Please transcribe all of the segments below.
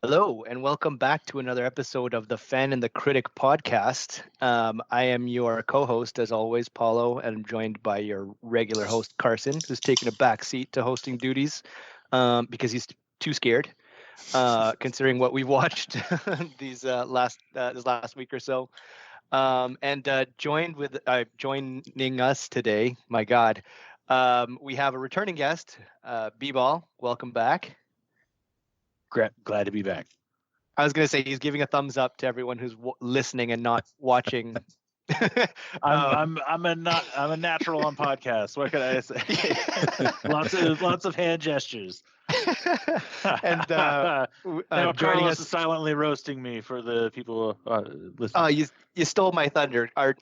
Hello, and welcome back to another episode of the Fan and the Critic podcast. I am your co-host, as always, Paulo, and I'm joined by your regular host, Carson, who's taken a back seat to hosting duties because he's too scared, considering what we've watched this last week or so. Joining us today, my God, we have a returning guest, B-Ball. Welcome back. Glad to be back. I was going to say he's giving a thumbs up to everyone who's listening and not watching. I'm a natural on podcasts. What can I say? lots of hand gestures. And now joining Carlos us is silently roasting me for the people listening. You stole my thunder. Our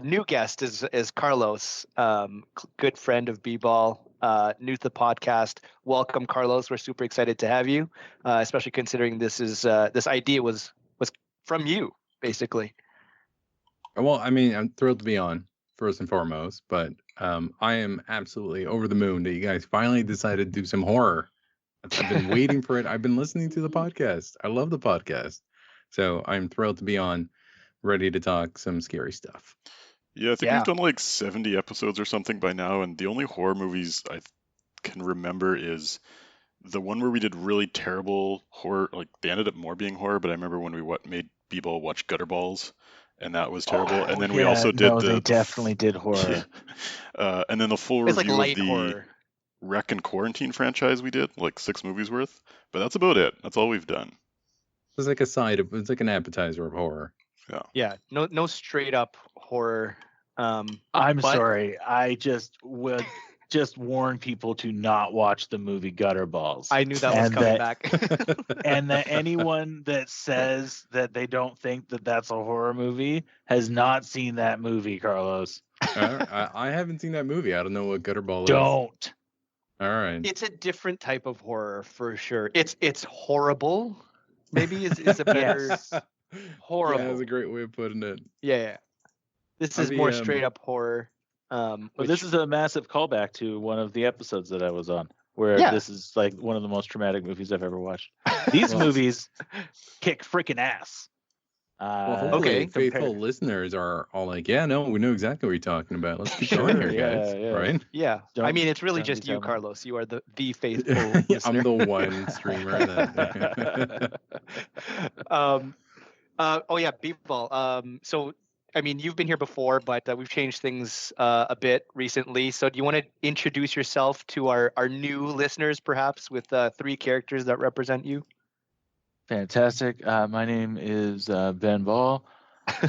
new guest is Carlos, good friend of B-Ball. New to the podcast. Welcome, Carlos. We're super excited to have you, especially considering this idea was from you, basically. Well, I mean, I'm thrilled to be on, first and foremost, but I am absolutely over the moon that you guys finally decided to do some horror. I've been waiting for it. I've been listening to the podcast. I love the podcast. So I'm thrilled to be on, ready to talk some scary stuff. Yeah, I think we've done like 70 episodes or something by now, and the only horror movies I can remember is the one where we did really terrible horror. Like, they ended up more being horror, but I remember when we made B-Ball watch Gutterballs, and that was terrible. And then we also did they definitely did horror. And then the full It's review like of the horror. Wreck and Quarantine franchise we did, like 6 movies worth. But that's about it. That's all we've done. It's like it's like an appetizer of horror. Yeah. No straight up horror. I'm sorry. I would just warn people to not watch the movie Gutterballs. I knew that was coming back. And that anyone that says that they don't think that that's a horror movie has not seen that movie, Carlos. I haven't seen that movie. I don't know what Gutterball is. Don't. All right. It's a different type of horror for sure. It's horrible. Maybe is a better Yes. horrible. Yeah, that's a great way of putting it. Yeah. This is more straight up horror. But this is a massive callback to one of the episodes that I was on, where this is like one of the most traumatic movies I've ever watched. These movies kick freaking ass. Hopefully faithful listeners are all like, yeah, no, we know exactly what you're talking about. Let's keep going here, guys. Yeah. Right? Yeah. I mean, it's really just you, Carlos. You are the faithful listener. I'm the one streamer. B-Ball. So, I mean, you've been here before, but we've changed things a bit recently. So do you want to introduce yourself to our new listeners, perhaps, with 3 characters that represent you? Fantastic. My name is Ben Ball,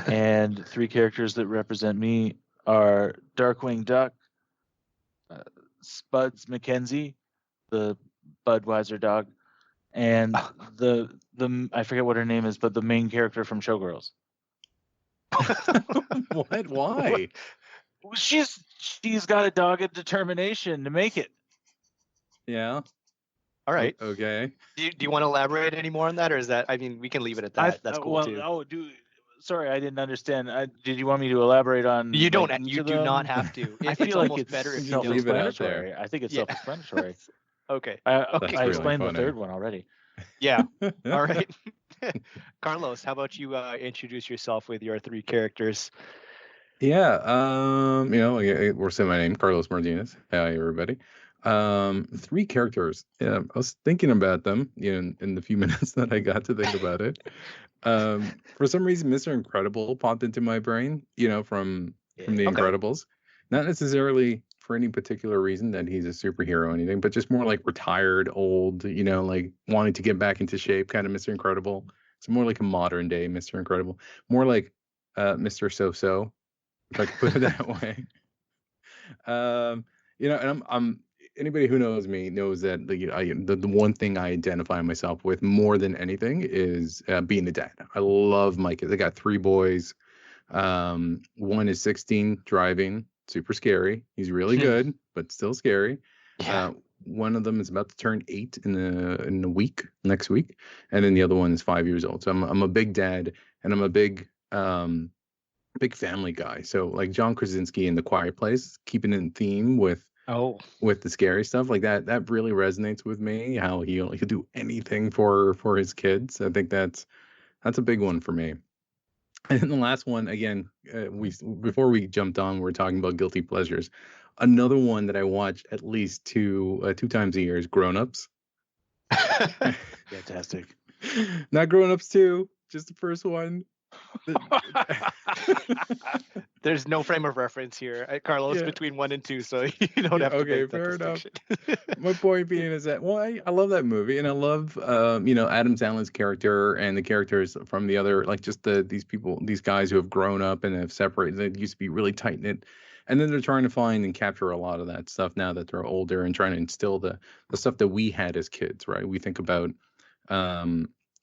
and 3 characters that represent me are Darkwing Duck, Spuds McKenzie, the Budweiser dog, and the I forget what her name is, but the main character from Showgirls. What? Why? She's got a dogged determination to make it. Yeah. All right. Okay. Do you want to elaborate any more on that, or is that? I mean, we can leave it at that. That's cool too. Sorry, I didn't understand. Did you want me to elaborate on? You don't. You do not have to. I feel like it's better if you don't leave it out self-explanatory. there. I think it's self-explanatory. Okay. I really explained funny. the third one already. Yeah. All right. Carlos, how about you introduce yourself with your 3 characters? Yeah. We're saying my name, Carlos Martinez. Hi, everybody. 3 characters. Yeah, I was thinking about them, in the few minutes that I got to think about it. For some reason, Mr. Incredible popped into my brain, from The Incredibles. Not necessarily for any particular reason that he's a superhero or anything, but just more like retired, old, like wanting to get back into shape, kind of Mr. Incredible. So more like a modern day Mr. Incredible, more like Mr. So-So, if I could put it that way. And I'm anybody who knows me knows that the one thing I identify myself with more than anything is being a dad. I love my kids. I got 3 boys. One is 16, driving, super scary. He's really good, but still scary. Yeah. One of them is about to turn 8 in a week, next week, and then the other one is 5 years old. So I'm a big dad, and I'm a big family guy. So like John Krasinski in The Quiet Place, keeping in theme with with the scary stuff like that. That really resonates with me. How he'll do anything for his kids. I think that's a big one for me. And then the last one, again, before we jumped on, we were talking about guilty pleasures. Another one that I watch at least two times a year is Grown Ups. Fantastic. Not Grown Ups 2, just the first one. There's no frame of reference here, Carlos, between 1 and 2, so you don't have to make that fair distinction. enough. My point being is that, well, I love that movie, and I love Adam Sandler's character and the characters from the other, like just these guys who have grown up and have separated. They used to be really tight knit, and then they're trying to find and capture a lot of that stuff now that they're older and trying to instill the stuff that we had as kids, right? We think about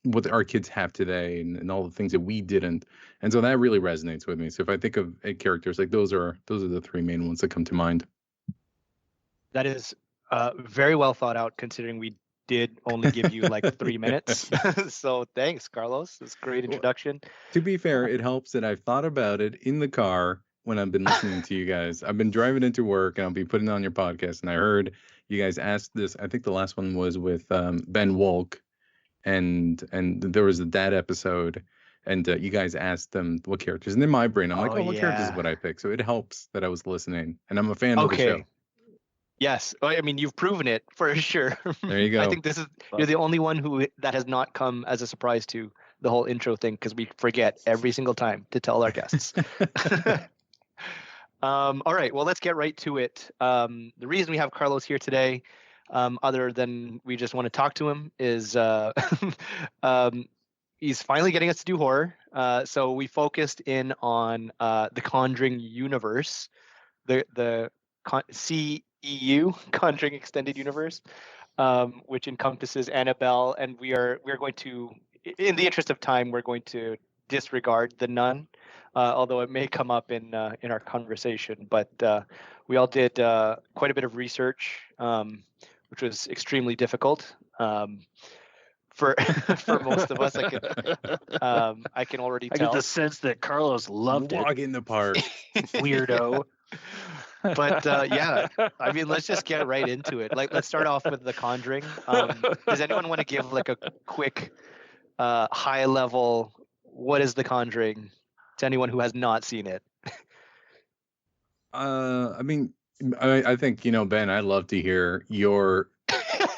what our kids have today and all the things that we didn't, and so that really resonates with me. So if I think of characters, like those are the three main ones that come to mind. That is very well thought out, considering we did only give you like 3 minutes. So thanks, Carlos. That's a great introduction. To be fair, it helps that I've thought about it in the car when I've been listening to you guys. I've been driving into work and I'll be putting on your podcast, and I heard you guys asked this. I think the last one was with Ben Wolk. And there was a dad episode, and you guys asked them what characters. And in my brain, I'm like, what characters would I pick? So it helps that I was listening, and I'm a fan of the show. Yes, I mean, you've proven it for sure. There you go. I think you're the only one that has not come as a surprise to the whole intro thing, because we forget every single time to tell our guests. All right, well, let's get right to it. The reason we have Carlos here today, other than we just want to talk to him, is he's finally getting us to do horror. So we focused in on the Conjuring universe, the CEU, Conjuring Extended Universe, which encompasses Annabelle, and we are going to, in the interest of time, we're going to disregard The Nun, although it may come up in our conversation. But we all did quite a bit of research, which was extremely difficult for most of us. I can already tell. I get the sense that Carlos loved it. Walk in the park, weirdo. But yeah, I mean, let's just get right into it. Let's start off with The Conjuring. Does anyone want to give like a quick, high level, what is The Conjuring to anyone who has not seen it? I mean, I think, Ben, I'd love to hear your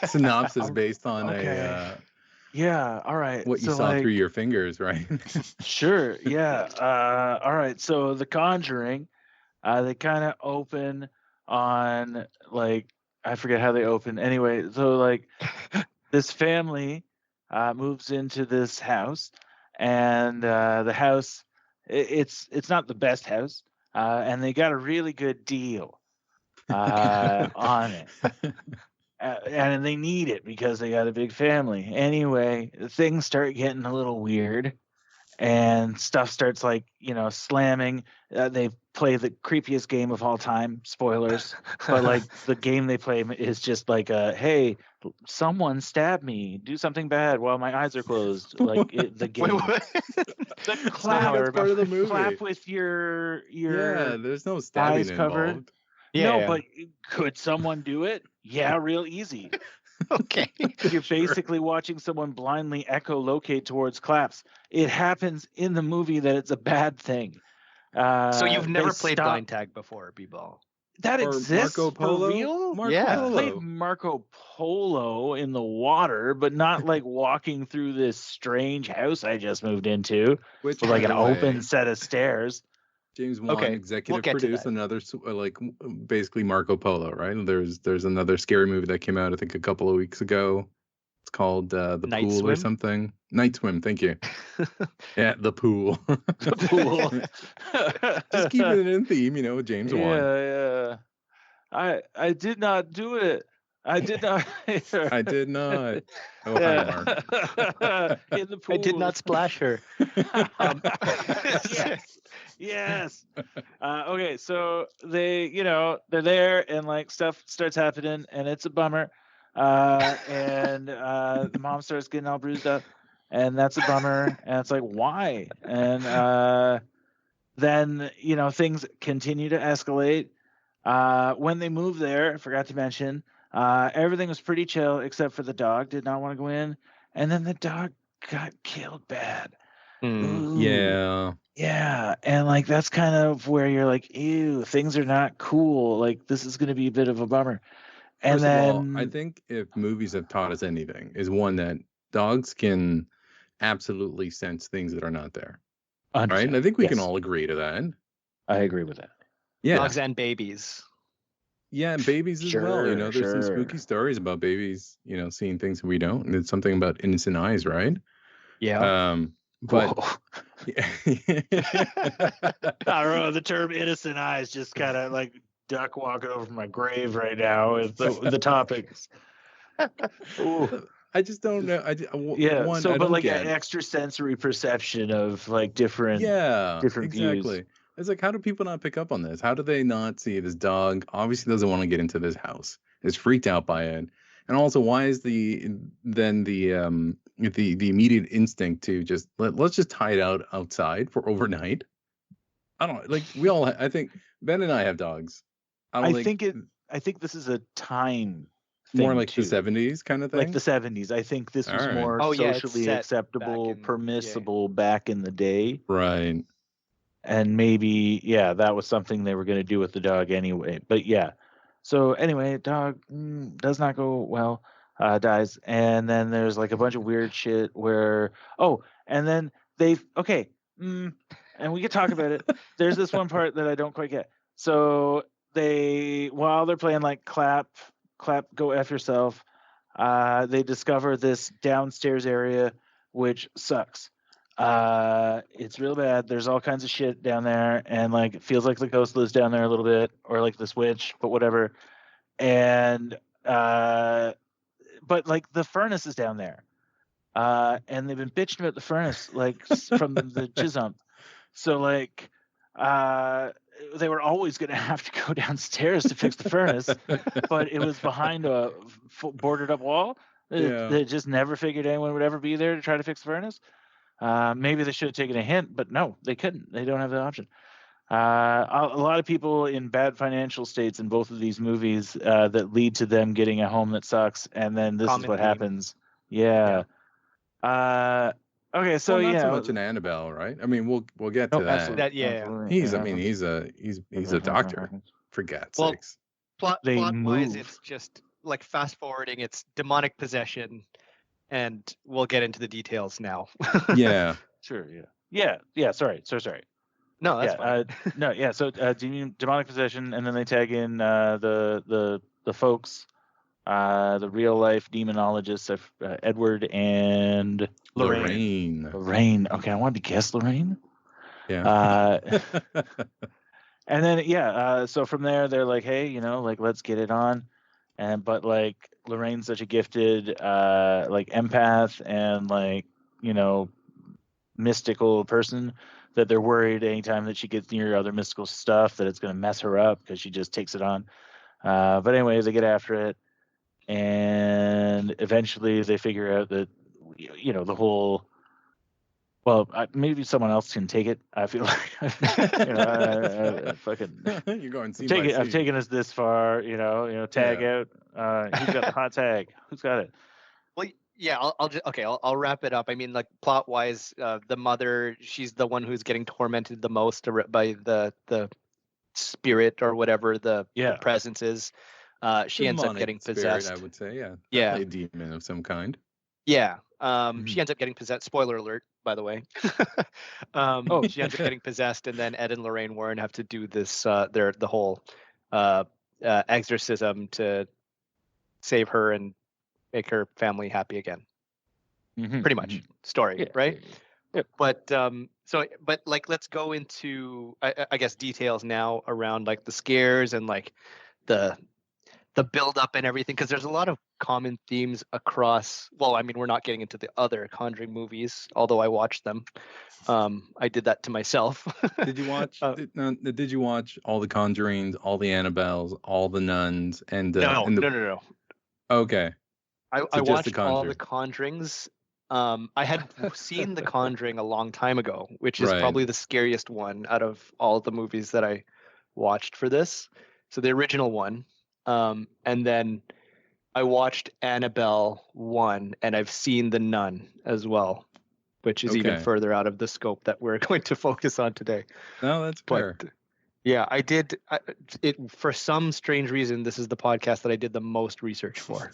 synopsis based on all right. What you saw through your fingers, right? Sure. Yeah. All right. So The Conjuring, they kind of open on I forget how they open. Anyway, so this family moves into this house, and the house, it's not the best house, and they got a really good deal on it. And they need it because they got a big family. Anyway, things start getting a little weird, and stuff starts slamming. They play the creepiest game of all time. Spoilers, but the game they play is just hey, someone stab me, do something bad while my eyes are closed. The game. The clap, that's part of the movie. Clap with your there's no stabbing eyes covered. Involved. Yeah. No, but could someone do it? Yeah, real easy. Okay. You're basically watching someone blindly echolocate towards claps. It happens in the movie that it's a bad thing. So you've never played blind tag before, B-Ball? That exists Marco Polo? for real? Marco I've played Marco Polo in the water, but not walking through this strange house I just moved into with an open set of stairs. James Wan executive produced another basically Marco Polo, right? There's another scary movie that came out I think a couple of weeks ago. It's called The Night Pool Swim? or something. Night Swim, thank you. Yeah, The Pool. The Pool. Just keeping it in theme, with James Wan. Yeah. I did not do it. I did not. I did not. Oh, hi, Mark. In the pool. I did not splash her. Yes. Okay, so they, they're there, and stuff starts happening, and it's a bummer. And the mom starts getting all bruised up, and that's a bummer. And it's why? And then things continue to escalate. When they moved there, I forgot to mention, everything was pretty chill except for the dog did not want to go in, and then the dog got killed bad. Ooh. Yeah. Yeah, and like that's kind of where you're like, ew, things are not cool. Like this is going to be a bit of a bummer. And First then, of all, I think if movies have taught us anything, is one that dogs can absolutely sense things that are not there. Right? And I think we can all agree to that. I agree with that. Yeah. Dogs and babies. Yeah, and babies as well. You know, there's some Sure. spooky stories about babies, seeing things we don't. And it's something about innocent eyes, right? Yeah. But I don't know, the term innocent eyes just kind of like duck walking over my grave right now with the topics. I just don't know. Yeah. So, I but don't like get. an extrasensory perception of like different exactly. views. It's like, how do people not pick up on this? How do they not see this dog obviously doesn't want to get into this house? Is freaked out by it. And also, why is the immediate instinct to just let's just tie it out outside for overnight? I don't know. Like I think Ben and I have dogs. I think this is a time thing more like too. the 70s kind of thing. Like the 70s. I think this was more socially acceptable, permissible back in the day. Right. And maybe, that was something they were going to do with the dog anyway. But yeah. So anyway, dog does not go well, dies. And then there's like a bunch of weird shit where, and then and we could talk about it. There's this one part that I don't quite get. So while they're playing like clap, go F yourself, they discover this downstairs area, which sucks. It's real bad. There's all kinds of shit down there, and like it feels like the ghost lives down there a little bit, or like this witch, but whatever. And but like the furnace is down there, and they've been bitching about the furnace like from the jizump. So like they were always going to have to go downstairs to fix the furnace, but it was behind a boarded up wall. They just never figured anyone would ever be there to try to fix the furnace. Maybe they should have taken a hint, but no, they couldn't. They don't have the option. A lot of people in bad financial states in both of these movies that lead to them getting a home that sucks, and then this is what happens. Yeah. Okay, so not so much an Annabelle, right? I mean, we'll get to that. Absolutely. He's a doctor, for God's sakes. Plot-wise, it's just like fast forwarding. It's demonic possession, and we'll get into the details now. Yeah. Sure. Yeah. Sorry. No, that's fine. No. Yeah. So demonic possession, and then they tag in the folks. The real life demonologists of Edward and Lorraine. Okay, I wanted to guess Lorraine. Yeah. And then so from there they're like, hey, like let's get it on. But like Lorraine's such a gifted like empath and like mystical person that they're worried anytime that she gets near other mystical stuff that it's going to mess her up because she just takes it on. But anyway, they get after it. And eventually they figure out that, the whole, maybe someone else can take it. I feel like, you're going I've taken us this far, tag out. Who's got the hot tag? Who's got it? Well, yeah, I'll wrap it up. I mean, like plot wise, the mother, she's the one who's getting tormented the most by the spirit or whatever the presence is. She ends up getting possessed. Spirit, I would say, yeah. Yeah. A demon of some kind. Yeah. She ends up getting possessed. Spoiler alert, by the way. She ends up getting possessed, and then Ed and Lorraine Warren have to do this the whole exorcism to save her and make her family happy again. Pretty much story, right? Yeah. But like let's go into I guess details now around like the scares and like the build up and everything, because there's a lot of common themes across. Well, I mean, we're not getting into the other Conjuring movies, although I watched them. I did that to myself. Did you watch? Did you watch all the Conjurings, all the Annabelles, all the Nuns, and no. Okay. I watched all the Conjurings. I had seen The Conjuring a long time ago, which is probably the scariest one out of all the movies that I watched for this. So the original one, and then I watched Annabelle 1, and I've seen The Nun as well, which is even Okay. further out of the scope that we're going to focus on today. No, that's fair. But yeah, I did it for some strange reason. This is the podcast that I did the most research for.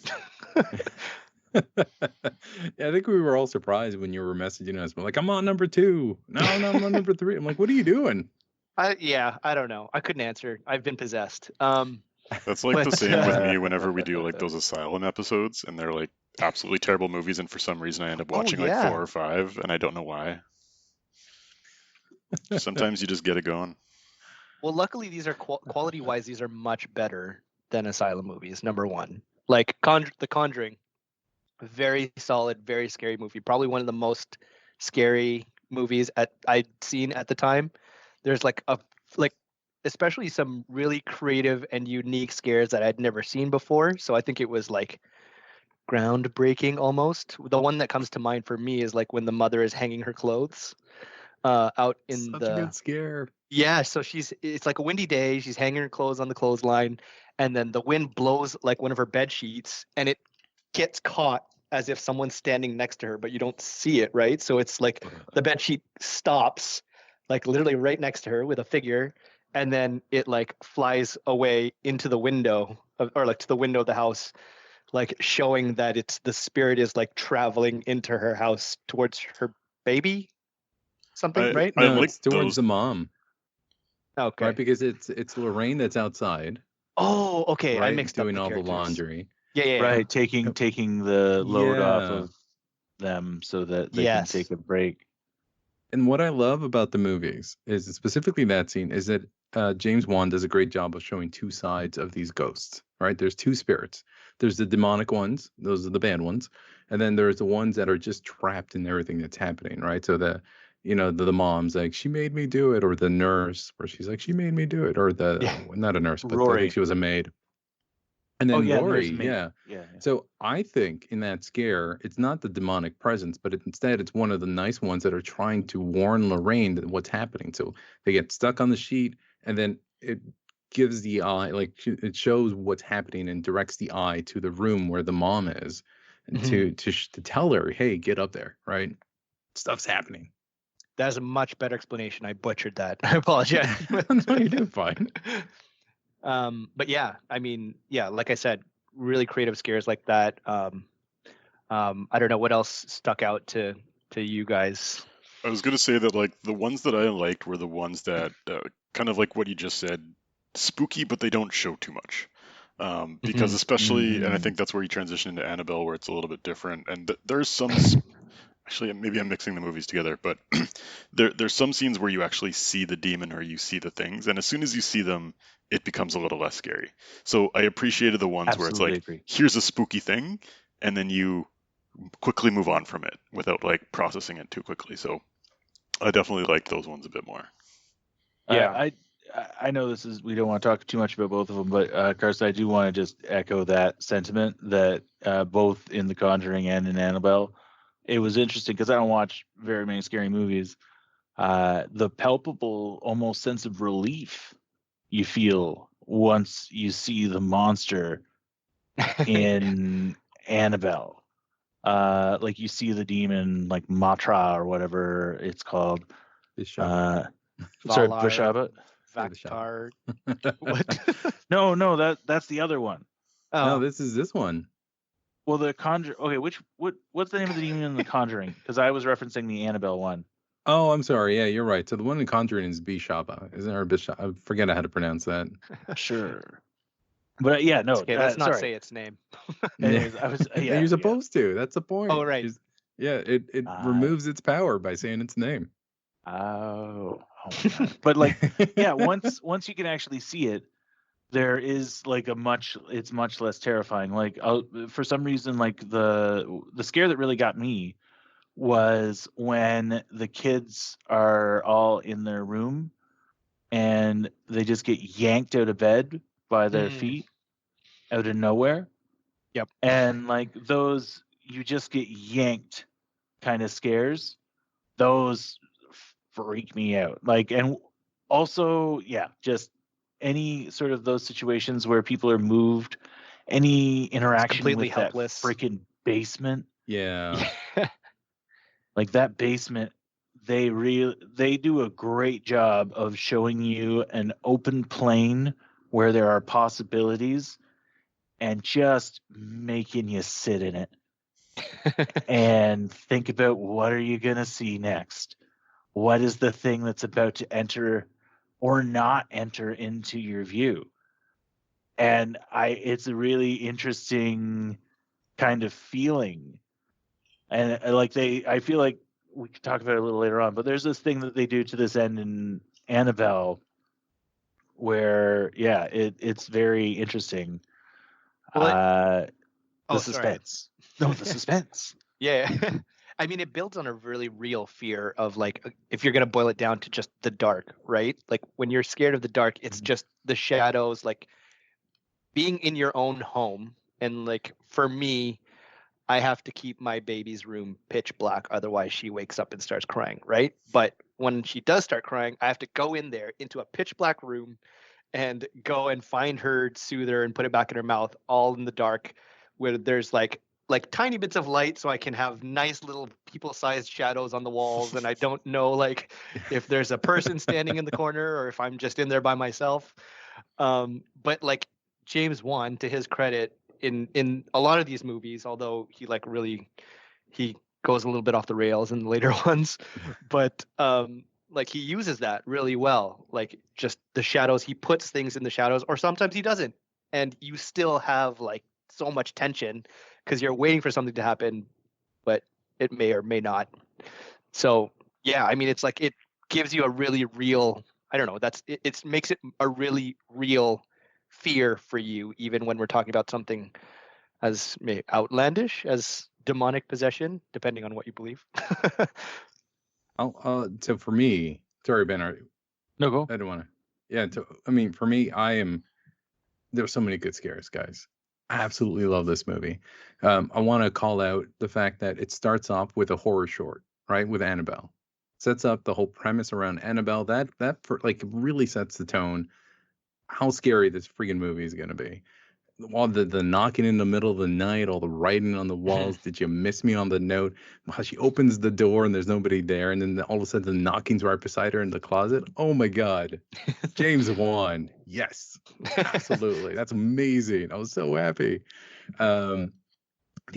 Yeah, I think we were all surprised when you were messaging us. We're like, I'm on number 2. No, I'm on number 3. I'm like, what are you doing? I don't know. I couldn't answer. I've been possessed. That's like the But, same with me whenever we do like those Asylum episodes, and they're like absolutely terrible movies, and for some reason I end up watching like 4 or 5, and I don't know why. Sometimes you just get it going. Well, luckily these are quality-wise, these are much better than Asylum movies. Number one, like The Conjuring, very solid, very scary movie. Probably one of the most scary movies I'd seen at the time. There's like especially some really creative and unique scares that I'd never seen before. So I think it was like groundbreaking almost. The one that comes to mind for me is like when the mother is hanging her clothes out in Such a good scare. Yeah, so it's like a windy day, she's hanging her clothes on the clothesline, and then the wind blows like one of her bed sheets, and it gets caught as if someone's standing next to her, but you don't see it, right? So it's like the bed sheet stops like literally right next to her with a figure, and then it like flies away into the window or like to the window of the house, like showing that the spirit is like traveling into her house towards her baby, something, right? I No, like it's towards those. the mom, Okay. right? Because it's Lorraine that's outside, Oh, okay. I right? mixed Doing up all the the characters. laundry. Yeah. Right, taking the load off Yeah. of them so that they can take a break. And what I love about the movies is specifically that scene is that James Wan does a great job of showing two sides of these ghosts, right? There's two spirits. There's the demonic ones, those are the bad ones, and then there's the ones that are just trapped in everything that's happening, right? So the mom's like, she made me do it, or the nurse where she's like, she made me do it, or not a nurse, but I Rory. think she was a maid. And then Lori, yeah. So I think in that scare, it's not the demonic presence, but instead it's one of the nice ones that are trying to warn Lorraine that what's happening. So they get stuck on the sheet, and then it gives the eye, like it shows what's happening and directs the eye to the room where the mom is, and to tell her, hey, get up there, right? Stuff's happening. That's a much better explanation. I butchered that. I apologize. No, you did fine. But yeah, I mean, yeah, like I said, really creative scares like that. I don't know what else stuck out to you guys. I was gonna say that like the ones that I liked were the ones that kind of like what you just said, spooky, but they don't show too much. Because especially, and I think that's where you transition into Annabelle, where it's a little bit different. And there's some, actually, maybe I'm mixing the movies together, but there's some scenes where you actually see the demon or you see the things, and as soon as you see them, it becomes a little less scary. So I appreciated the ones where it's like, here's a spooky thing, and then you quickly move on from it without like processing it too quickly. So I definitely liked those ones a bit more. Yeah, I know we don't want to talk too much about both of them, but Carson, I do want to just echo that sentiment that both in The Conjuring and in Annabelle, it was interesting because I don't watch very many scary movies. The palpable, almost sense of relief you feel once you see the monster in Annabelle. Like you see the demon, like Matra or whatever it's called. Sorry, Vishaba. Vaktar. What? No, that's the other one. Oh. No, this is this one. Well, the Conjuring. Okay, what's the name of the demon in the Conjuring? Because I was referencing the Annabelle one. Oh, I'm sorry. Yeah, you're right. So the one in Conjuring is Bishaba, isn't there? Bishop. I forget how to pronounce that. Sure. But yeah, no. Okay, let's not say its name. Anyways, You're supposed to. That's the point. Oh, right. It removes its power by saying its name. Oh but like, yeah, once you can actually see it, there is like it's much less terrifying. Like, for some reason, like the scare that really got me was when the kids are all in their room and they just get yanked out of bed by their feet out of nowhere. Yep. And like those, you just get yanked kind of scares. Those freak me out. Like, and also, yeah, just any sort of those situations where people are moved, any interaction completely with that helpless. freaking basement, Yeah. like that basement, they do a great job of showing you an open plane where there are possibilities and just making you sit in it and think about what are you going to see next? What is the thing that's about to enter or not enter into your view? And it's a really interesting kind of feeling. And I feel like we could talk about it a little later on, but there's this thing that they do to this end in Annabelle where, it's very interesting. Well, the sorry. suspense. No, the suspense. Yeah. I mean, it builds on a really real fear of, like, if you're going to boil it down to just the dark, right? Like, when you're scared of the dark, it's just the shadows, like being in your own home. And, like, for me, I have to keep my baby's room pitch black. Otherwise, she wakes up and starts crying, right? But when she does start crying, I have to go in there into a pitch black room and go and find her, soothe her, and put it back in her mouth, all in the dark, where there's like tiny bits of light, so I can have nice little people-sized shadows on the walls, and I don't know, like, if there's a person standing in the corner or if I'm just in there by myself. But, like, James Wan, to his credit, in a lot of these movies, although he he goes a little bit off the rails in the later ones, but like, he uses that really well, like, just the shadows. He puts things in the shadows, or sometimes he doesn't, and you still have, like, so much tension because you're waiting for something to happen, but it may or may not. So yeah, I mean, it's like, it gives you a really real, I don't know, it makes it a really real fear for you, even when we're talking about something as outlandish as demonic possession, depending on what you believe. So for me, sorry, Ben, No, go. I don't want to. Yeah, I mean, for me, there's so many good scares, guys. I absolutely love this movie. I want to call out the fact that it starts off with a horror short, right? With Annabelle, sets up the whole premise around Annabelle. That like really sets the tone. How scary this freaking movie is going to be. All the knocking in the middle of the night, all the writing on the walls. Did you miss me on the note? How she opens the door and there's nobody there, and then all of a sudden the knocking's right beside her in the closet. Oh my God, James Wan, yes, absolutely, that's amazing. I was so happy. The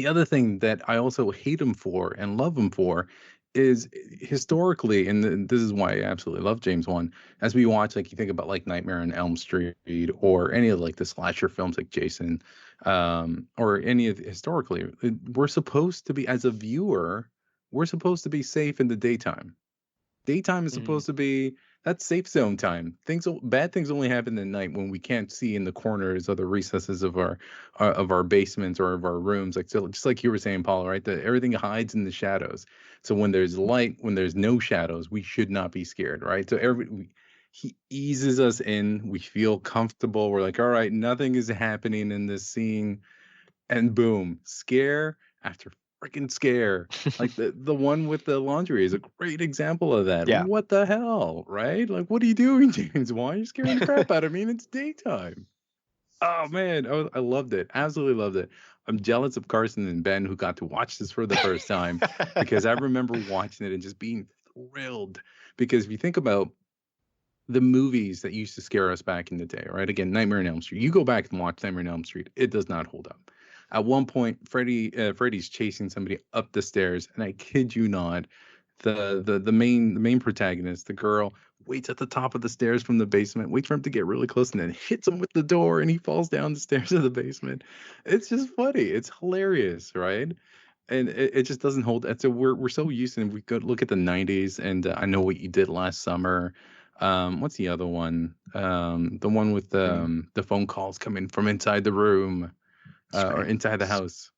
other thing that I also hate him for and love him for is historically, and this is why I absolutely love James Wan. As we watch, like, you think about like Nightmare on Elm Street or any of like the slasher films like Jason, or any of historically, we're supposed to be, as a viewer, we're supposed to be safe in the daytime. Daytime is supposed to be that's safe zone time. Bad things only happen at night when we can't see in the corners or the recesses of our basements or of our rooms. Like, so, just like you were saying, Paul, right? That everything hides in the shadows. So when there's light, when there's no shadows, we should not be scared, right? So he eases us in. We feel comfortable. We're like, all right, nothing is happening in this scene, and boom, scare after freaking scare. Like the one with the laundry is a great example of that. Yeah. What the hell, right? Like, what are you doing, James? Why are you scaring the crap out of me? And it's daytime. Oh man, I loved it. Absolutely loved it. I'm jealous of Carson and Ben, who got to watch this for the first time, because I remember watching it and just being thrilled. Because if you think about the movies that used to scare us back in the day, right? Again, Nightmare on Elm Street. You go back and watch Nightmare on Elm Street, it does not hold up. At one point, Freddy's chasing somebody up the stairs, and I kid you not, the main protagonist, the girl, waits at the top of the stairs from the basement, waits for him to get really close, and then hits him with the door, and he falls down the stairs of the basement. It's just funny. It's hilarious, right? And it just doesn't hold. So we're so used to. We go look at the '90s, and I Know What You Did Last Summer. What's the other one? The one with the phone calls coming from inside the room, or inside the house.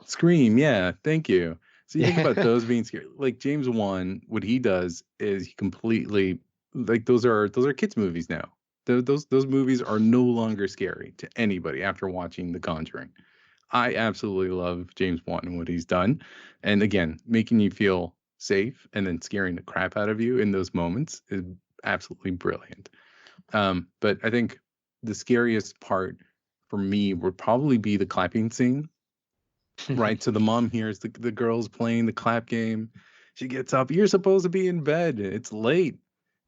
Scream, yeah, thank you. So you think about those being scary. Like James Wan, what he does is he completely, like, those are kids movies now. Those movies are no longer scary to anybody after watching The Conjuring. I absolutely love James Wan and what he's done, and again, making you feel safe and then scaring the crap out of you in those moments is absolutely brilliant. But I think the scariest part for me would probably be the clapping scene. Right. So the mom hears the girls playing the clap game. She gets up. You're supposed to be in bed. It's late.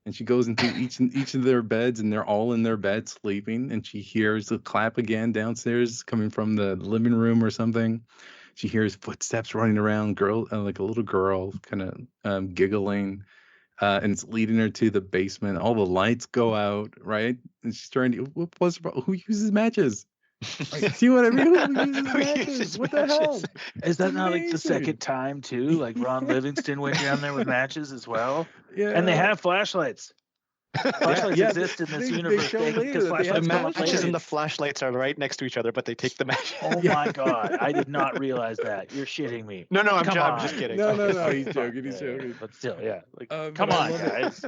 And she goes into each of their beds, and they're all in their bed sleeping. And she hears the clap again downstairs coming from the living room or something. She hears footsteps running around, like a little girl, kind of giggling, and it's leading her to the basement. All the lights go out, right? And she's trying to. Who uses matches? Like, see what I mean? Who uses Who matches? uses What the hell? matches? Is that It's not like the amazing. second time too? Like Ron Livingston went down there with matches as well, Yeah. and they have flashlights. Flashlights yeah, exist in this they universe. show later Because that they The have flashlights come up matches later. and the flashlights are right next to each other, but they take the match. Oh my god! I did not realize that. You're shitting me. No, I'm Come just on. kidding. No, Okay, he's sorry. joking. He's Yeah, joking. but still, yeah. Like, But come I on, love it. guys.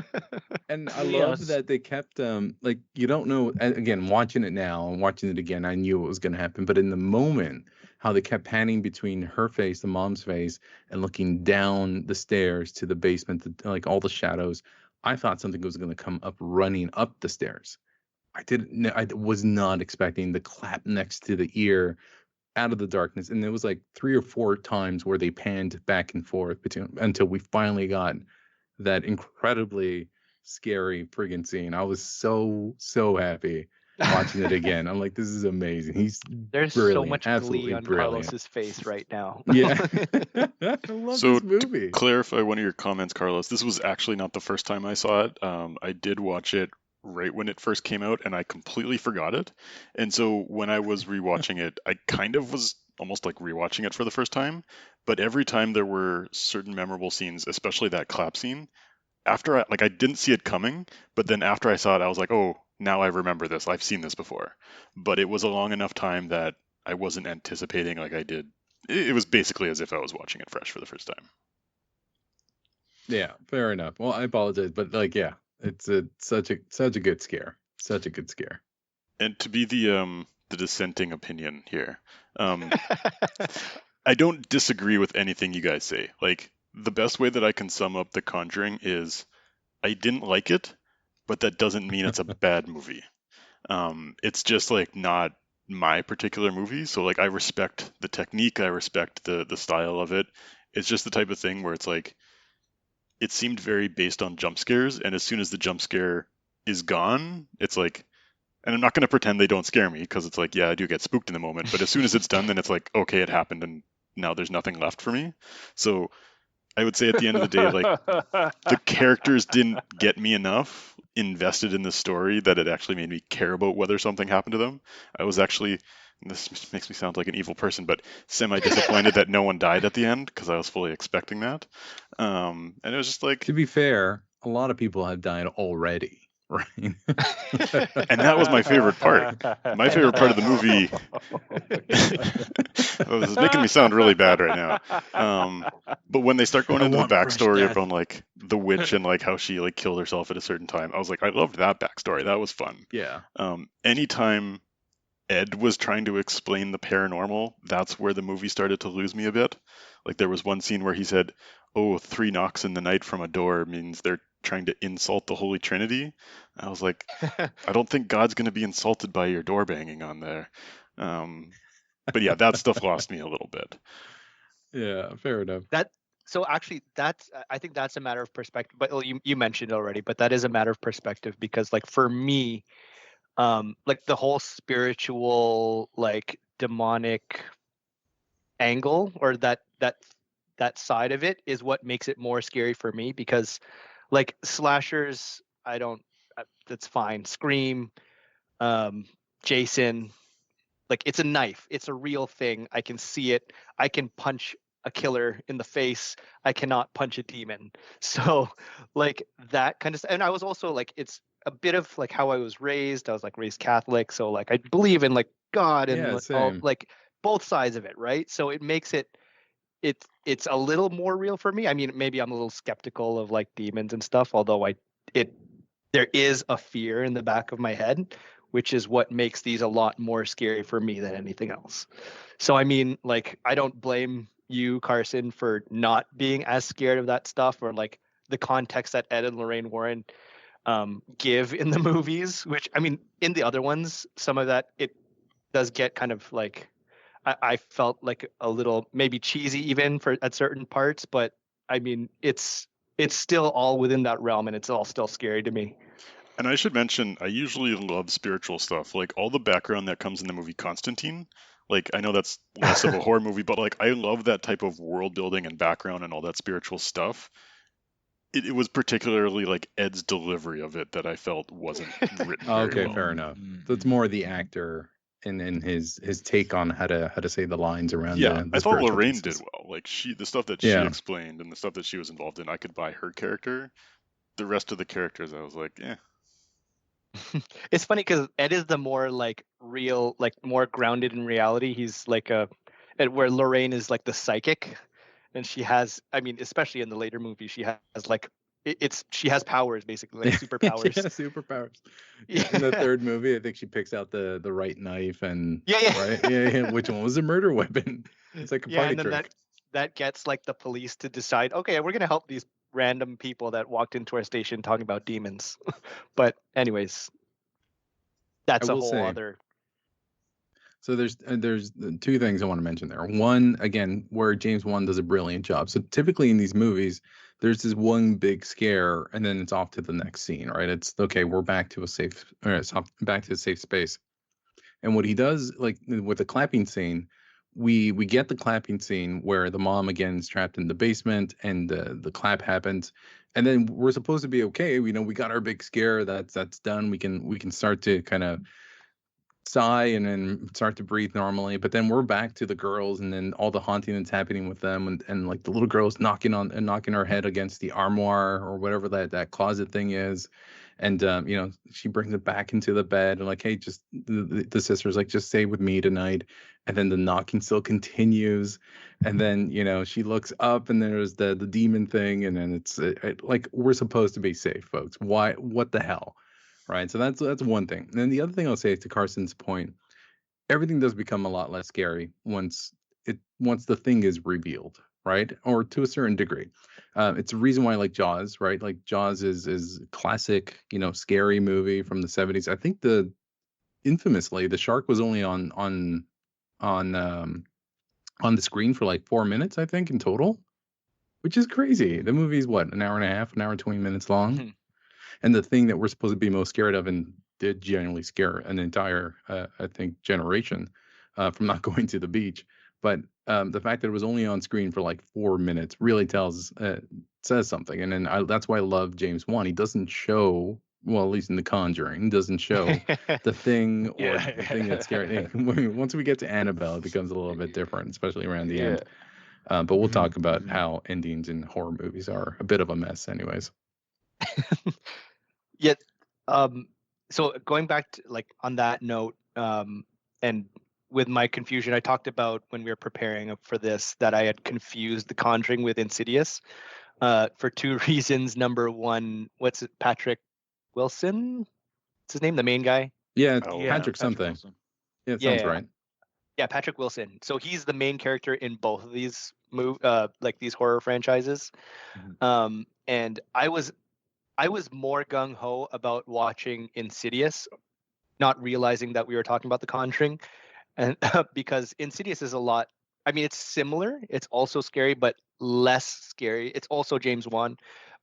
And I Yes. love that they kept like you don't know. Again, watching it now and watching it again, I knew it was going to happen. But in the moment, how they kept panning between her face, the mom's face, and looking down the stairs to the basement, like all the shadows. I thought something was going to come up running up the stairs. I was not expecting the clap next to the ear out of the darkness. And there was like 3 or 4 times where they panned back and forth until we finally got that incredibly scary friggin' scene. I was so happy watching it again. I'm like, this is amazing. He's There's brilliant, so much absolutely glee on brilliant. Carlos's face right now. Yeah. I love So this movie. to clarify one of your comments, Carlos, this was actually not the first time I saw it. I did watch it right when it first came out, and I completely forgot it. And so when I was rewatching it, I kind of was almost like rewatching it for the first time. But every time there were certain memorable scenes, especially that clap scene, after I didn't see it coming, but then after I saw it, I was like, oh, now I remember this. I've seen this before. But it was a long enough time that I wasn't anticipating like I did. It was basically as if I was watching it fresh for the first time. Yeah, fair enough. Well, I apologize, but like, yeah, it's such a good scare. Such a good scare. And to be the dissenting opinion here, I don't disagree with anything you guys say. Like, the best way that I can sum up The Conjuring is I didn't like it, but that doesn't mean it's a bad movie. It's just like not my particular movie. So like I respect the technique, I respect the style of it. It's just the type of thing where it's like it seemed very based on jump scares, and as soon as the jump scare is gone, it's like, and I'm not going to pretend they don't scare me, because it's like, yeah, I do get spooked in the moment, but as soon as it's done, then it's like, okay, it happened, and now there's nothing left for me. So I would say at the end of the day, like, the characters didn't get me enough invested in the story that it actually made me care about whether something happened to them. I was actually, this makes me sound like an evil person, but semi-disappointed that no one died at the end, because I was fully expecting that. And it was just like... To be fair, a lot of people have died already, right? And that was my favorite part. My favorite part of the movie... Oh, this is making me sound really bad right now. But when they start going into the backstory about like the witch and like how she like killed herself at a certain time, I was like, I loved that backstory. That was fun. Yeah. Anytime Ed was trying to explain the paranormal, that's where the movie started to lose me a bit. Like there was one scene where he said, "Oh, 3 knocks in the night from a door means they're trying to insult the Holy Trinity." I was like, I don't think God's going to be insulted by your door banging on there. But yeah, that stuff lost me a little bit. Yeah, fair enough. So actually, I think that's a matter of perspective. But you mentioned it already, but that is a matter of perspective, because like for me, like the whole spiritual, like demonic angle, or that side of it is what makes it more scary for me, because like slashers, that's fine. Scream, Jason, like it's a knife. It's a real thing. I can see it. I can punch a killer in the face. I cannot punch a demon. So like that kind of stuff. And I was also like, it's a bit of like how I was raised. I was like raised Catholic. So like I believe in like God and all, like both sides of it. Right. So it makes it's a little more real for me. I mean, maybe I'm a little skeptical of like demons and stuff, although there is a fear in the back of my head, which is what makes these a lot more scary for me than anything else. So, I mean, like, I don't blame you, Carson, for not being as scared of that stuff, or like the context that Ed and Lorraine Warren give in the movies, which I mean, in the other ones, some of that it does get kind of like I felt like a little maybe cheesy even for at certain parts, but I mean it's still all within that realm and it's all still scary to me. And I should mention, I usually love spiritual stuff, like all the background that comes in the movie Constantine. Like, I know that's less of a horror movie, but like, I love that type of world building and background and all that spiritual stuff. It was particularly like Ed's delivery of it that I felt wasn't written very Okay, well. fair enough. So it's more the actor and his take on how to say the lines around Yeah, the I thought spiritual Lorraine pieces. did well. Like the stuff that she Yeah. explained and the stuff that she was involved in, I could buy her character. The rest of the characters, I was like, eh. It's funny because Ed is the more like real, like more grounded in reality. He's like where Lorraine is like the psychic, and she has, I mean, especially in the later movie, she has like she has powers basically, like superpowers. Yeah, superpowers. Yeah. In the third movie, I think she picks out the right knife and right, yeah. Which one was a murder weapon? It's like a party and then trick. that gets like the police to decide, okay, we're gonna help these random people that walked into our station talking about demons. But anyways, that's a whole other. So there's two things I want to mention there. One, again, where James Wan does a brilliant job. So typically in these movies, there's this one big scare, and then it's off to the next scene, right? It's okay, we're back to a safe space. And what he does, like with the clapping scene, we get the clapping scene where the mom again is trapped in the basement, and the clap happens, and then we're supposed to be okay. We got our big scare. That's done. We can start to kind of sigh and then start to breathe normally, but then we're back to the girls and then all the haunting that's happening with them, and like the little girl's knocking her head against the armoire or whatever that closet thing is, and she brings it back into the bed and like, hey, just the sister's like, just stay with me tonight, and then the knocking still continues, and then she looks up and there's the demon thing, and then it's like, we're supposed to be safe, folks. Why? What the hell? Right. So that's one thing. And then the other thing I'll say, to Carson's point, everything does become a lot less scary once the thing is revealed, right? Or to a certain degree. It's the reason why I like Jaws, right? Like Jaws is classic, scary movie from the 70s. I think infamously the shark was only on the screen for like 4 minutes, I think, in total, which is crazy. The movie's what, an hour and a half, an hour and 20 minutes long. Mm-hmm. And the thing that we're supposed to be most scared of, and did genuinely scare an entire, I think, generation from not going to the beach. But the fact that it was only on screen for like 4 minutes really says something. And then that's why I love James Wan. He doesn't show, well, at least in The Conjuring, doesn't show the thing or the thing that's scary. Once we get to Annabelle, it becomes a little bit different, especially around the end. But we'll talk about how endings in horror movies are a bit of a mess anyways. Yet, so going back to like on that note, and with my confusion, I talked about when we were preparing for this that I had confused The Conjuring with Insidious, for two reasons. Number one, what's it, Patrick Wilson? What's his name? The main guy? Yeah, Patrick something. Wilson. Yeah, it sounds right. Yeah, Patrick Wilson. So he's the main character in both of these like these horror franchises. Mm-hmm. And I was more gung-ho about watching Insidious, not realizing that we were talking about The Conjuring, and because Insidious is a lot. I mean, it's similar. It's also scary, but less scary. It's also James Wan,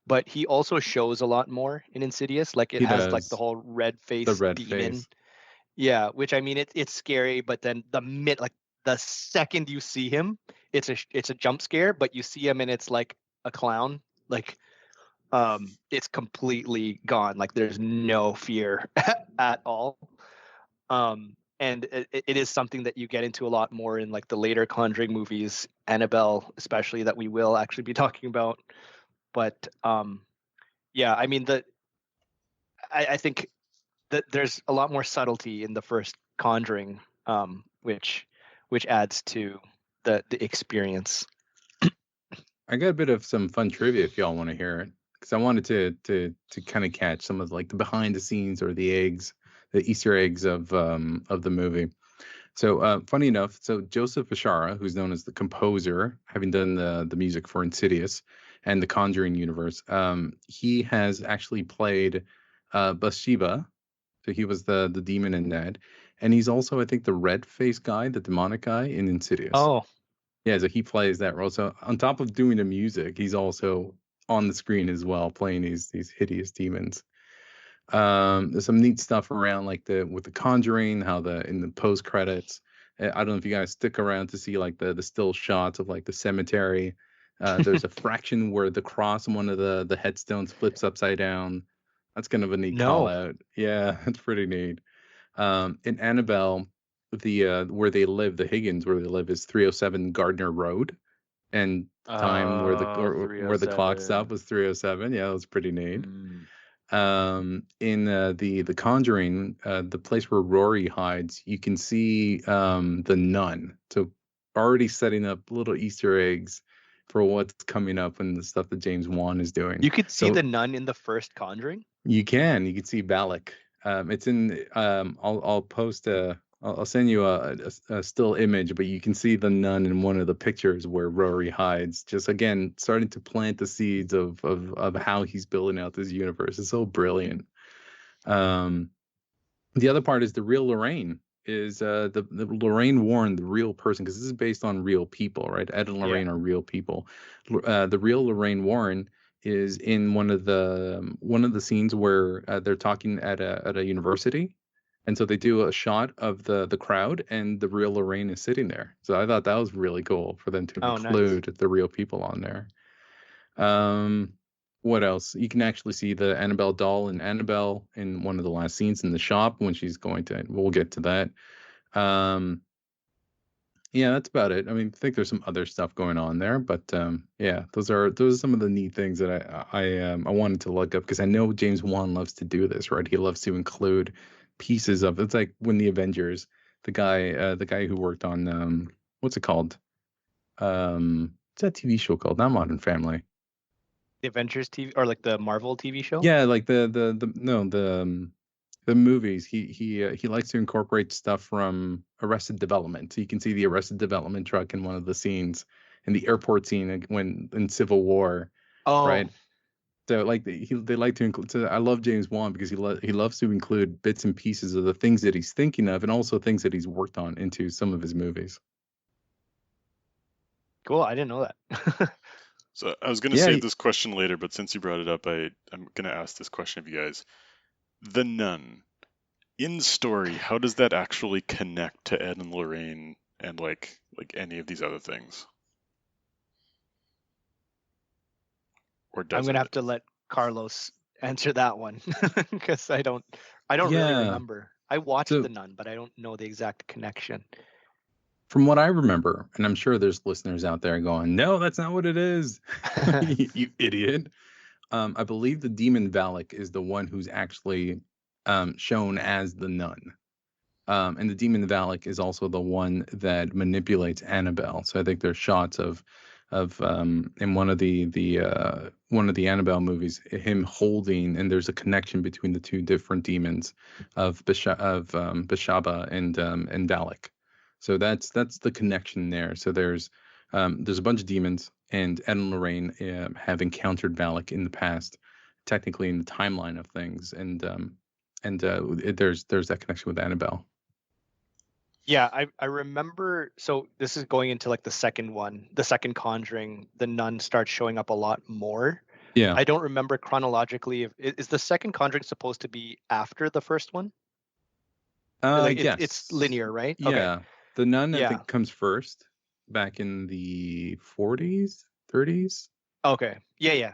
but he also shows a lot more in Insidious. Like it has like the whole red face demon. Yeah, which I mean, it's scary, but then the second you see him, it's a jump scare. But you see him and it's like a clown, like. It's completely gone. Like there's no fear at all. And it is something that you get into a lot more in like the later Conjuring movies, Annabelle especially, that we will actually be talking about. But yeah, I mean I think that there's a lot more subtlety in the first Conjuring, which adds to the experience. I got a bit of some fun trivia if y'all want to hear it. Because I wanted to kind of catch some of like the behind the scenes or the Easter eggs of the movie. So funny enough, so Joseph Bashara, who's known as the composer, having done the music for Insidious and the Conjuring universe, he has actually played Bathsheba. So he was the demon in that. And he's also, I think, the red face guy, the demonic guy in Insidious. Oh, Yeah, so he plays that role. So on top of doing the music, he's also on the screen as well, playing these hideous demons. There's some neat stuff around like with the Conjuring, how in the post credits. I don't know if you guys stick around to see like the still shots of like the cemetery. There's a fraction where the cross on one of the headstones flips upside down. That's kind of a neat call no. out. Yeah, it's pretty neat. In Annabelle, where they live, the Higgins where they live is 307 Gardner Road, and time where where the clock stopped was 307. Yeah, that was pretty neat. In the Conjuring, the place where Rory hides, you can see the nun. So already setting up little Easter eggs for what's coming up and the stuff that James Wan is doing. You could see the nun in the first Conjuring. You can see Balak. It's in. I'll post I'll send you a still image, but you can see the nun in one of the pictures where Rory hides. Just again, starting to plant the seeds of how he's building out this universe. It's so brilliant. The other part is the real Lorraine is the Lorraine Warren, the real person, because this is based on real people, right? Ed and Lorraine are real people. The real Lorraine Warren is in one of the scenes where they're talking at a university. And so they do a shot of the crowd, and the real Lorraine is sitting there. So I thought that was really cool for them to include the real people on there. What else? You can actually see the Annabelle doll in Annabelle in one of the last scenes in the shop when she's going to. We'll get to that. Yeah, that's about it. I mean, I think there's some other stuff going on there, but yeah, those are some of the neat things that I wanted to look up because I know James Wan loves to do this, right? He loves to include pieces of it's like when the Avengers, the guy who worked on what's it called? What's that TV show called? Not Modern Family. The Avengers TV or like the Marvel TV show? Yeah, like the movies. He likes to incorporate stuff from Arrested Development. So you can see the Arrested Development truck in one of the scenes in the airport scene when in Civil War. Oh, right. So like they like to include. So I love James Wan because he loves to include bits and pieces of the things that he's thinking of and also things that he's worked on into some of his movies. Cool. I didn't know that. So I was going to save this question later, but since you brought it up, I'm going to ask this question of you guys. The nun, in story, how does that actually connect to Ed and Lorraine and like any of these other things? Or does I'm going to have to let Carlos answer that one because I don't really remember. I watched The Nun, but I don't know the exact connection. From what I remember, and I'm sure there's listeners out there going, no, that's not what it is. You idiot. I believe the demon Valak is the one who's actually shown as the nun. And the demon Valak is also the one that manipulates Annabelle. So I think there's shots of in one of the Annabelle movies, him holding, and there's a connection between the two different demons of Bashaba and Valak. So that's the connection there. So there's a bunch of demons, and Ed and Lorraine have encountered Valak in the past, technically in the timeline of things, and there's that connection with Annabelle. Yeah, I remember. So this is going into like the second Conjuring. The nun starts showing up a lot more. Yeah, I don't remember chronologically. Is the second Conjuring supposed to be after the first one? Yes, it's linear, right? Yeah. Okay. The nun, I think, comes first back in the 40s, 30s. Okay. Yeah.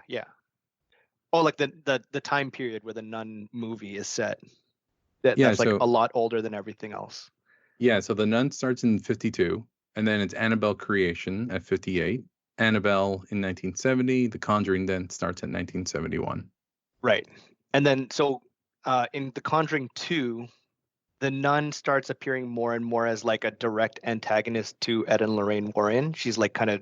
Oh, like the time period where the nun movie is set. That's like a lot older than everything else. Yeah, so the nun starts in 52, and then it's Annabelle Creation at 58. Annabelle in 1970. The Conjuring then starts at 1971. Right. And then so in The Conjuring 2, the nun starts appearing more and more as like a direct antagonist to Ed and Lorraine Warren. She's like kind of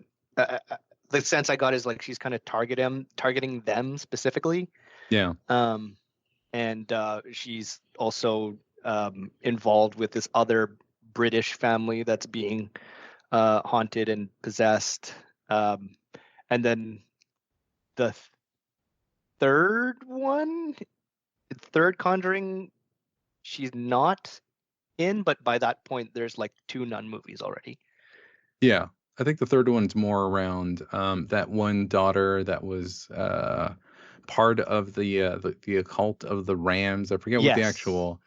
the sense I got is like she's kind of targeting them specifically. Yeah. And she's also involved with this other British family that's being haunted and possessed. And then the third one, third Conjuring, she's not in, but by that point, there's like 2 nun movies already. Yeah, I think the third one's more around that one daughter that was part of the occult of the Rams. I forget what the Yes. actual,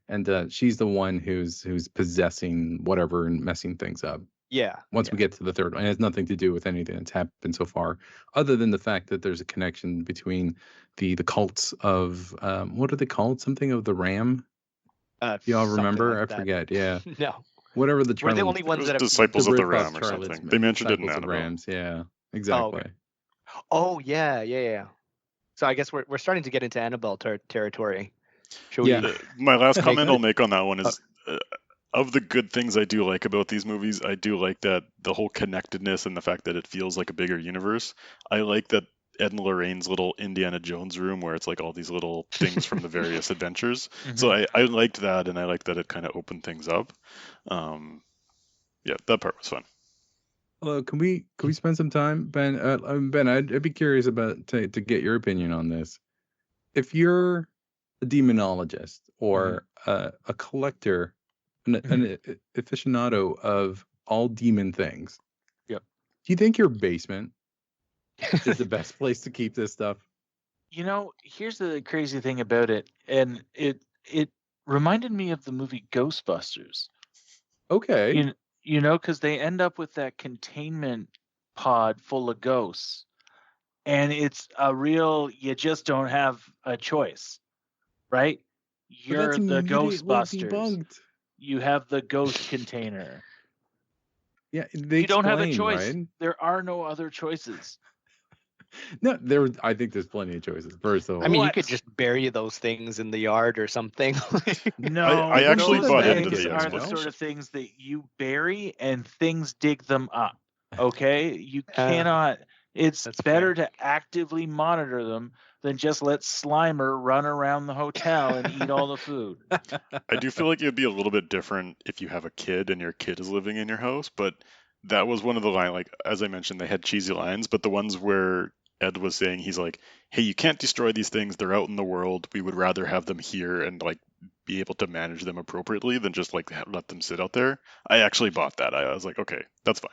and she's the one who's possessing whatever and messing things up. Yeah. Once we get to the third one, it has nothing to do with anything that's happened so far, other than the fact that there's a connection between the cults of what are they called? Something of the Ram. Y'all something remember? like I that. forget. Yeah. No. Whatever the We're the Charlie, only ones that have. Disciples of the ripoff Ram or Charlotte's something. Men, They mentioned it in Disciples of Annabelle. Rams. Yeah, exactly. Oh yeah. So I guess we're starting to get into Annabelle territory. Should Yeah. we? My last Take comment it? I'll make on that one is, of the good things I do like about these movies, I do like that the whole connectedness and the fact that it feels like a bigger universe. I like that Ed and Lorraine's little Indiana Jones room where it's like all these little things from the various adventures. So I liked that, and I liked that it kind of opened things up. Yeah, that part was fun. Can we spend some time, Ben? Ben, I'd be curious about to get your opinion on this. If you're a demonologist or a collector, an aficionado of all demon things, Yep. do you think your basement is the best place to keep this stuff? You know, here's the crazy thing about it, and it reminded me of the movie Ghostbusters. Okay. You know, because they end up with that containment pod full of ghosts, and it's a real, you just don't have a choice, right? But You're that's the immediately Ghostbusters. debunked. You have the ghost container. Yeah, they You don't have a explain, choice. right? There are no other choices. No, I think there's plenty of choices. First of all, I mean, you What? could just bury those things in the yard or something. No, I actually those bought into things the are the explanation. sort of things that you bury and things dig them up. Okay, you cannot. It's That's better fair. to actively monitor them than just let Slimer run around the hotel and eat all the food. I do feel like it would be a little bit different if you have a kid and your kid is living in your house, but that was one of the lines, like, as I mentioned, they had cheesy lines, but the ones where Ed was saying, he's like, hey, you can't destroy these things. They're out in the world. We would rather have them here and like be able to manage them appropriately than just like let them sit out there. I actually bought that. I was like, okay, that's fine.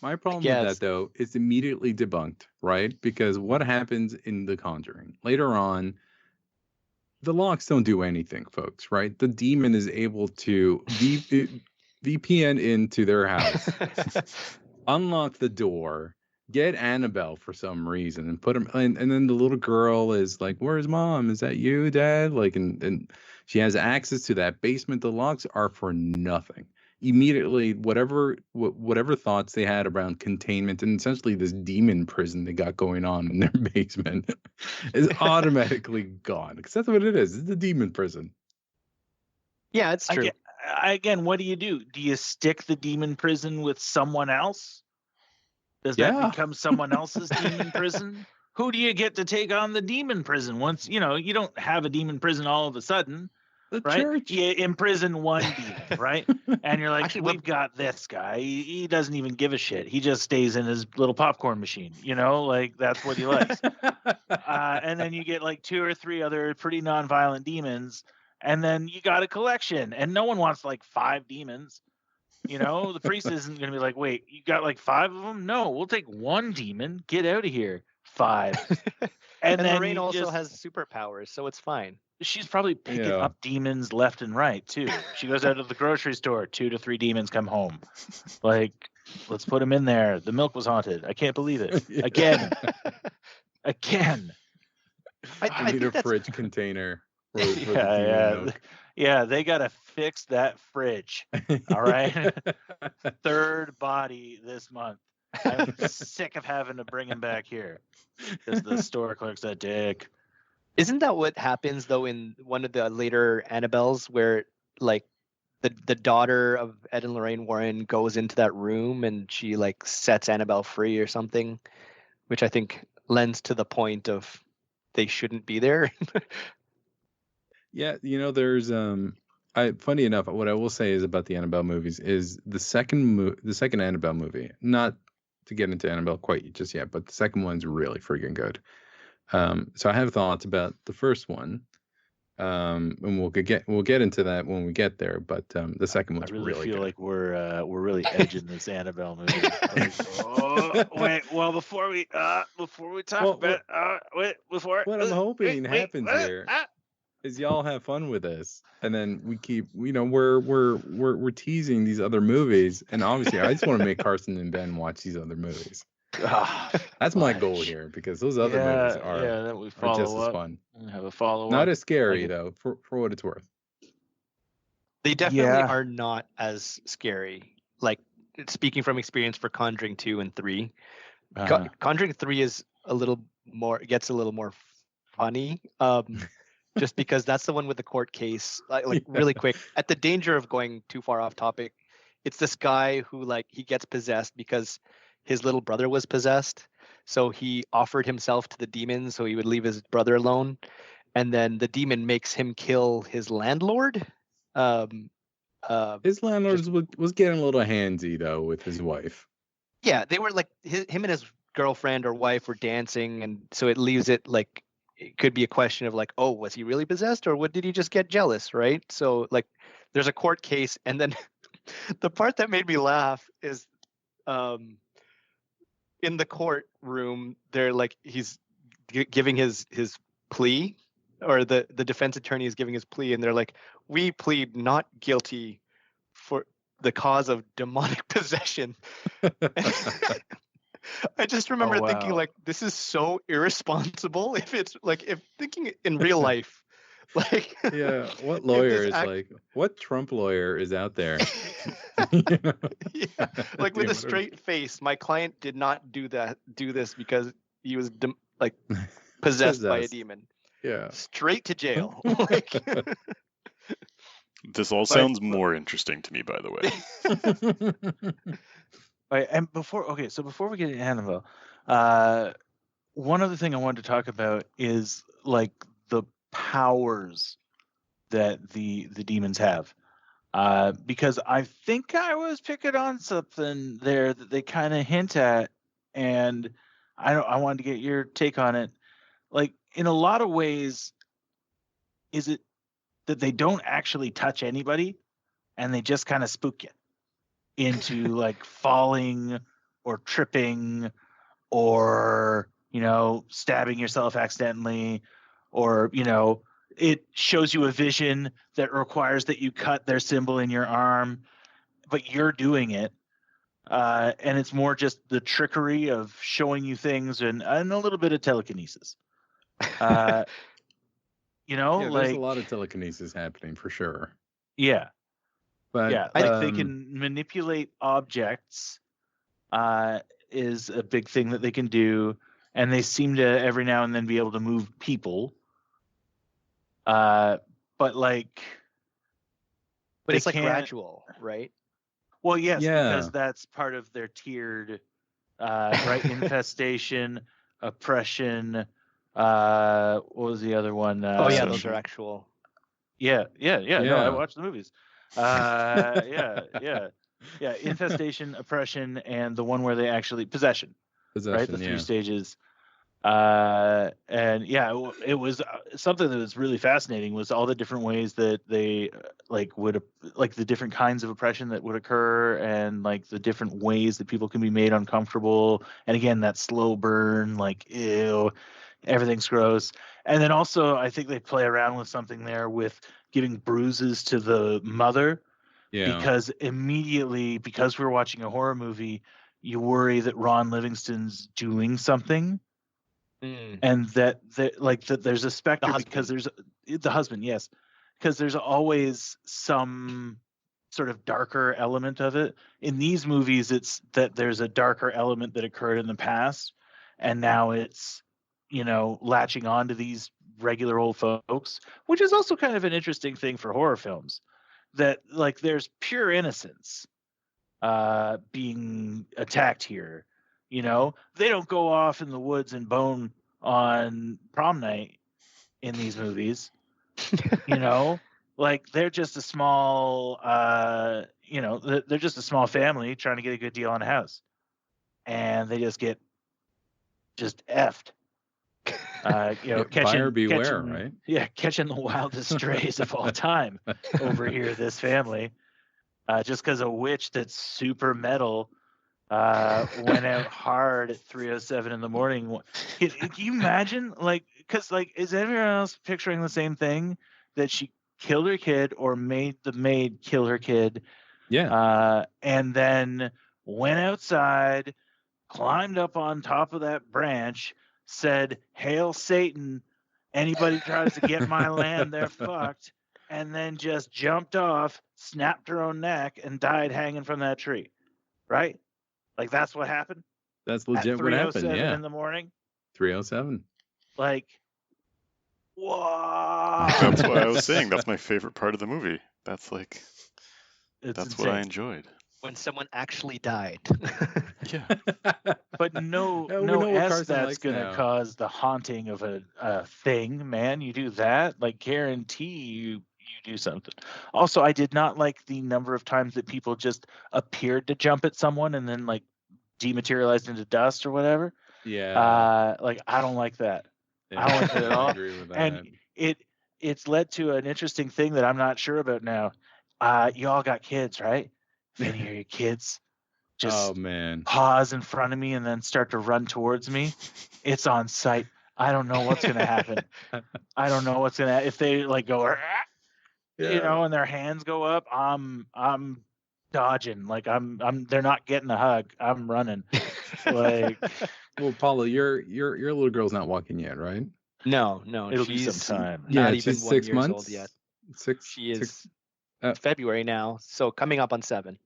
My problem with that, though, is immediately debunked, right? Because what happens in The Conjuring? Later on, the locks don't do anything, folks, right? The demon is able to VPN into their house, unlock the door, get Annabelle for some reason, and put him. And then the little girl is like, "Where's Mom? Is that you, Dad?" Like, and she has access to that basement. The locks are for nothing. Immediately, whatever thoughts they had around containment and essentially this demon prison they got going on in their basement is automatically gone, because that's what it is. It's a demon prison. Yeah, it's true. Again, what do? Do you stick the demon prison with someone else? Does that become someone else's demon prison? Who do you get to take on the demon prison once, you don't have a demon prison all of a sudden, right? Church. You imprison one demon, right? And you're like, actually, we've got this guy. He doesn't even give a shit. He just stays in his little popcorn machine, like that's what he likes. And then you get like 2 or 3 other pretty nonviolent demons, and then you got a collection, and no one wants like 5 demons. The priest isn't going to be like, wait, you got like 5 of them? No, we'll take 1 demon. Get out of here. 5. And then Lorraine also has superpowers, so it's fine. She's probably picking up demons left and right, too. She goes out to the grocery store. 2 to 3 demons come home. Like, let's put them in there. The milk was haunted. I can't believe it. Again. I need a fridge container. Yeah, they got to fix that fridge. All right. 3rd body this month. I'm sick of having to bring him back here because the store clerk's a dick. Isn't that what happens, though, in one of the later Annabelles where, like, the daughter of Ed and Lorraine Warren goes into that room and she, like, sets Annabelle free or something, which I think lends to the point of they shouldn't be there. Yeah, there's funny enough, what I will say is about the Annabelle movies is the second Annabelle movie, not to get into Annabelle quite just yet, but the second one's really freaking good. So I have thoughts about the first one. And we'll get into that when we get there. But the second I one's really feel good. like we're really edging this Annabelle movie. Like, oh wait, well before we talk about what I'm hoping happens what? here is y'all have fun with this, and then we keep, we're teasing these other movies, and obviously I just want to make Carson and Ben watch these other movies. That's my goal here, because those other movies that we are follow just as up. fun. Have a follow up. Not as scary though, for what it's worth. They definitely are not as scary. Like, speaking from experience for Conjuring 2 and 3, Conjuring 3 gets a little more funny. Just because that's the one with the court case. Like really quick, at the danger of going too far off topic, it's this guy who, like, he gets possessed because his little brother was possessed. So he offered himself to the demon so he would leave his brother alone. And then the demon makes him kill his landlord. His landlord was getting a little handsy though with his wife. Yeah, they were like, him and his girlfriend or wife were dancing, and so it leaves it like it could be a question of like, oh, was he really possessed, or what, did he just get jealous, right? So like, there's a court case, and then the part that made me laugh is in the courtroom, they're like, he's giving his plea, or the defense attorney is giving his plea, and they're like, we plead not guilty for the cause of demonic possession. I just remember thinking, like, this is so irresponsible. If it's like, if thinking in real life, like, yeah, what lawyer is like, what Trump lawyer is out there? Yeah, like with a straight face, my client did not do this because he was possessed by a demon. Yeah, straight to jail. Like, this all sounds more interesting to me, by the way. Right, and before we get into Annabelle, one other thing I wanted to talk about is like the powers that the demons have, because I think I was picking on something there that they kind of hint at, and I wanted to get your take on it. Like, in a lot of ways, is it that they don't actually touch anybody and they just kind of spook you into like falling or tripping or, stabbing yourself accidentally, or, it shows you a vision that requires that you cut their symbol in your arm, but you're doing it. And it's more just the trickery of showing you things and a little bit of telekinesis. yeah, like, there's a lot of telekinesis happening for sure. Yeah. But yeah, like they can manipulate objects, is a big thing that they can do, and they seem to every now and then be able to move people. But it's like gradual, right? Well, yes, because that's part of their tiered, right? Infestation, oppression. What was the other one? Those are actual. Yeah. No, I watched the movies. Yeah. Infestation, oppression, and the one where they actually possession, right? The 3 stages. And yeah, it was something that was really fascinating was all the different ways that they would the different kinds of oppression that would occur, and like the different ways that people can be made uncomfortable. And again, that slow burn, like, ew, everything's gross. And then also I think they play around with something there with giving bruises to the mother, because immediately, because we're watching a horror movie, you worry that Ron Livingston's doing something. And that there's a specter, because there's the husband, yes, because there's always some sort of darker element of it. In these movies, it's that there's a darker element that occurred in the past, and now it's, latching on to these regular old folks, which is also kind of an interesting thing for horror films, that like there's pure innocence being attacked here. They don't go off in the woods and bone on prom night in these movies. Like they're just a small, they're just a small family trying to get a good deal on a house, and they just get effed. Buyer beware, right? Yeah, catching the wildest strays of all time over here. This family, just because a witch that's super metal went out hard at 3:07 in the morning. Can you imagine, because is everyone else picturing the same thing, that she killed her kid or made the maid kill her kid? Yeah. And then went outside, climbed up on top of that branch, said, "Hail Satan, anybody tries to get my land, they're fucked," and then just jumped off, snapped her own neck, and died hanging from that tree. Right? Like, that's what happened? That's legit what happened, yeah. in the morning? 3:07. Like, whoa. That's what I was saying. That's my favorite part of the movie. That's like, It's that's insane. what I enjoyed. When someone actually died. Yeah. But no we know what S Carson that's likes going to now. cause the haunting of a thing, man. You do that, like, guarantee you do something. Also, I did not like the number of times that people just appeared to jump at someone and then, like, dematerialized into dust or whatever. Yeah. I don't like that. Yeah, I don't like that at all. I agree with that. And it's led to an interesting thing that I'm not sure about now. You all got kids, right? If any of your kids just Oh man. pause in front of me and then start to run towards me, it's on sight. I don't know what's gonna happen. I don't know what's gonna if they like go, and their hands go up. I'm dodging. Like I'm. They're not getting a hug. I'm running. Like, Well, Paula, your little girl's not walking yet, right? No, it'll be she's some time. not Yeah, even she's 1 6 year months. old yet. She Six. is February now, so coming up on 7.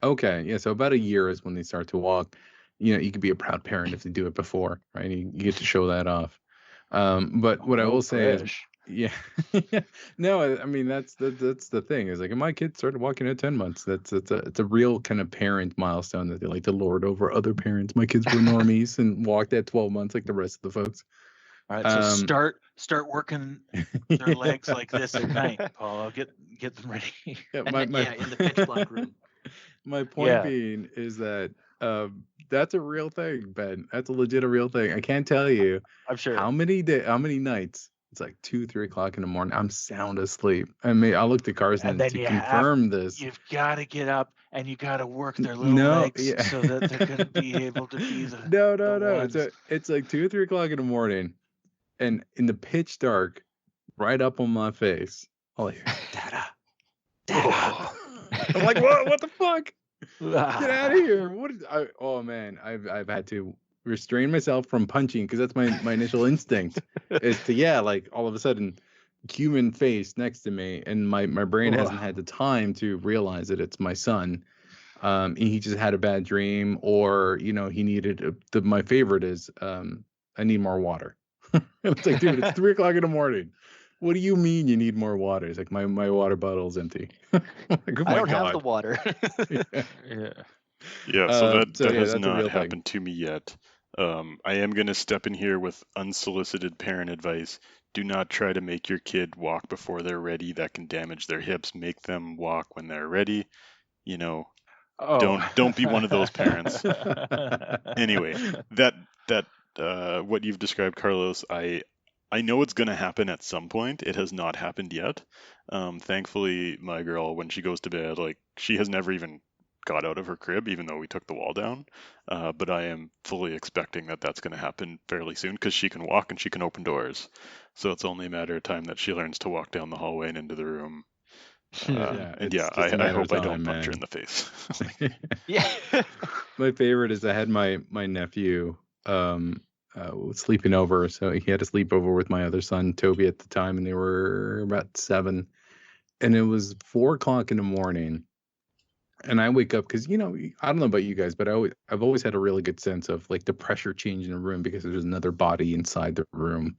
Okay, yeah. So about a year is when they start to walk. You could be a proud parent if they do it before, right? You get to show that off. But what I will say is, yeah, no, I mean that's the thing is, like, my kid started walking at 10 months. It's a real kind of parent milestone that they like to lord over other parents. My kids were normies and walked at 12 months like the rest of the folks. All right, so start working their legs like this at night, Paul. I'll get them ready. Yeah, in the pitch black room. My point being is that that's a real thing, Ben. That's a legit real thing. I can't tell you I'm sure how many nights it's like 2-3 o'clock in the morning. I'm sound asleep. I mean, I looked at Carson to confirm this. You've got to get up and you got to work their little legs so that they're going to be able to be the no. It's like 2 or 3 o'clock in the morning, and in the pitch dark, right up on my face, I'll hear Dada. I'm like, what the fuck? Get out of here! Oh man, I've had to restrain myself from punching because that's my initial instinct is to like all of a sudden human face next to me, and my brain hasn't had the time to realize that it's my son. He just had a bad dream, or he needed my favorite is I need more water. It's like, dude, it's 3 o'clock in the morning. What do you mean you need more water? It's like my water bottle's empty. Like, oh I don't have the water. Yeah, so that has not happened to me yet. I am going to step in here with unsolicited parent advice. Do not try to make your kid walk before they're ready. That can damage their hips. Make them walk when they're ready. Don't be one of those parents. Anyway, that what you've described, Carlos, I know it's going to happen at some point. It has not happened yet. Thankfully, my girl, when she goes to bed, like, she has never even got out of her crib, even though we took the wall down. But I am fully expecting that that's going to happen fairly soon because she can walk and she can open doors. So it's only a matter of time that she learns to walk down the hallway and into the room. I hope I don't punch her in the face. Yeah. My favorite is I had my nephew sleeping over, so he had to sleep over with my other son Toby at the time, and they were about 7, and it was 4 o'clock in the morning, and I wake up because I don't know about you guys, but I've always had a really good sense of like the pressure change in the room because there's another body inside the room,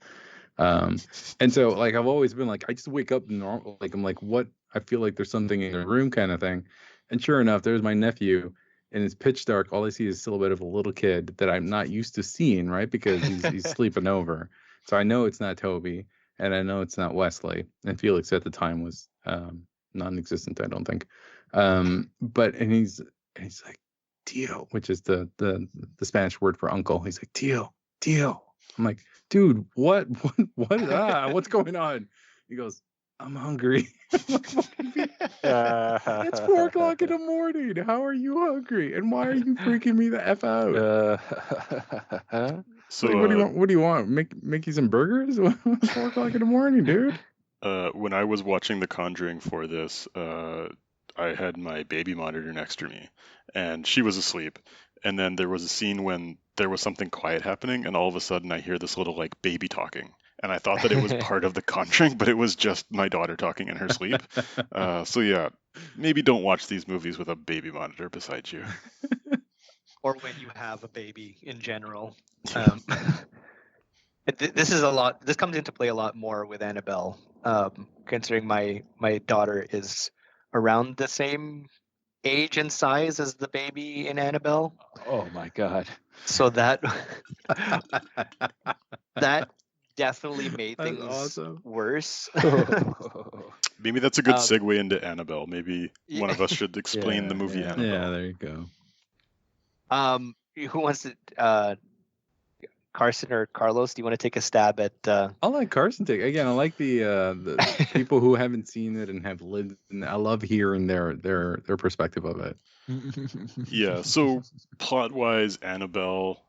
and so like I've always been like, I just wake up normal, like I'm like, what? I feel like there's something in the room kind of thing, and sure enough, there's my nephew. And it's pitch dark. All I see is a silhouette of a little kid that I'm not used to seeing, right? Because he's sleeping over. So I know it's not Toby, and I know it's not Wesley. And Felix at the time was non-existent, I don't think. But he's like, Tio, which is the Spanish word for uncle. He's like, Tio. I'm like, dude, what, what's going on? He goes, I'm hungry. I'm like, fucking it's 4:00 in the morning. How are you hungry? And why are you freaking me the F out? So Like, what do you want? What do you want? Make you some burgers? 4:00 in the morning, dude. when I was watching The Conjuring for this, I had my baby monitor next to me, and she was asleep. And then there was a scene when there was something quiet happening, and all of a sudden I hear this little like baby talking. And I thought that it was part of The Conjuring, but it was just my daughter talking in her sleep. So yeah, maybe don't watch these movies with a baby monitor beside you. Or when you have a baby in general. This is a lot. This comes into play a lot more with Annabelle, considering my daughter is around the same age and size as the baby in Annabelle. Oh my god. So that definitely made That's things awesome. worse. Maybe that's a good segue into Annabelle. Maybe one of us should explain the movie Annabelle. Yeah, there you go. Who wants to? Carson or Carlos, do you want to take a stab at? I'll let Carson take. Again, I like the people who haven't seen it and have lived. And I love hearing their perspective of it. Yeah. So plot-wise, Annabelle.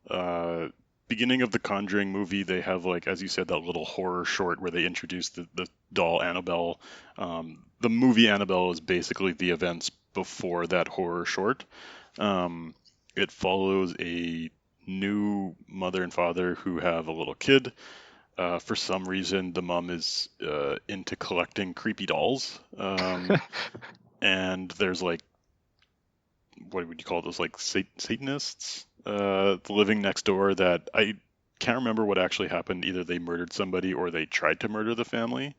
Beginning of the Conjuring movie, they have, like, as you said, that little horror short where they introduce the doll Annabelle. The movie Annabelle is basically the events before that horror short. It follows a new mother and father who have a little kid. For some reason, the mom is into collecting creepy dolls. And there's, like, what would you call those, like Satanists living next door that I can't remember what actually happened. Either they murdered somebody or they tried to murder the family.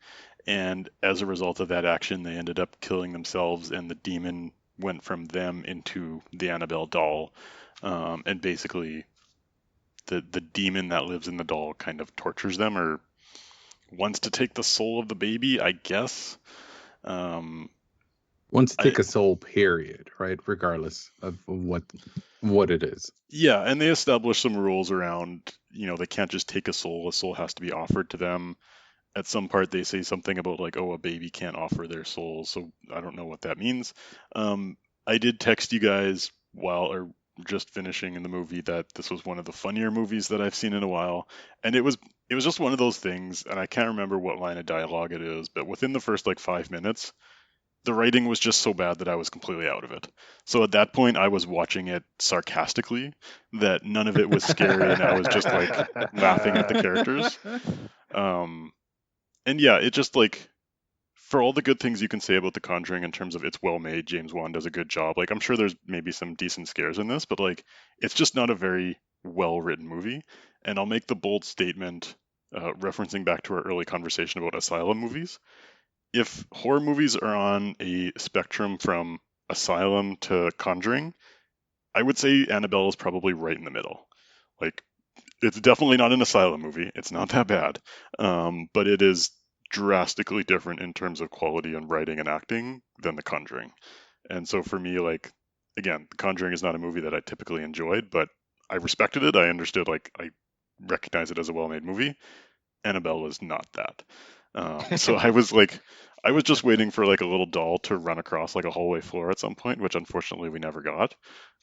And as a result of that action, they ended up killing themselves, and the demon went from them into the Annabelle doll. And basically, the demon that lives in the doll kind of tortures them or wants to take the soul of the baby, I guess. Wants to take a soul, period, right? Regardless of what it is. Yeah, and they establish some rules around, they can't just take a soul. A soul has to be offered to them. At some part, they say something about, like, oh, a baby can't offer their soul, so I don't know what that means. I did text you guys or just finishing in the movie that this was one of the funnier movies that I've seen in a while, and it was just one of those things, and I can't remember what line of dialogue it is, but within the first, like, 5 minutes, the writing was just so bad that I was completely out of it. So at that point, I was watching it sarcastically, that none of it was scary, and I was just, like, laughing at the characters. And yeah, it just, like, for all the good things you can say about The Conjuring in terms of it's well made, James Wan does a good job. Like, I'm sure there's maybe some decent scares in this, but, like, it's just not a very well written movie. And I'll make the bold statement, referencing back to our early conversation about asylum movies. If horror movies are on a spectrum from Asylum to Conjuring, I would say Annabelle is probably right in the middle. Like, it's definitely not an Asylum movie. It's not that bad. But it is drastically different in terms of quality and writing and acting than The Conjuring. And so for me, like, again, The Conjuring is not a movie that I typically enjoyed, but I respected it. I understood, like, I recognize it as a well-made movie. Annabelle was not that. So I was just waiting for, like, a little doll to run across, like, a hallway floor at some point, which unfortunately we never got.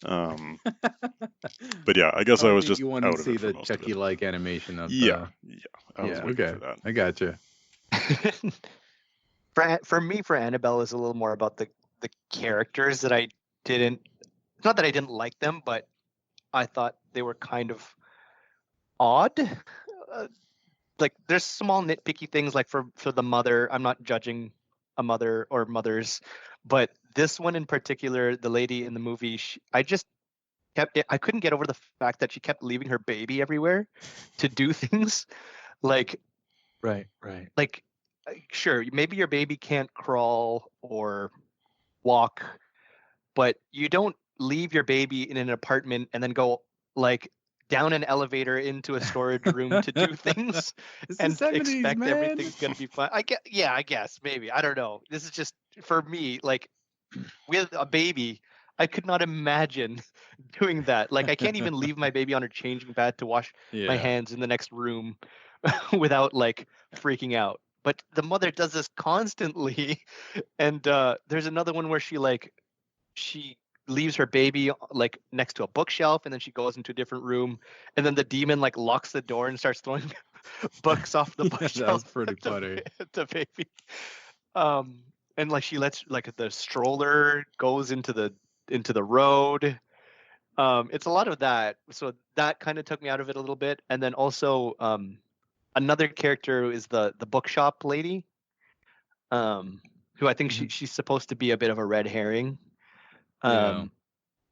But yeah, I guess I was just you want out to of see it for the most of it. Chucky-like animation of Yeah, I was waiting okay. for that. I gotcha. For me, for Annabelle, is a little more about the characters that I didn't. Not that I didn't like them, but I thought they were kind of odd. Like, there's small nitpicky things, like for the mother. I'm not judging a mother or mothers, but this one in particular, the lady in the movie, I couldn't get over the fact that she kept leaving her baby everywhere to do things. Like, Right. like, sure, maybe your baby can't crawl or walk, but you don't leave your baby in an apartment and then go, like, down an elevator into a storage room to do things and expect everything's gonna be fine. I guess maybe, I don't know. This is just, for me, like, with a baby, I could not imagine doing that. Like, I can't even leave my baby on her changing pad to wash my hands in the next room without like freaking out. But the mother does this constantly. And there's another one where she leaves her baby like next to a bookshelf, and then she goes into a different room, and then the demon like locks the door and starts throwing books off the bookshelf. That was pretty funny. The baby. And like she lets like the stroller goes into the road. It's a lot of that. So that kind of took me out of it a little bit. And then also another character is the bookshop lady, who I think she's supposed to be a bit of a red herring.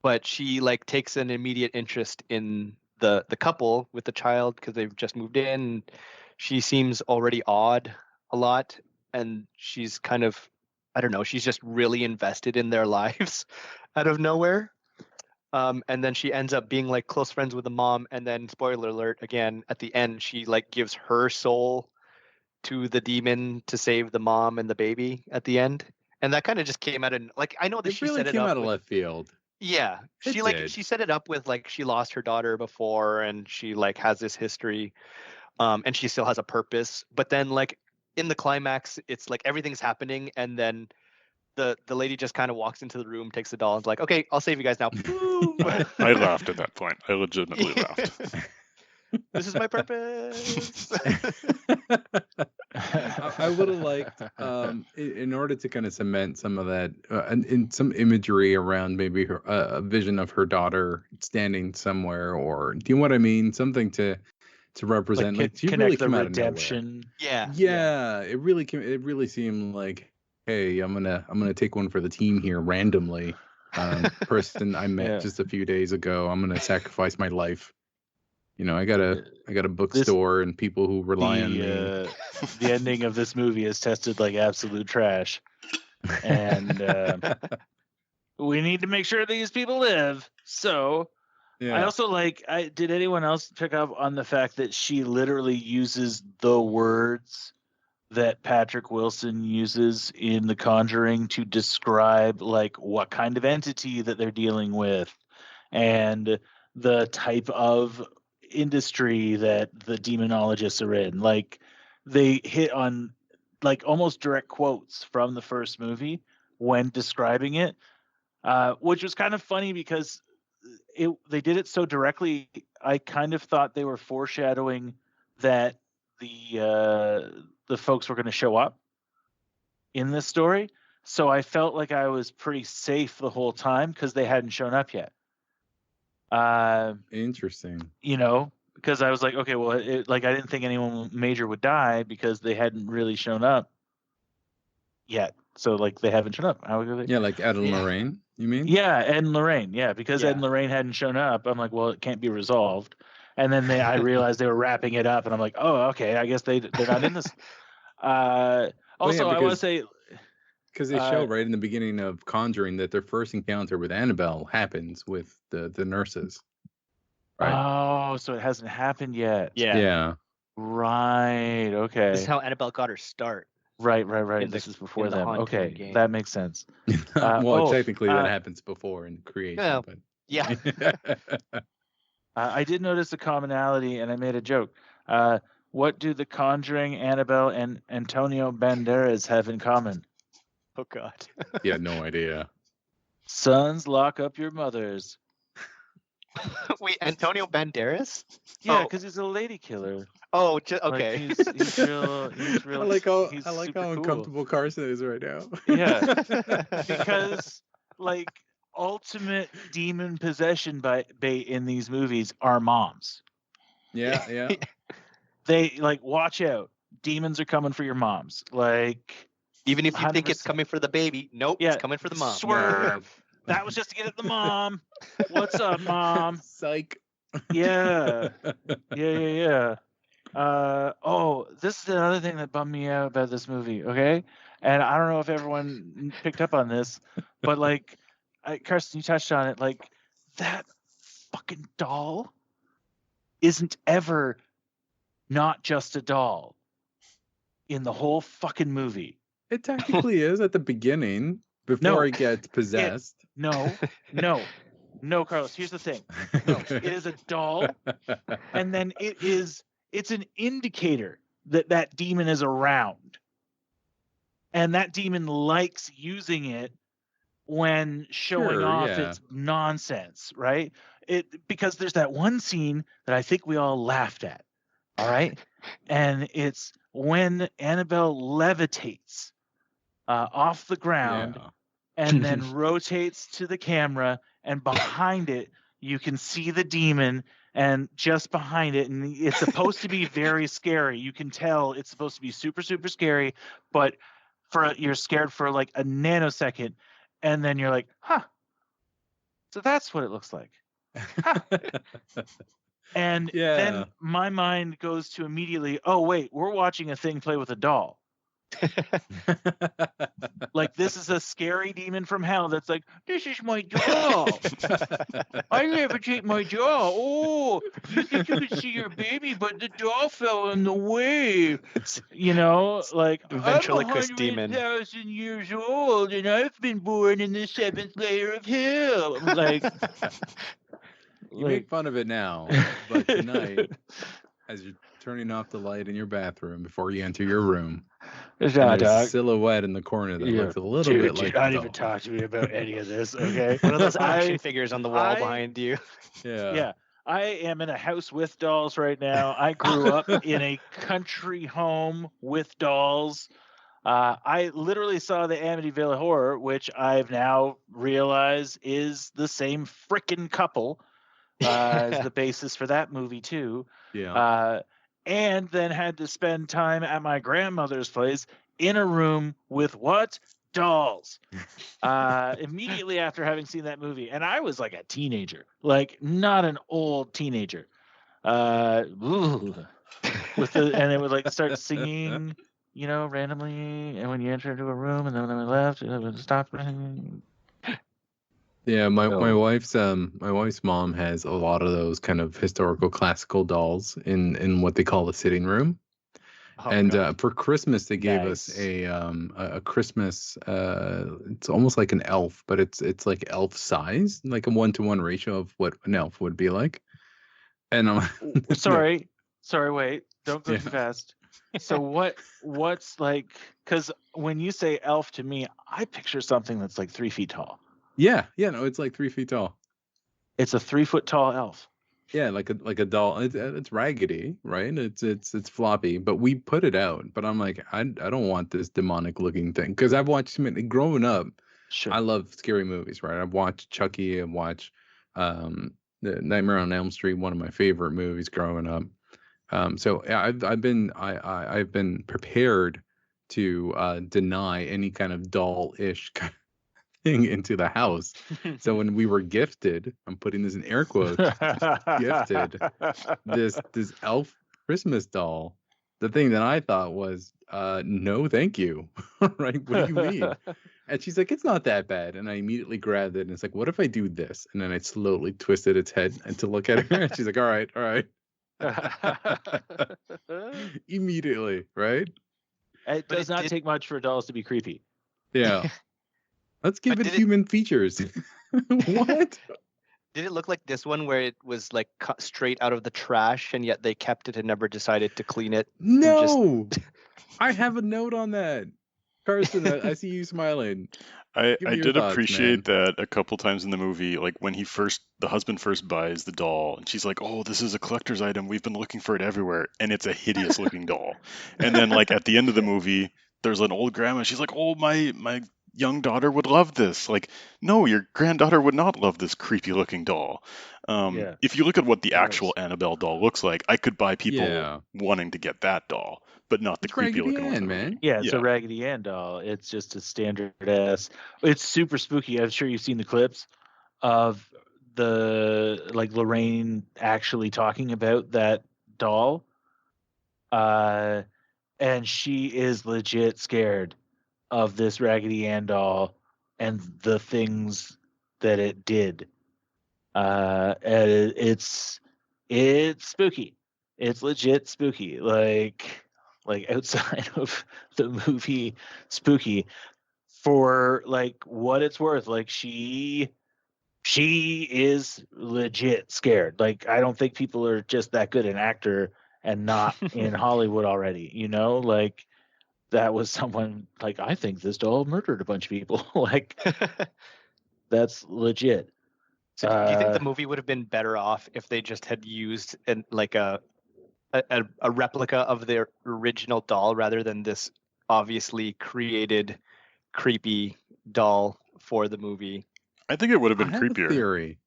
But she like takes an immediate interest in the couple with the child because they've just moved in. She seems already odd a lot, and she's kind of, I don't know, she's just really invested in their lives out of nowhere. And then she ends up being like close friends with the mom, and then spoiler alert again, at the end she like gives her soul to the demon to save the mom and the baby at the end. And that kind of just came out of like, I know that It she really set it came up out of with, left field. yeah, It she did. set it up with like she lost her daughter before, and she like has this history, and she still has a purpose. But then like in the climax, it's like everything's happening, and then the lady just kind of walks into the room, takes the doll, and is like, "Okay, I'll save you guys now." Boom. I laughed at that point. I legitimately laughed. This is my purpose. I would have liked, in order to kind of cement some of that, in some imagery around maybe her, a vision of her daughter standing somewhere, or do you know what I mean? Something to represent, like she really came out of nowhere. redemption. Yeah. It really seemed like, hey, I'm gonna take one for the team here randomly. Person I met just a few days ago, I'm gonna sacrifice my life. You know, I got a bookstore and people who rely on me. The ending of this movie is tested like absolute trash, and we need to make sure these people live. So, I also did anyone else pick up on the fact that she literally uses the words that Patrick Wilson uses in The Conjuring to describe like what kind of entity that they're dealing with, and the type of industry that the demonologists are in. Like they hit on like almost direct quotes from the first movie when describing it, which was kind of funny because they did it so directly. I kind of thought they were foreshadowing that the folks were going to show up in this story. So I felt like I was pretty safe the whole time because they hadn't shown up yet. Interesting. You know, because I was like, okay, well, I didn't think anyone major would die because they hadn't really shown up yet. So like they haven't shown up. Yeah, like Ed and Lorraine, you mean? Yeah, Ed and Lorraine. Yeah, because Ed and Lorraine hadn't shown up. I'm like, well, it can't be resolved. And then I realized they were wrapping it up, and I'm like, oh, okay, I guess they're not in this. Also, I want to say, because they show right in the beginning of Conjuring that their first encounter with Annabelle happens with the nurses. Right? Oh, so it hasn't happened yet. Yeah. Right. Okay. This is how Annabelle got her start. Right. This is before them. Okay, game. that makes sense. Technically, that happens before in creation. But yeah. I did notice a commonality, and I made a joke. What do The Conjuring, Annabelle, and Antonio Banderas have in common? Oh, God. Yeah, no idea. Sons, lock up your mothers. Wait, Antonio Banderas? Yeah, because he's a lady killer. Oh, okay. Like he's real. I like how cool. uncomfortable Carson is right now. Yeah, because like ultimate demon possession bait in these movies are moms. Yeah. They like watch out. Demons are coming for your moms. Like even if you 100%. think it's coming for the baby, nope, it's coming for the mom. Swerve. That was just to get at the mom. What's up, mom? Psych. Yeah. This is another thing that bummed me out about this movie. Okay, and I don't know if everyone picked up on this, but like, Carson, you touched on it. Like that fucking doll isn't ever not just a doll in the whole fucking movie. It technically is at the beginning. before he gets possessed. No, Carlos. Here's the thing. No, it is a doll, and then it's an indicator that demon is around, and that demon likes using it when showing off its nonsense, right? Because there's that one scene that I think we all laughed at, all right? And it's when Annabelle levitates off the ground and then rotates to the camera, and behind it you can see the demon, and just behind it, and it's supposed to be very scary. You can tell it's supposed to be super, super scary, but you're scared for like a nanosecond, and then you're like, huh, so that's what it looks like. Huh. And then my mind goes to immediately, oh wait, we're watching a thing play with a doll. Like, this is a scary demon from hell that's like, this is my doll. I never take my doll. Oh, you think you could see your baby, but the doll fell in the way. You know, like, ventriloquist I'm demon. 100,000 years old, and I've been born in the 7th layer of hell. Like, you make fun of it now, but tonight, as you're turning off the light in your bathroom before you enter your room, there's a silhouette in the corner that looks a little bit like. Don't even talk to me about any of this, okay? One of those action figures on the wall behind you. Yeah. I am in a house with dolls right now. I grew up in a country home with dolls. I literally saw the Amityville Horror, which I've now realized is the same frickin' couple as the basis for that movie too. Yeah. And then had to spend time at my grandmother's place in a room with what? Dolls. Immediately after having seen that movie. And I was like a teenager, like not an old teenager. And it would like start singing, you know, randomly. And when you enter into a room, and then when I left, it would stop. Yeah, my wife's mom has a lot of those kind of historical classical dolls in what they call the sitting room. For Christmas they gave us a Christmas it's almost like an elf, but it's like elf size, like a 1-to-1 ratio of what an elf would be like. And I'm sorry, wait, don't go too fast. So what's like, because when you say elf to me, I picture something that's like 3 feet tall. Yeah, no, it's like 3 feet tall. It's a 3 foot tall elf. Yeah, like a doll. It's raggedy, right? It's floppy, but we put it out. But I'm like, I don't want this demonic looking thing, because I've watched growing up. Sure. I love scary movies, right? I've watched Chucky. I've watched the Nightmare on Elm Street, one of my favorite movies growing up. So I've been prepared to deny any kind of doll-ish kind thing into the house. So when we were gifted, I'm putting this in air quotes, gifted this elf Christmas doll, the thing that I thought was no thank you. Right, what do you mean? And she's like, it's not that bad. And I immediately grabbed it, and it's like, what if I do this? And then I slowly twisted its head and to look at her, and she's like, all right. Immediately, right? It does not take much for dolls to be creepy. Yeah. Let's give it human features. What? Did it look like this one where it was like cut straight out of the trash, and yet they kept it and never decided to clean it? No. I have a note on that. Carson, I see you smiling. I did appreciate that a couple times in the movie, like when the husband first buys the doll, and she's like, oh, this is a collector's item. We've been looking for it everywhere. And it's a hideous looking doll. And then like at the end of the movie, there's an old grandma. She's like, oh, my young daughter would love this. Like, no, your granddaughter would not love this creepy looking doll. If you look at what the actual Annabelle doll looks like, I could buy people wanting to get that doll, but not the creepy looking one, man. Yeah, it's a Raggedy Ann doll. It's just a standard ass. It's super spooky. I'm sure you've seen the clips of the like Lorraine actually talking about that doll. And she is legit scared of this Raggedy Ann doll and the things that it did. It's spooky. It's legit spooky. Like outside of the movie spooky, for like what it's worth, like she is legit scared. Like I don't think people are just that good an actor and not in Hollywood already, you know? Like that was someone like, I think this doll murdered a bunch of people. Like that's legit. So do you think the movie would have been better off if they just had used a replica of their original doll rather than this obviously created creepy doll for the movie? I think it would have been I have creepier. a theory.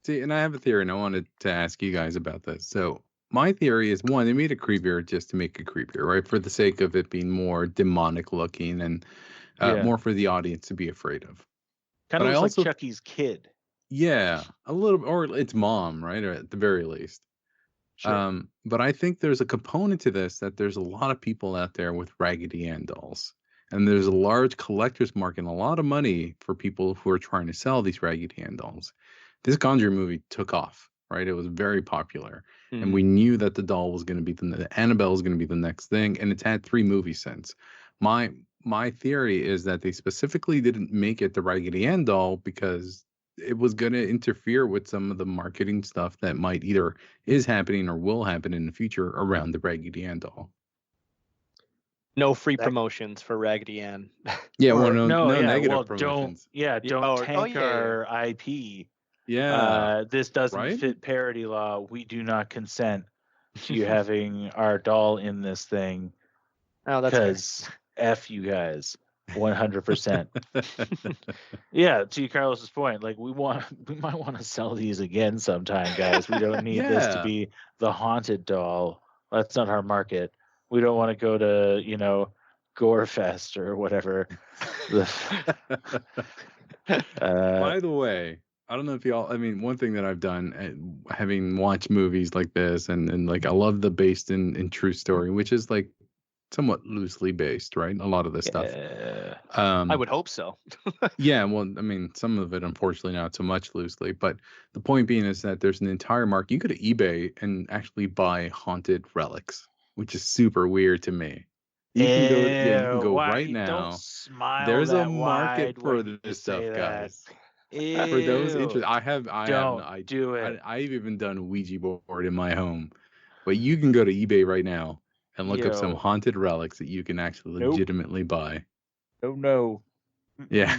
See, and I have a theory, and I wanted to ask you guys about this. So my theory is, one, they made it creepier just to make it creepier, right? For the sake of it being more demonic looking and more for the audience to be afraid of. Kind of looks like Chucky's kid. Yeah, a little, or its mom, right? Or at the very least. Sure. But I think there's a component to this that there's a lot of people out there with Raggedy Ann dolls. And there's a large collector's market and a lot of money for people who are trying to sell these Raggedy Ann dolls. This Conjuring movie took off, right? It was very popular. Mm-hmm. And we knew that the doll was going to be the Annabelle was going to be the next thing. And it's had 3 movies since. My theory is that they specifically didn't make it the Raggedy Ann doll because it was going to interfere with some of the marketing stuff that might either is happening or will happen in the future around the Raggedy Ann doll. No free promotions for Raggedy Ann. Yeah, well, no negative promotions. Don't tank our IP. Yeah. This doesn't fit parody law. We do not consent to you having our doll in this thing. Oh, that's because F you guys. 100%. Yeah, to Carlos's point, like we might want to sell these again sometime, guys. We don't need this to be the haunted doll. That's not our market. We don't want to go to, Gore Fest or whatever. By the way, I don't know if y'all, one thing that I've done, having watched movies like this, and like I love the based in true story, which is like somewhat loosely based, right? A lot of this stuff. I would hope so. Yeah, well, some of it, unfortunately, not so much loosely. But the point being is that there's an entire market. You go to eBay and actually buy haunted relics, which is super weird to me. You can go right now. There's a market for this stuff, guys. For those interested, I've even done a Ouija board in my home, but you can go to eBay right now and look up some haunted relics that you can actually legitimately buy. No. Yeah.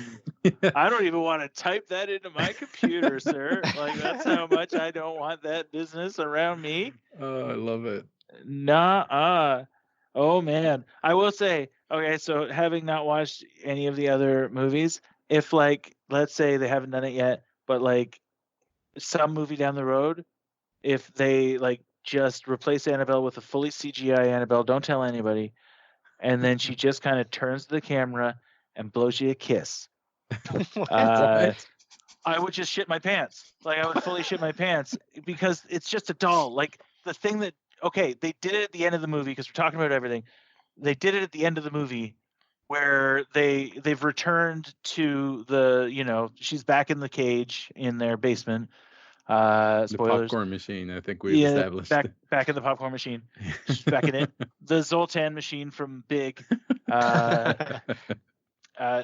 I don't even want to type that into my computer, sir. Like, that's how much I don't want that business around me. Oh, I love it. Nah. Oh, man. I will say, okay, so having not watched any of the other movies, if, like, let's say they haven't done it yet, but, like, some movie down the road, if they, like, just replace Annabelle with a fully CGI Annabelle, don't tell anybody, and then she just kind of turns to the camera and blows you a kiss. I would just shit my pants. Like, I would fully shit my pants because it's just a doll. Like, the thing that, okay, they did it at the end of the movie because we're talking about everything. They did it at the end of the movie where they've returned to the, she's back in the cage in their basement. Spoilers. The popcorn machine, I think we established. Back in the popcorn machine. She's back in it. The Zoltan machine from Big.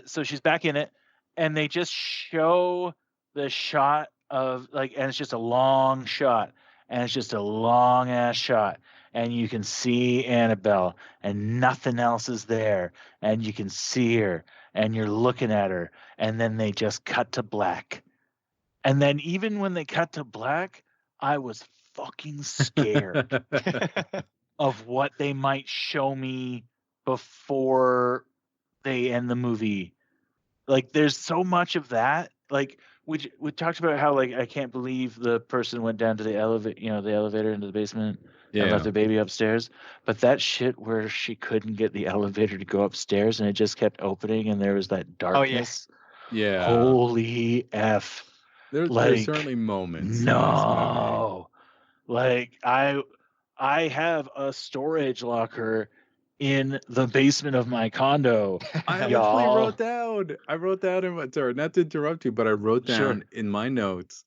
So she's back in it, and they just show the shot of, like, and it's just a long shot, and it's just a long ass shot, and you can see Annabelle, and nothing else is there, and you can see her, and you're looking at her, and then they just cut to black. And then even when they cut to black, I was fucking scared of what they might show me before they end the movie. Like, there's so much of that. Like, we talked about how, like, I can't believe the person went down to the elevator into the basement and left the baby upstairs. But that shit where she couldn't get the elevator to go upstairs and it just kept opening and there was that darkness. Oh, yeah. Holy F. There's certainly moments. No. Like, I have a storage locker in the basement of my condo. I actually wrote down sorry, not to interrupt you, but I wrote down in my notes,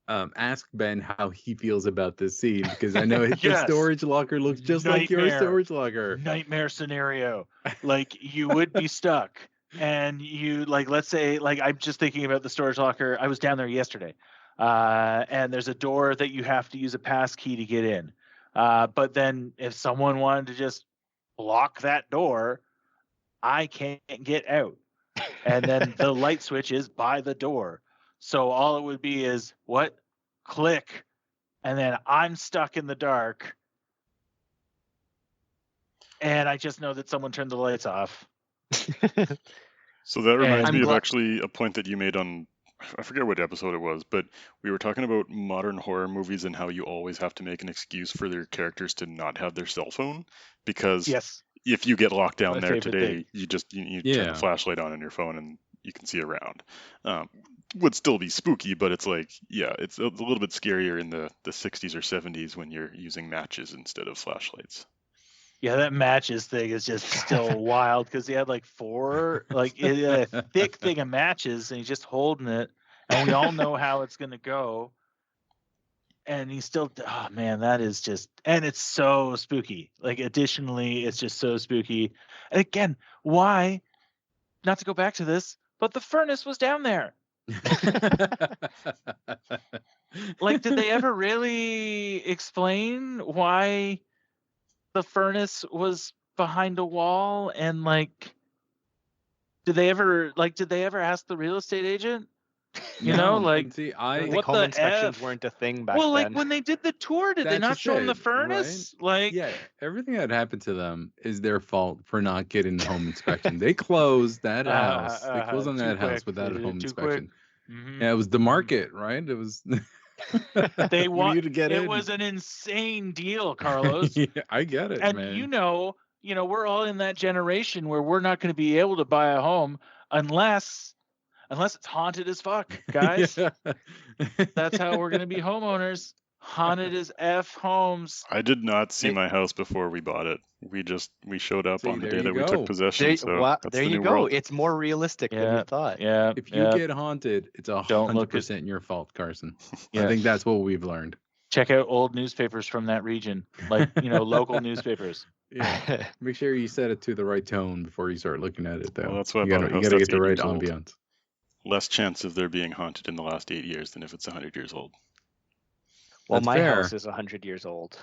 ask Ben how he feels about this scene, because I know the storage locker looks just like your storage locker. Nightmare scenario. Like, you would be stuck. and you like, let's say, like, I'm just thinking about the storage locker. I was down there yesterday, and there's a door that you have to use a pass key to get in. But then if someone wanted to just block that door, I can't get out. And then the light switch is by the door. So all it would be is what? Click. And then I'm stuck in the dark. And I just know that someone turned the lights off. So that reminds And- me of I'm actually a point that you made on, I forget what episode it was, but we were talking about modern horror movies and how you always have to make an excuse for their characters to not have their cell phone, because Yes. if you get locked down My there favorite today, thing. you just you turn Yeah. the flashlight on your phone and you can see around. Would still be spooky, but it's like, yeah, it's a little bit scarier in the 60s or 70s when you're using matches instead of flashlights. Yeah, that matches thing is just still wild because he had like four, like a thick thing of matches, and he's just holding it, and we all know how it's gonna go. And he's still, oh man, that is just, and it's so spooky. Like, additionally, it's just so spooky. And again, why? Not to go back to this, but the furnace was down there. Like, did they ever really explain why the furnace was behind a wall? And like, did they ever ask the real estate agent? You know, like, see, I don't I think what home the inspections F? weren't a thing back Well, like then. when they did the tour, did they That's not just show them the it, furnace? Like, yeah, everything that happened to them is their fault for not getting the home inspection. They closed that house. They closed on too that house quick, without a home too quick. inspection. Mhm. Yeah, it was the market, right? It was. They for want you to get it in. was an insane deal, Carlos. Yeah, I get it, And man. you know, we're all in that generation where we're not going to be able to buy a home unless it's haunted as fuck, guys. Yeah. That's how we're going to be homeowners. Haunted as F homes. I did not see They- my house before we bought it. We showed up See, on the there day you that we go. took possession. There, So wow, that's there the you new go. world. It's more realistic than Yeah. you thought. Yeah. If you get haunted, it's Don't look at- 100% your fault, Carson. Yeah. I think that's what we've learned. Check out old newspapers from that region, like, local newspapers. Yeah. Make sure you set it to the right tone before you start looking at it, though. Well, that's why I you bought a gotta, house you gotta that's get the 8 right years old. ambiance. Less chance of there being haunted in the last 8 years than if it's 100 years old. Well, That's my fair. house is 100 years old,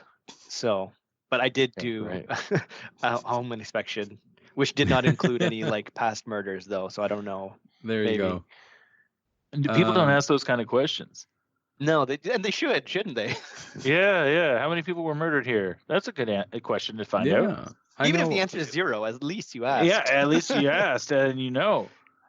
so, but I did Yeah, do right. a home inspection, which did not include any like past murders, though. So I don't know. There Maybe. you go. And people don't Um, ask those kind of questions. No, they should, shouldn't they? Yeah. How many people were murdered here? That's a good a question to find out. Yeah. I Even if know- the answer is 0, at least you asked. Yeah, at least you asked, and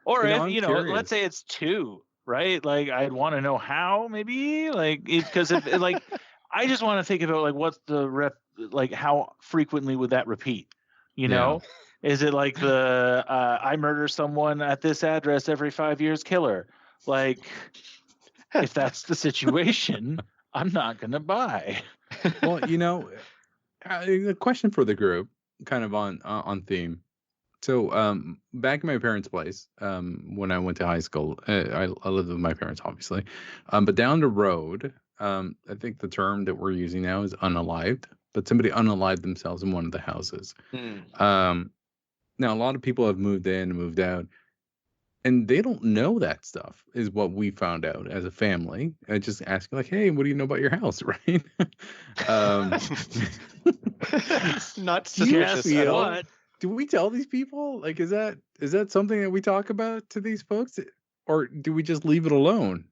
Or I'm if, curious. let's say it's 2, right? Like, I'd want to know how, maybe, like, because if like, I just want to think about like what's the like how frequently would that repeat? You Yeah. know, is it like the I murder someone at this address every 5 years killer? Like, if that's the situation, I'm not gonna buy. Well, a question for the group, kind of on theme. So, back in my parents' place, when I went to high school, I lived with my parents, obviously. But down the road, I think the term that we're using now is unalived. But somebody unalived themselves in one of the houses. Hmm. Now, a lot of people have moved in and moved out, and they don't know that stuff, is what we found out as a family. I just asking, like, hey, what do you know about your house, right? Not Do you suspicious feel- at all. What? Do we tell these people? Like, is that something that we talk about to these folks, or do we just leave it alone?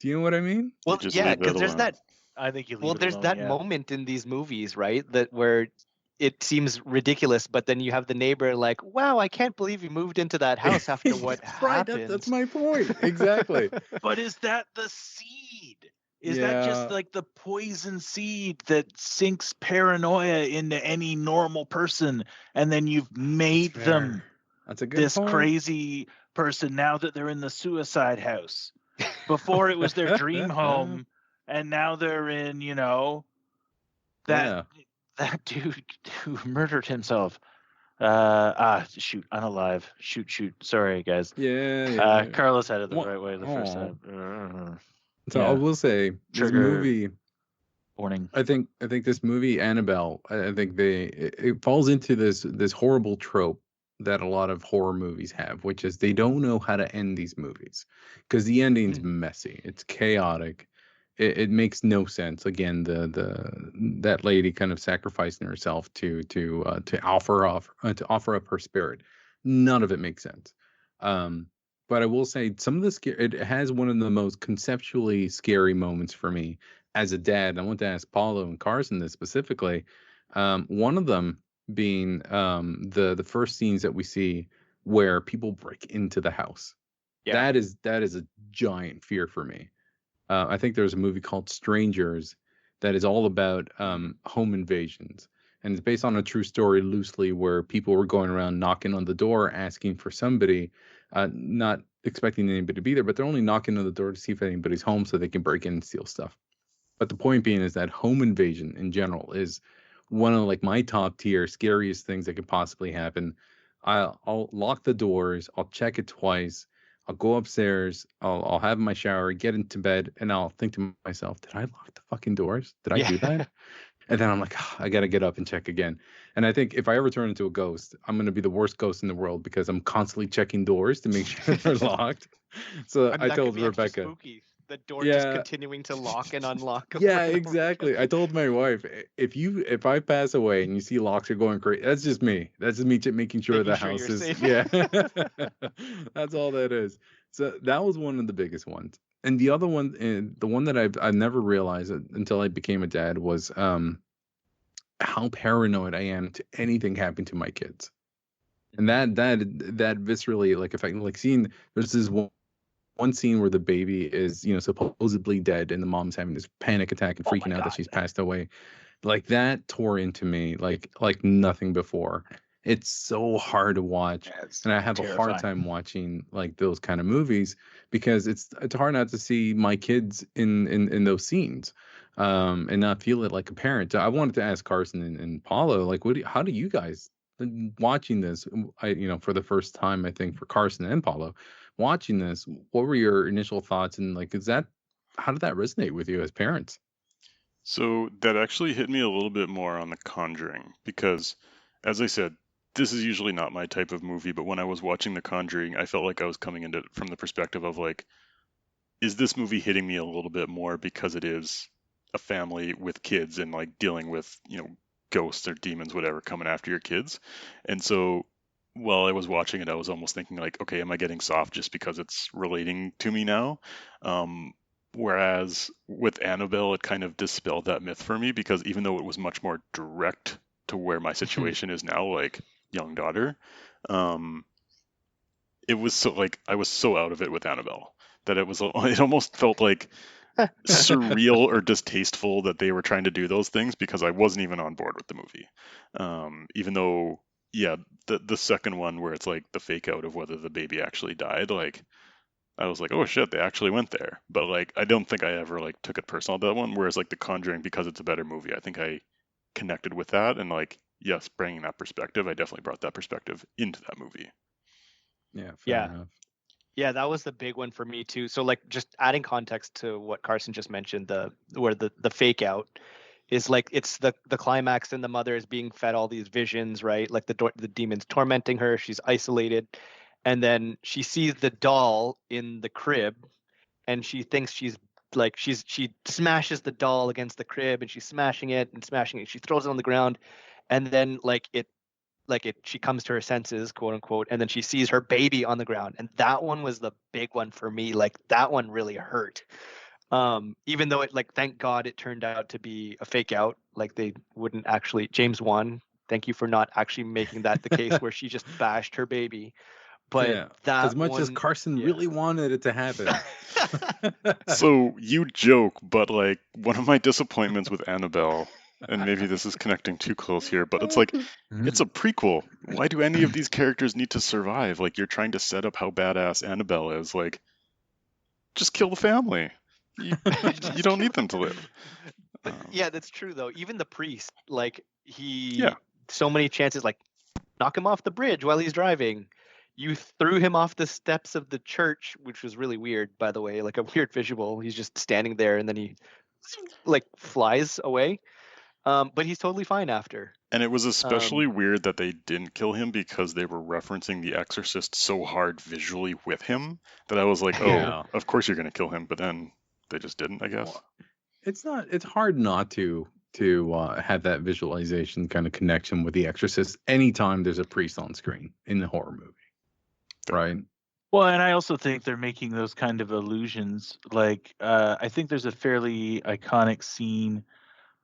Do you know what I mean? Well, just yeah, leave that because there's alone. that. I think you leave Well, it there's alone, that yeah. moment in these movies, right? That where it seems ridiculous, but then you have the neighbor like, "Wow, I can't believe you moved into that house after what Right, happened." that's my point. Exactly. But is that the seed? Is that just Yeah. like the poison seed that sinks paranoia into any normal person, and then you've made them That's a good this point. crazy person now that they're in the suicide house? Before it was their dream home, and now they're in, that dude who murdered himself. Shoot, unalive. Shoot. Sorry, guys. Yeah. Carlos had it the What- right way the first Aw. time. So yeah. I will say, this Trigger. movie. Warning. I think this movie Annabelle. I think it falls into this horrible trope that a lot of horror movies have, which is they don't know how to end these movies because the ending's messy. It's chaotic. It makes no sense. Again, that lady kind of sacrificing herself to offer up her spirit. None of it makes sense. But I will say some of it has one of the most conceptually scary moments for me as a dad. I want to ask Paulo and Carson this specifically. One of them being the first scenes that we see where people break into the house. Yeah. That is a giant fear for me. I think there's a movie called Strangers that is all about home invasions, and it's based on a true story loosely, where people were going around knocking on the door asking for somebody, not expecting anybody to be there, but they're only knocking on the door to see if anybody's home so they can break in and steal stuff. But the point being is that home invasion in general is one of like my top tier scariest things that could possibly happen. I'll lock the doors. I'll check it twice. I'll go upstairs. I'll have my shower, get into bed, and I'll think to myself, did I lock the fucking doors? Did I do that? And then I'm like, I got to get up and check again. And I think if I ever turn into a ghost, I'm going to be the worst ghost in the world because I'm constantly checking doors to make sure they're locked. So I told Rebecca. The door just continuing to lock and unlock. Yeah, exactly. I told my wife, if I pass away and you see locks are going crazy, that's just me. That's just me making sure the house is safe. Yeah. That's all that is. So that was one of the biggest ones. And the other one, the one that I've never realized until I became a dad was how paranoid I am to anything happen to my kids. And that viscerally, like, if I like seeing, there's this one scene where the baby is, supposedly dead, and the mom's having this panic attack and freaking out that she's passed away. Like, that tore into me like nothing before. It's so hard to watch, and I have a hard time watching like those kind of movies because it's hard not to see my kids in those scenes, and not feel it like a parent. I wanted to ask Carson and Paulo, like, how do you guys watching this? For the first time, I think for Carson and Paulo, watching this, what were your initial thoughts, and like, how did that resonate with you as parents? So that actually hit me a little bit more on The Conjuring because, as I said, this is usually not my type of movie, but when I was watching The Conjuring, I felt like I was coming into it from the perspective of like, is this movie hitting me a little bit more because it is a family with kids and like dealing with, ghosts or demons, whatever, coming after your kids. And so while I was watching it, I was almost thinking like, okay, am I getting soft just because it's relating to me now? Whereas with Annabelle, it kind of dispelled that myth for me because even though it was much more direct to where my situation is now, like young daughter, it was so like I was so out of it with Annabelle that it almost felt like surreal or distasteful that they were trying to do those things because I wasn't even on board with the movie. Even though, yeah, the second one where it's like the fake out of whether the baby actually died, like I was like, oh shit, they actually went there. But like I don't think I ever like took it personal, that one. Whereas like The Conjuring, because it's a better movie, I think I connected with that, and like, yes, bringing that perspective, I definitely brought that perspective into that movie. Yeah, fair enough. Yeah, that was the big one for me too. So like just adding context to what Carson just mentioned, where the fake out is like it's the climax, and the mother is being fed all these visions, right? Like the demon's tormenting her, she's isolated, and then she sees the doll in the crib, and she thinks she smashes the doll against the crib, and she's smashing it, she throws it on the ground, and then she comes to her senses, quote unquote, and then she sees her baby on the ground. And that one was the big one for me. Like that one really hurt. Even though thank God it turned out to be a fake out. Like they wouldn't actually, James Wan, thank you for not actually making that the case where she just bashed her baby. But that as much as Carson really wanted it to happen. So you joke, but like one of my disappointments with Annabelle, and maybe this is connecting too close here, but it's like, it's a prequel. Why do any of these characters need to survive? Like, you're trying to set up how badass Annabelle is. Like, just kill the family. You don't need them to live. Yeah, that's true, though. Even the priest, so many chances, like, knock him off the bridge while he's driving. You threw him off the steps of the church, which was really weird, by the way, like a weird visual. He's just standing there, and then he, flies away. But he's totally fine after. And it was especially weird that they didn't kill him because they were referencing The Exorcist so hard visually with him that I was like, oh, Yeah. of course you're going to kill him. But then they just didn't, I guess. Well, it's hard not to have that visualization kind of connection with The Exorcist anytime there's a priest on screen in the horror movie, right? Well, and I also think they're making those kind of illusions. Like, I think there's a fairly iconic scene,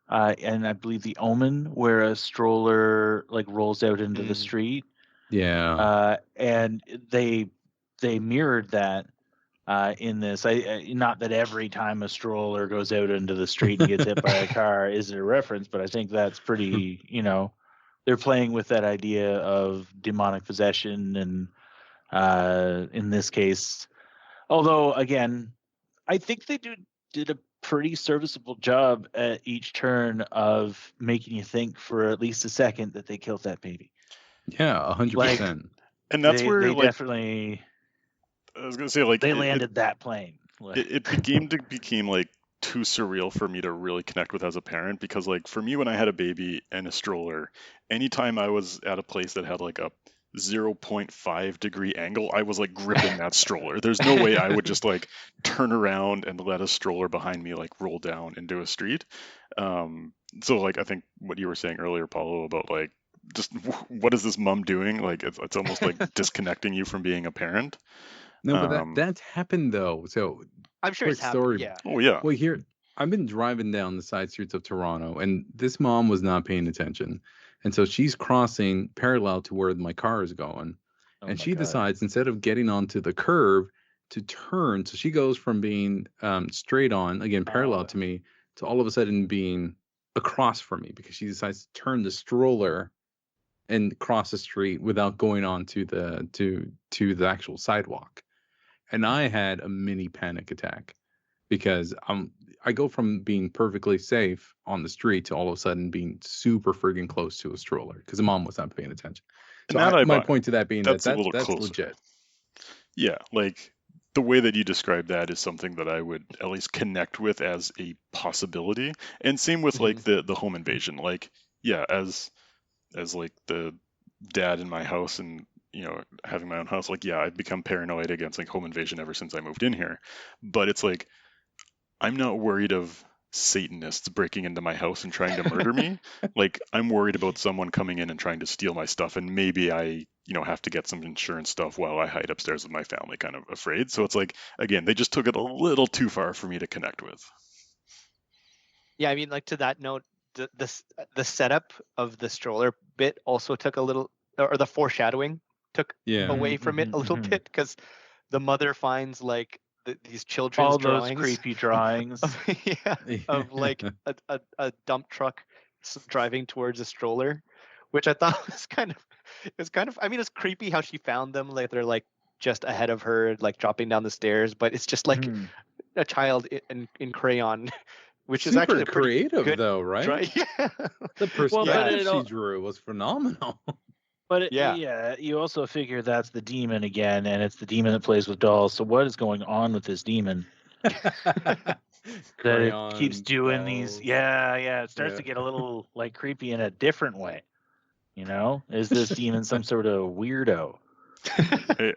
and I believe The Omen, where a stroller like rolls out into the street. Yeah. And they mirrored that in this. Not that every time a stroller goes out into the street and gets hit by a car is it a reference, but I think that's pretty. They're playing with that idea of demonic possession, and in this case, although again, I think they did a pretty serviceable job at each turn of making you think for at least a second that they killed that baby. Yeah, 100%. And that's where they like definitely. I was gonna say, like, they landed that plane. It became like too surreal for me to really connect with as a parent, because like for me, when I had a baby and a stroller, anytime I was at a place that had like a 0.5 degree angle, I was like gripping that stroller. There's no way I would just like turn around and let a stroller behind me like roll down into a street. So like I think what you were saying earlier, Paulo, about like just what is this mom doing? Like it's almost like disconnecting you from being a parent. No, but that's happened though. So I'm sure quick it's happened. story. Yeah. Oh yeah. Well, here I've been driving down the side streets of Toronto, and this mom was not paying attention, and so she's crossing parallel to where my car is going, and she decides, instead of getting onto the curve, to turn. So she goes from being straight on, again parallel to me, to all of a sudden being across from me, because she decides to turn the stroller and cross the street without going on to the actual sidewalk. And I had a mini panic attack, because I go from being perfectly safe on the street to all of a sudden being super friggin' close to a stroller because the mom was not paying attention. So my point to that being that's legit. Yeah, like the way that you describe that is something that I would at least connect with as a possibility. And same with like the home invasion. Like, yeah, as like the dad in my house and having my own house, like, yeah, I've become paranoid against like home invasion ever since I moved in here. But it's like, I'm not worried of Satanists breaking into my house and trying to murder me. Like, I'm worried about someone coming in and trying to steal my stuff, and maybe I have to get some insurance stuff while I hide upstairs with my family, kind of afraid. So it's like, again, they just took it a little too far for me to connect with. Yeah, I mean, like, to that note, the setup of the stroller bit also took a little, or the foreshadowing took away from it a little bit, because the mother finds like these children's drawings, those creepy drawings of like a dump truck driving towards a stroller, which I thought was kind of I mean, it's creepy how she found them, like they're like just ahead of her, like dropping down the stairs, but it's just like a child in crayon, which super is actually creative good though, right? Yeah. The perspective she drew was phenomenal. But you also figure that's the demon again, and it's the demon that plays with dolls. So what is going on with this demon? That it keeps doing these. It starts to get a little like creepy in a different way. Is this demon some sort of weirdo?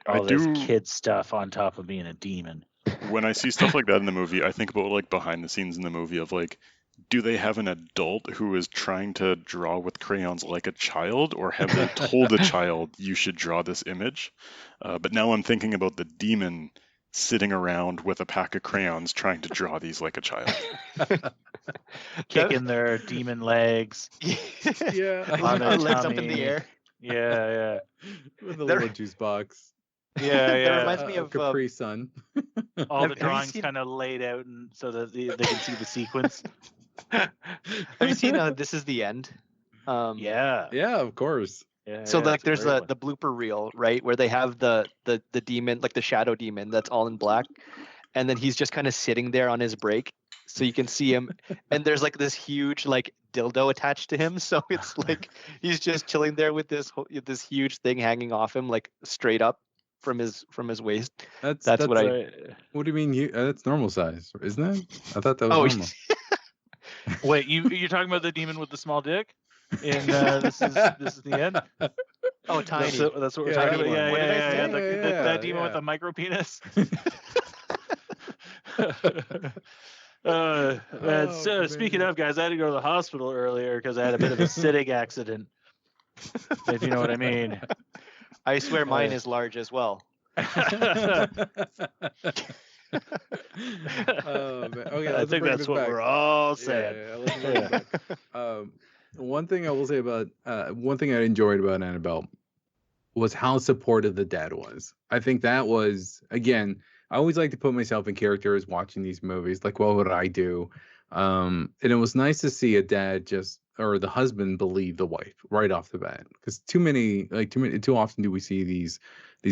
All this kid stuff on top of being a demon. When I see stuff like that in the movie, I think about like behind the scenes in the movie of like, do they have an adult who is trying to draw with crayons like a child, or have they told a child you should draw this image? But now I'm thinking about the demon sitting around with a pack of crayons trying to draw these like a child. Kicking their demon legs. On their legs up in the air. Yeah. With a little juice box. That reminds me of Capri Sun. All the drawings kind of laid out, and so that they can see the sequence. Have you seen This Is the End? Yeah, of course. So like there's the blooper reel, right, where they have the demon, like the shadow demon that's all in black, and then he's just kind of sitting there on his break, so you can see him, and there's like this huge like dildo attached to him, so it's like he's just chilling there with this huge thing hanging off him, like straight up from his waist. That's what I. What do you mean? That's normal size, isn't it? I thought that was normal. Wait, you're talking about the demon with the small dick? in this is the end. Oh, Tiny. That's what we're Yeah, talking that about. one. What did I Yeah. say? That demon with yeah. the micro penis. Speaking man. of, guys, I had to go to the hospital earlier because I had a bit of a sitting accident. If you know what I mean. I swear mine is large as well. Oh, man. Okay, I let's think bring that's this what back. we're all saying. Yeah, let's bring it back. One thing I will say about one thing I enjoyed about Annabelle was how supportive the dad was. I think that was, again, I always like to put myself in characters watching these movies. Like, what would I do? And it was nice to see a dad or the husband believe the wife right off the bat. Because too often do we see these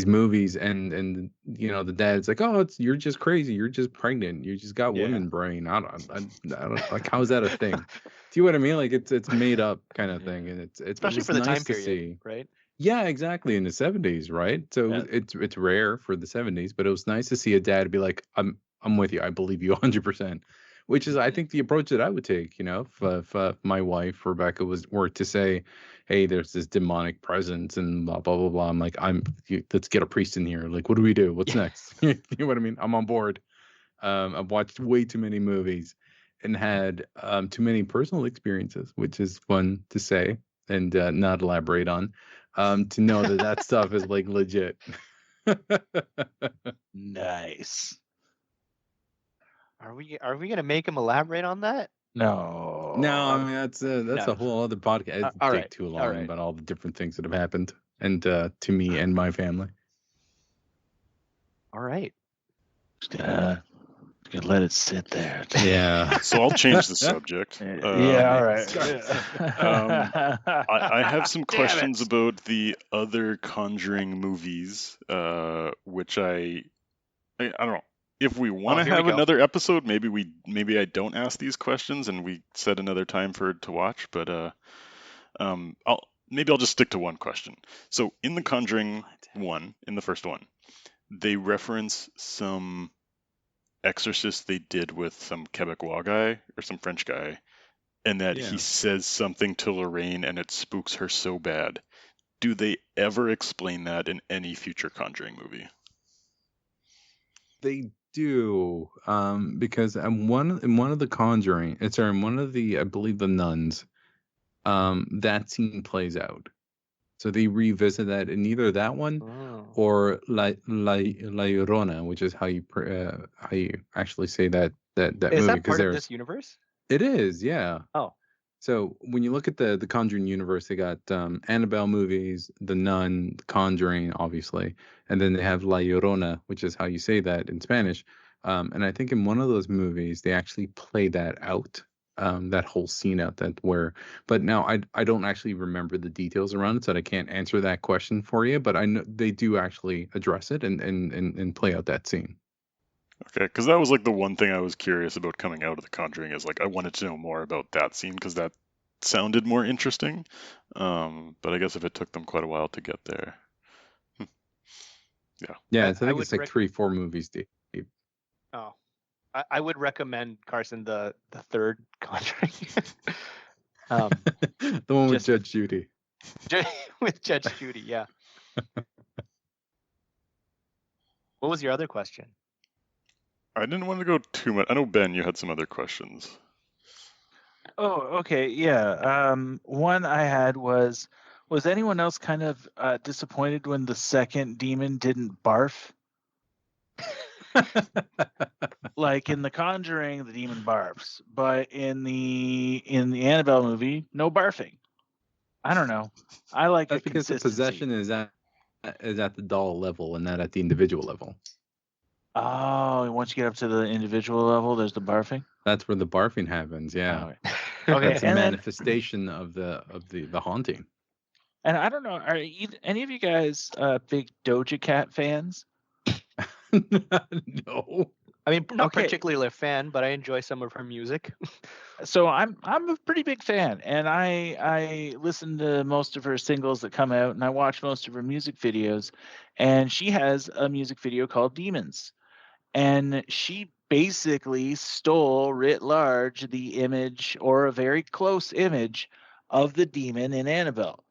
movies and the dad's like, oh, you're just crazy, you're just pregnant, you just got women brain. I don't like, how is that a thing? Do you know what I mean? Like it's made up kind of thing, and it Especially was for the nice time to period, see. right? Yeah, exactly, in the 70s, right? So it's rare for the 70s, but it was nice to see a dad be like, I'm with you, I believe you 100%. Which is, I think, the approach that I would take. If my wife Rebecca were to say, "Hey, there's this demonic presence and blah blah blah blah," I'm like, let's get a priest in here. Like, what do we do? What's next? You know what I mean? I'm on board. I've watched way too many movies and had too many personal experiences, which is fun to say and not elaborate on. To know that stuff is like legit. Nice. Are we gonna make him elaborate on that? No. No, I mean that's No. a whole other podcast. It'd all take right, too all long right. about all the different things that have happened and to me and my family. All right. Just gonna let it sit there. Yeah. So I'll change the subject. Yeah, all right. I have some Damn questions it. about the other Conjuring movies, which I don't know. If we want to here we have go. another episode, maybe I don't ask these questions and we set another time for it to watch. But I'll just stick to one question. So in the Conjuring one, in the first one, they reference some exorcist they did with some Quebecois guy or some French guy, and that he says something to Lorraine and it spooks her so bad. Do they ever explain that in any future Conjuring movie? They do, because in one of the Conjuring, in one of the, I believe, the nuns, that scene plays out. So they revisit that in either that one or La Llorona, which is how you actually say that Is movie. that part of this universe? It is, yeah. Oh. So when you look at the Conjuring universe, they got Annabelle movies, The Nun, The Conjuring, obviously, and then they have La Llorona, which is how you say that in Spanish. And I think in one of those movies they actually play that out, that whole scene out. But now I don't actually remember the details around it, so I can't answer that question for you. But I know they do actually address it and play out that scene. Okay, because that was like the one thing I was curious about coming out of The Conjuring, is like I wanted to know more about that scene because that sounded more interesting. But I guess if it took them quite a while to get there. Yeah, I think it's like 3-4 movies deep. Oh, I would recommend, Carson, the third Conjuring. The one with Judge Judy. With Judge Judy, yeah. What was your other question? I didn't want to go too much. I know, Ben, you had some other questions. Oh, okay, yeah. One I had was anyone else kind of disappointed when the second demon didn't barf? Like in The Conjuring, the demon barfs, but in the Annabelle movie, no barfing. I don't know. I like that's because the possession is at the doll level and not at the individual level. Oh, once you get up to the individual level, there's the barfing. That's where the barfing happens. Yeah. Oh, okay. That's a manifestation of the haunting. And I don't know, are any of you guys big Doja Cat fans? No. I mean, not particularly a fan, but I enjoy some of her music. So I'm a pretty big fan, and I listen to most of her singles that come out, and I watch most of her music videos. And she has a music video called Demons, and she basically stole writ large the image, or a very close image, of the demon in Annabelle.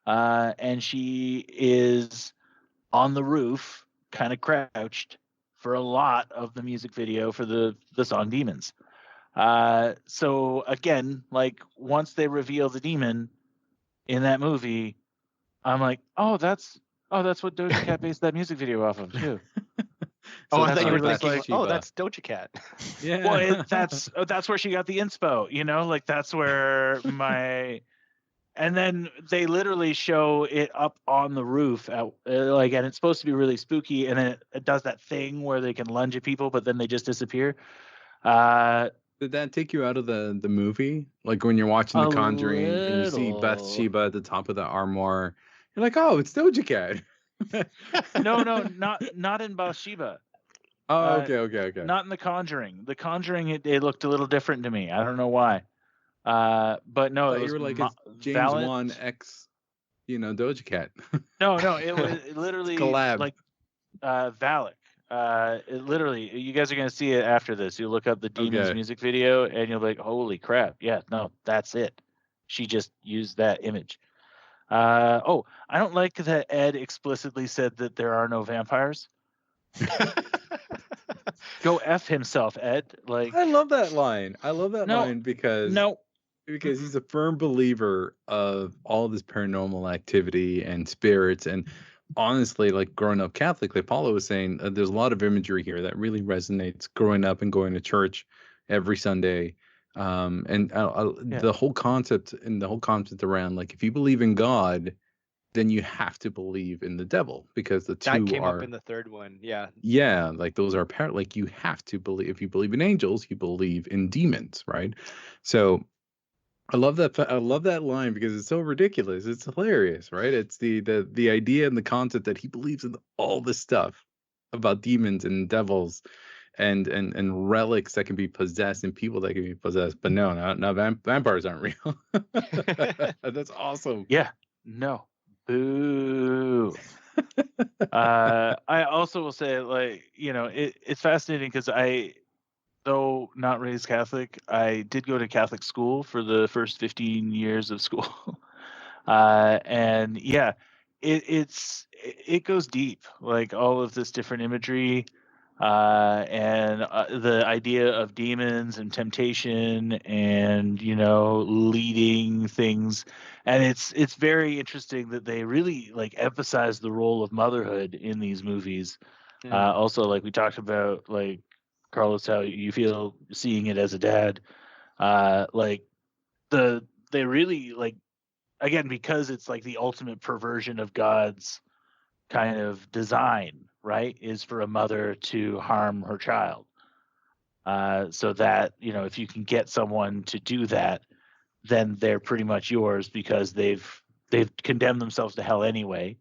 And she is on the roof, kind of crouched for a lot of the music video for the song Demons. So again, like once they reveal the demon in that movie, I'm like, oh, that's what Doja Cat based that music video off of too. I that's thought you were where it's thinking, like, oh, that's Doja Cat. Yeah. well, that's where she got the inspo, you know, like that's where my. And then they literally show it up on the roof at like, and it's supposed to be really spooky, and then it does that thing where they can lunge at people, but then they just disappear. Did that take you out of the movie? Like when you're watching The Conjuring and you see Bathsheba at the top of the armoire, you're like, oh, it's Doja Cat. No, not in Bathsheba. Oh, okay. Not in The Conjuring. The Conjuring, it looked a little different to me. I don't know why. But no, it was you were like it's James Wan X, Doja Cat. No, it was literally collab. like Valak. It literally, you guys are gonna see it after this. You look up the Demons music video, and you'll be like, "Holy crap! Yeah, no, that's it. She just used that image." I don't like that Ed explicitly said that there are no vampires. Go F himself, Ed. Like, I love that line. Line because he's a firm believer of all this paranormal activity and spirits. And honestly, like growing up Catholic, like Paula was saying, there's a lot of imagery here that really resonates growing up and going to church every Sunday. The whole concept around, like, if you believe in God, then you have to believe in the devil, because the two that came up in the third one. Yeah, like those are like you have to believe. If you believe in angels, you believe in demons, right? So I love that line because it's so ridiculous. It's hilarious, right? It's the idea and the concept that he believes in all this stuff about demons and devils and relics that can be possessed and people that can be possessed. But no, vampires aren't real. That's awesome. Yeah, no. Boo. I also will say, like, it's fascinating because though not raised Catholic, I did go to Catholic school for the first 15 years of school. And yeah, it goes deep, like all of this different imagery, and the idea of demons and temptation and, leading things. And it's very interesting that they really like emphasize the role of motherhood in these movies. Also, like we talked about, like, Carlos, how you feel seeing it as a dad, like they really, like, again, because it's like the ultimate perversion of God's kind of design, right, is for a mother to harm her child. So that, if you can get someone to do that, then they're pretty much yours, because they've condemned themselves to hell anyway.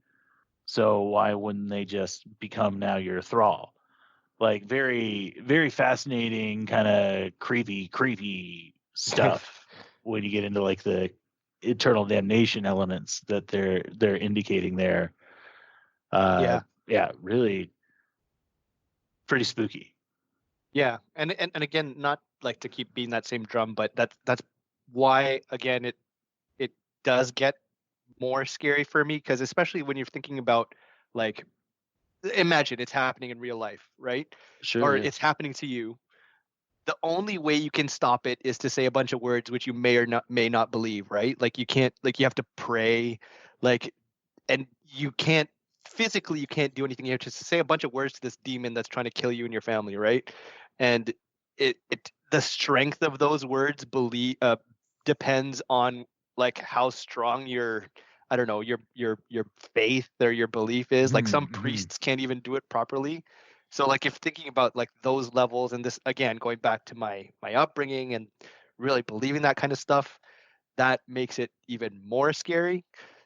So why wouldn't they just become now your thrall? Like, very, very fascinating, kind of creepy stuff when you get into like the eternal damnation elements that they're indicating there. Really pretty spooky. Yeah, and again, not like to keep beating that same drum, but that's why, again, it does get more scary for me, because especially when you're thinking about, like, imagine it's happening in real life, right? Sure. Or it's happening to you. The only way you can stop it is to say a bunch of words which you may not believe, right? Like, you can't, like, you have to pray, like, and you can't do anything. You have to say a bunch of words to this demon that's trying to kill you and your family, right? And the strength of those words depends on, like, how strong your faith or your belief is. Like, some priests can't even do it properly. So, like, if thinking about like those levels, and this, again, going back to my upbringing and really believing that kind of stuff, that makes it even more scary.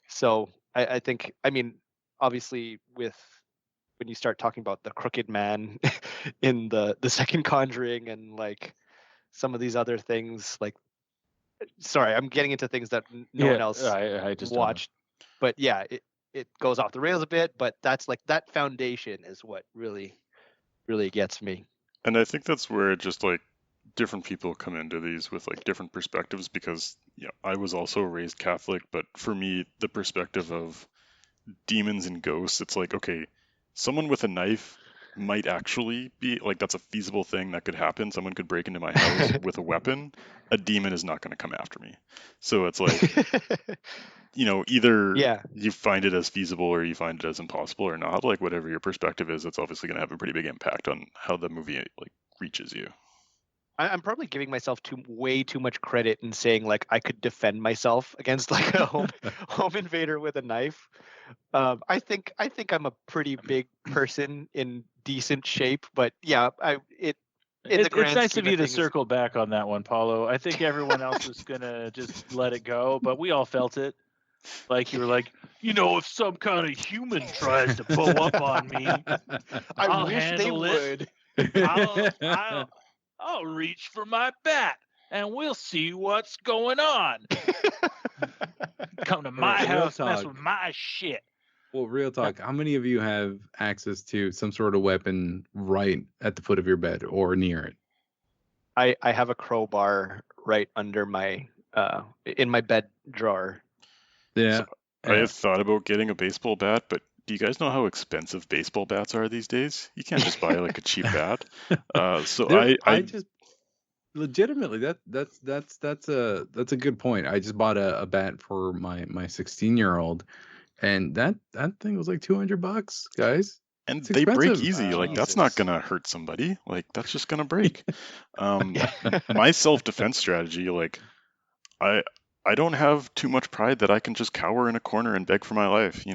So I think, I mean, obviously, when you start talking about the crooked man in the second Conjuring, and like some of these other things, like, sorry, I'm getting into things that no one else I just watched, but yeah, it goes off the rails a bit, but that's like, that foundation is what really gets me. And I think that's where it just, like, different people come into these with like different perspectives because I was also raised Catholic, but for me, the perspective of demons and ghosts, it's like, okay, someone with a knife might actually be like, that's a feasible thing that could happen. Someone could break into my house with a weapon. A demon is not going to come after me. So it's like, either you find it as feasible or you find it as impossible or not. Like whatever your perspective is, it's obviously going to have a pretty big impact on how the movie like reaches you. I'm probably giving myself way too much credit in saying like I could defend myself against like a home invader with a knife. I think I'm a pretty big person in decent shape, but yeah, it's nice of you to circle back on that one, Paulo. I think everyone else was gonna just let it go, but we all felt it. Like you were like, if some kind of human tries to bow up on me, I'll handle it. I'll reach for my bat and we'll see what's going on. Come to my house, mess with my shit. Well, real talk. How many of you have access to some sort of weapon right at the foot of your bed or near it? I have a crowbar right under my in my bed drawer. Yeah. So I have thought about getting a baseball bat, but do you guys know how expensive baseball bats are these days? You can't just buy like a cheap bat. I just legitimately that's a good point. I just bought a bat for my 16-year-old, and that thing was like $200, guys. And they break easy. Like that's not gonna hurt somebody. Like that's just gonna break. My self-defense strategy, like I don't have too much pride that I can just cower in a corner and beg for my life,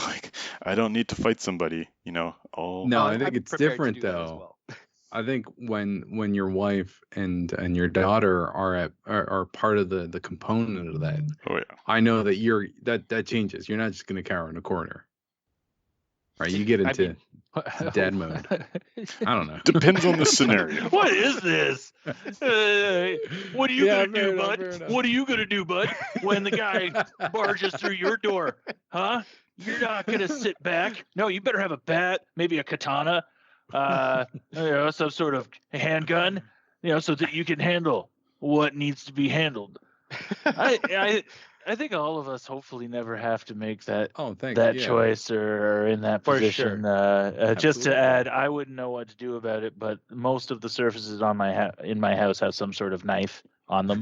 like I don't need to fight somebody, No, I think it's different though. I think when your wife and your daughter are part of the component of that. Oh yeah. I know that that changes. You're not just gonna cower in a corner. Right, you get into dad mode. I don't know. Depends on the scenario. What is this? What are you gonna do, bud? What are you gonna do, bud? When the guy barges through your door, huh? You're not gonna sit back. No, you better have a bat, maybe a katana, some sort of handgun, so that you can handle what needs to be handled. I think all of us hopefully never have to make that choice or in that position. Sure. Just to add, I wouldn't know what to do about it, but most of the surfaces on in my house have some sort of knife on them,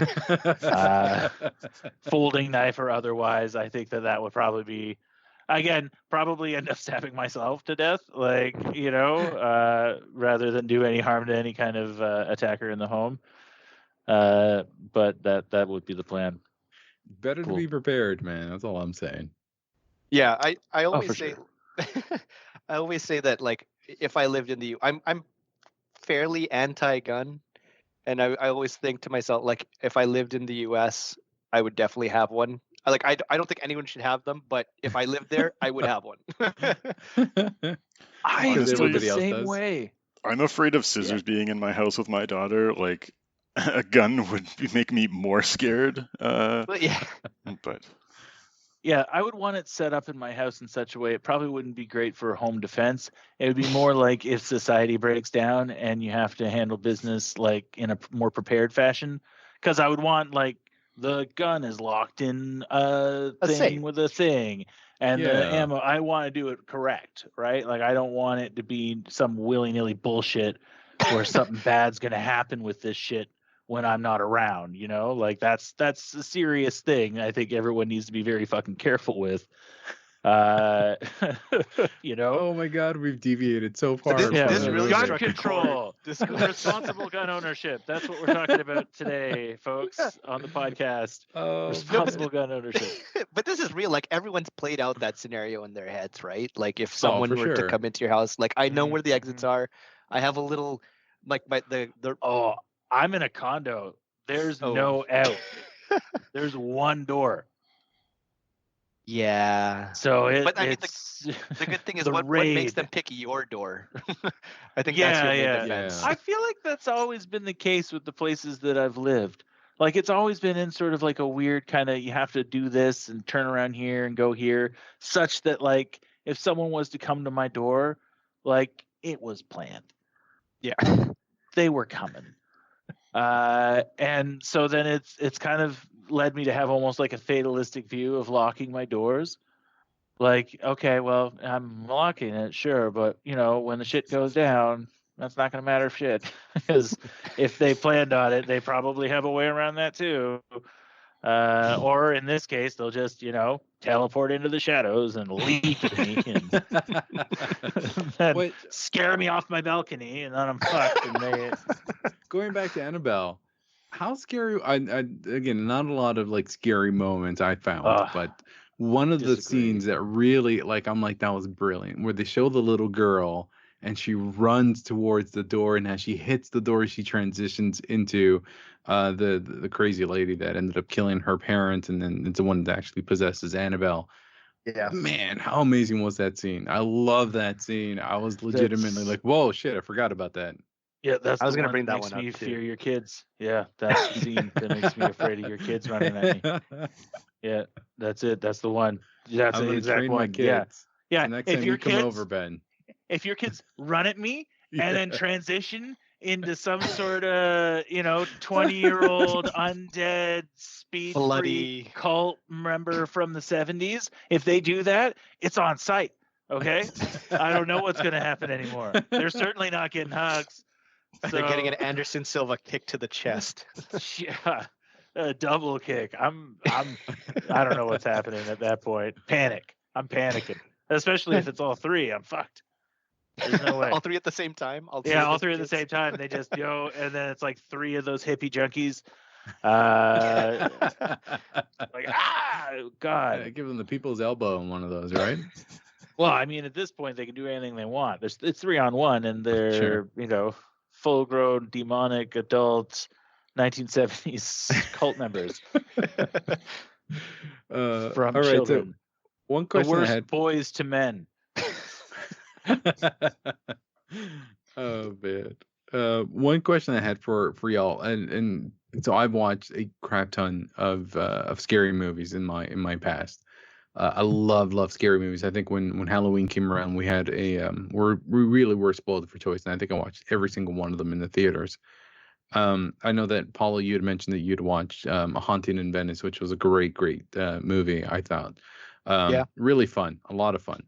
folding knife or otherwise. I think that would probably be, again, probably end up stabbing myself to death, rather than do any harm to any kind of attacker in the home. But that would be the plan. Better to be prepared, man. That's all I'm saying. Yeah, I always say, sure. I always say that like if I lived in I'm fairly anti-gun, and I always think to myself like if I lived in the U.S. I would definitely have one. I don't think anyone should have them, but if I lived there, I would have one. I feel the same way. I'm afraid of scissors being in my house with my daughter. Like a gun would make me more scared. But yeah, I would want it set up in my house in such a way it probably wouldn't be great for home defense. It would be more like if society breaks down and you have to handle business like in a more prepared fashion. Because I would want like the gun is locked in a thing safe. with a thing, and the ammo. I want to do it correct, right? Like I don't want it to be some willy-nilly bullshit where something bad's gonna happen with this shit when I'm not around, like that's a serious thing. I think everyone needs to be very fucking careful with. Oh my God, we've deviated so far. This really gun control, responsible gun ownership. That's what we're talking about today, folks, on the podcast. Responsible gun ownership. But this is real. Like everyone's played out that scenario in their heads, right? Like if someone were to come into your house, like I know where the exits are. I have a little, like I'm in a condo. There's no out. There's one door. Yeah. So but I mean, the good thing is what makes them pick your door. I think that's your main defense. I feel like that's always been the case with the places that I've lived. Like it's always been in sort of like a weird kind of you have to do this and turn around here and go here, such that like if someone was to come to my door, like it was planned. Yeah. They were coming. And so then it's kind of led me to have almost like a fatalistic view of locking my doors. Like, okay, well, I'm locking it, sure, but when the shit goes down, that's not going to matter shit, because if they planned on it, they probably have a way around that too. Or in this case, they'll just teleport into the shadows and leap at me and then scare me off my balcony, and then I'm fucked. And going back to Annabelle, how scary? Again, not a lot of like scary moments I found, but one of the scenes that really I'm like, that was brilliant, where they show the little girl and she runs towards the door, and as she hits the door, she transitions into the crazy lady that ended up killing her parents, and then it's the one that actually possesses Annabelle. Yeah, man, how amazing was that scene? I love that scene. I was legitimately like, whoa, shit, I forgot about that. Yeah, that's I was going to bring that makes one up me too. fear your kids. Yeah, that's the scene that makes me afraid of your kids running at me. Yeah, that's it. That's the one. That's the exact one. Yeah. So next time you come over, Ben. If your kids run at me and then transition into some sort of 20-year-old undead speed freak cult member from the 70s, if they do that, it's on site. Okay, I don't know what's going to happen anymore. They're certainly not getting hugs. So, they're getting an Anderson Silva kick to the chest. Yeah, a double kick. I don't know what's happening at that point. Panic. I'm panicking, especially if it's all three. I'm fucked. There's no way. All three at the same time? All three at the same time. They just and then it's like three of those hippie junkies. God. Yeah, give them the people's elbow in one of those, right? Well, I mean, at this point, they can do anything they want. It's 3-on-1, and they're full-grown, demonic, adult, 1970s cult members from all right, children. So one question the worst I had... boys to men. Oh man. One question I had for y'all, and so I've watched a crap ton of scary movies in my past. I love scary movies. I think when Halloween came around, we had we really were spoiled for choice, and I think I watched every single one of them in the theaters. I know that Paula, you had mentioned that you'd watched A Haunting in Venice, which was a great movie. I thought, really fun, a lot of fun.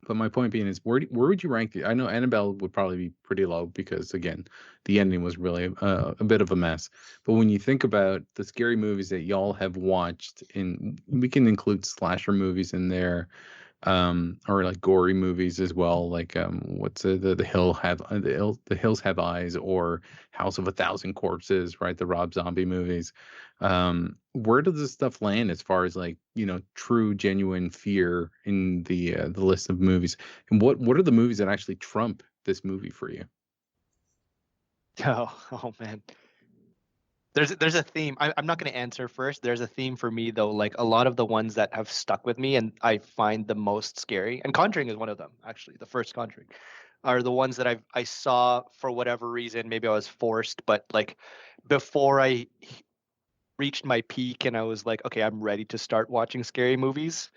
But my point being is, where would you rank it? I know Annabelle would probably be pretty low because, again, the ending was really a bit of a mess. But when you think about the scary movies that y'all have watched, we can include slasher movies in there, or like gory movies as well, like what's the Hills Have Eyes, or House of a Thousand Corpses, right? The Rob Zombie movies. Where does this stuff land as far as true, genuine fear in the list of movies? And what are the movies that actually trump this movie for you? Oh man. There's a theme. I'm not going to answer first. There's a theme for me though. Like a lot of the ones that have stuck with me and I find the most scary, and Conjuring is one of them. Actually, the first Conjuring are the ones that I saw for whatever reason. Maybe I was forced, but like before I reached my peak and I was like, okay, I'm ready to start watching scary movies.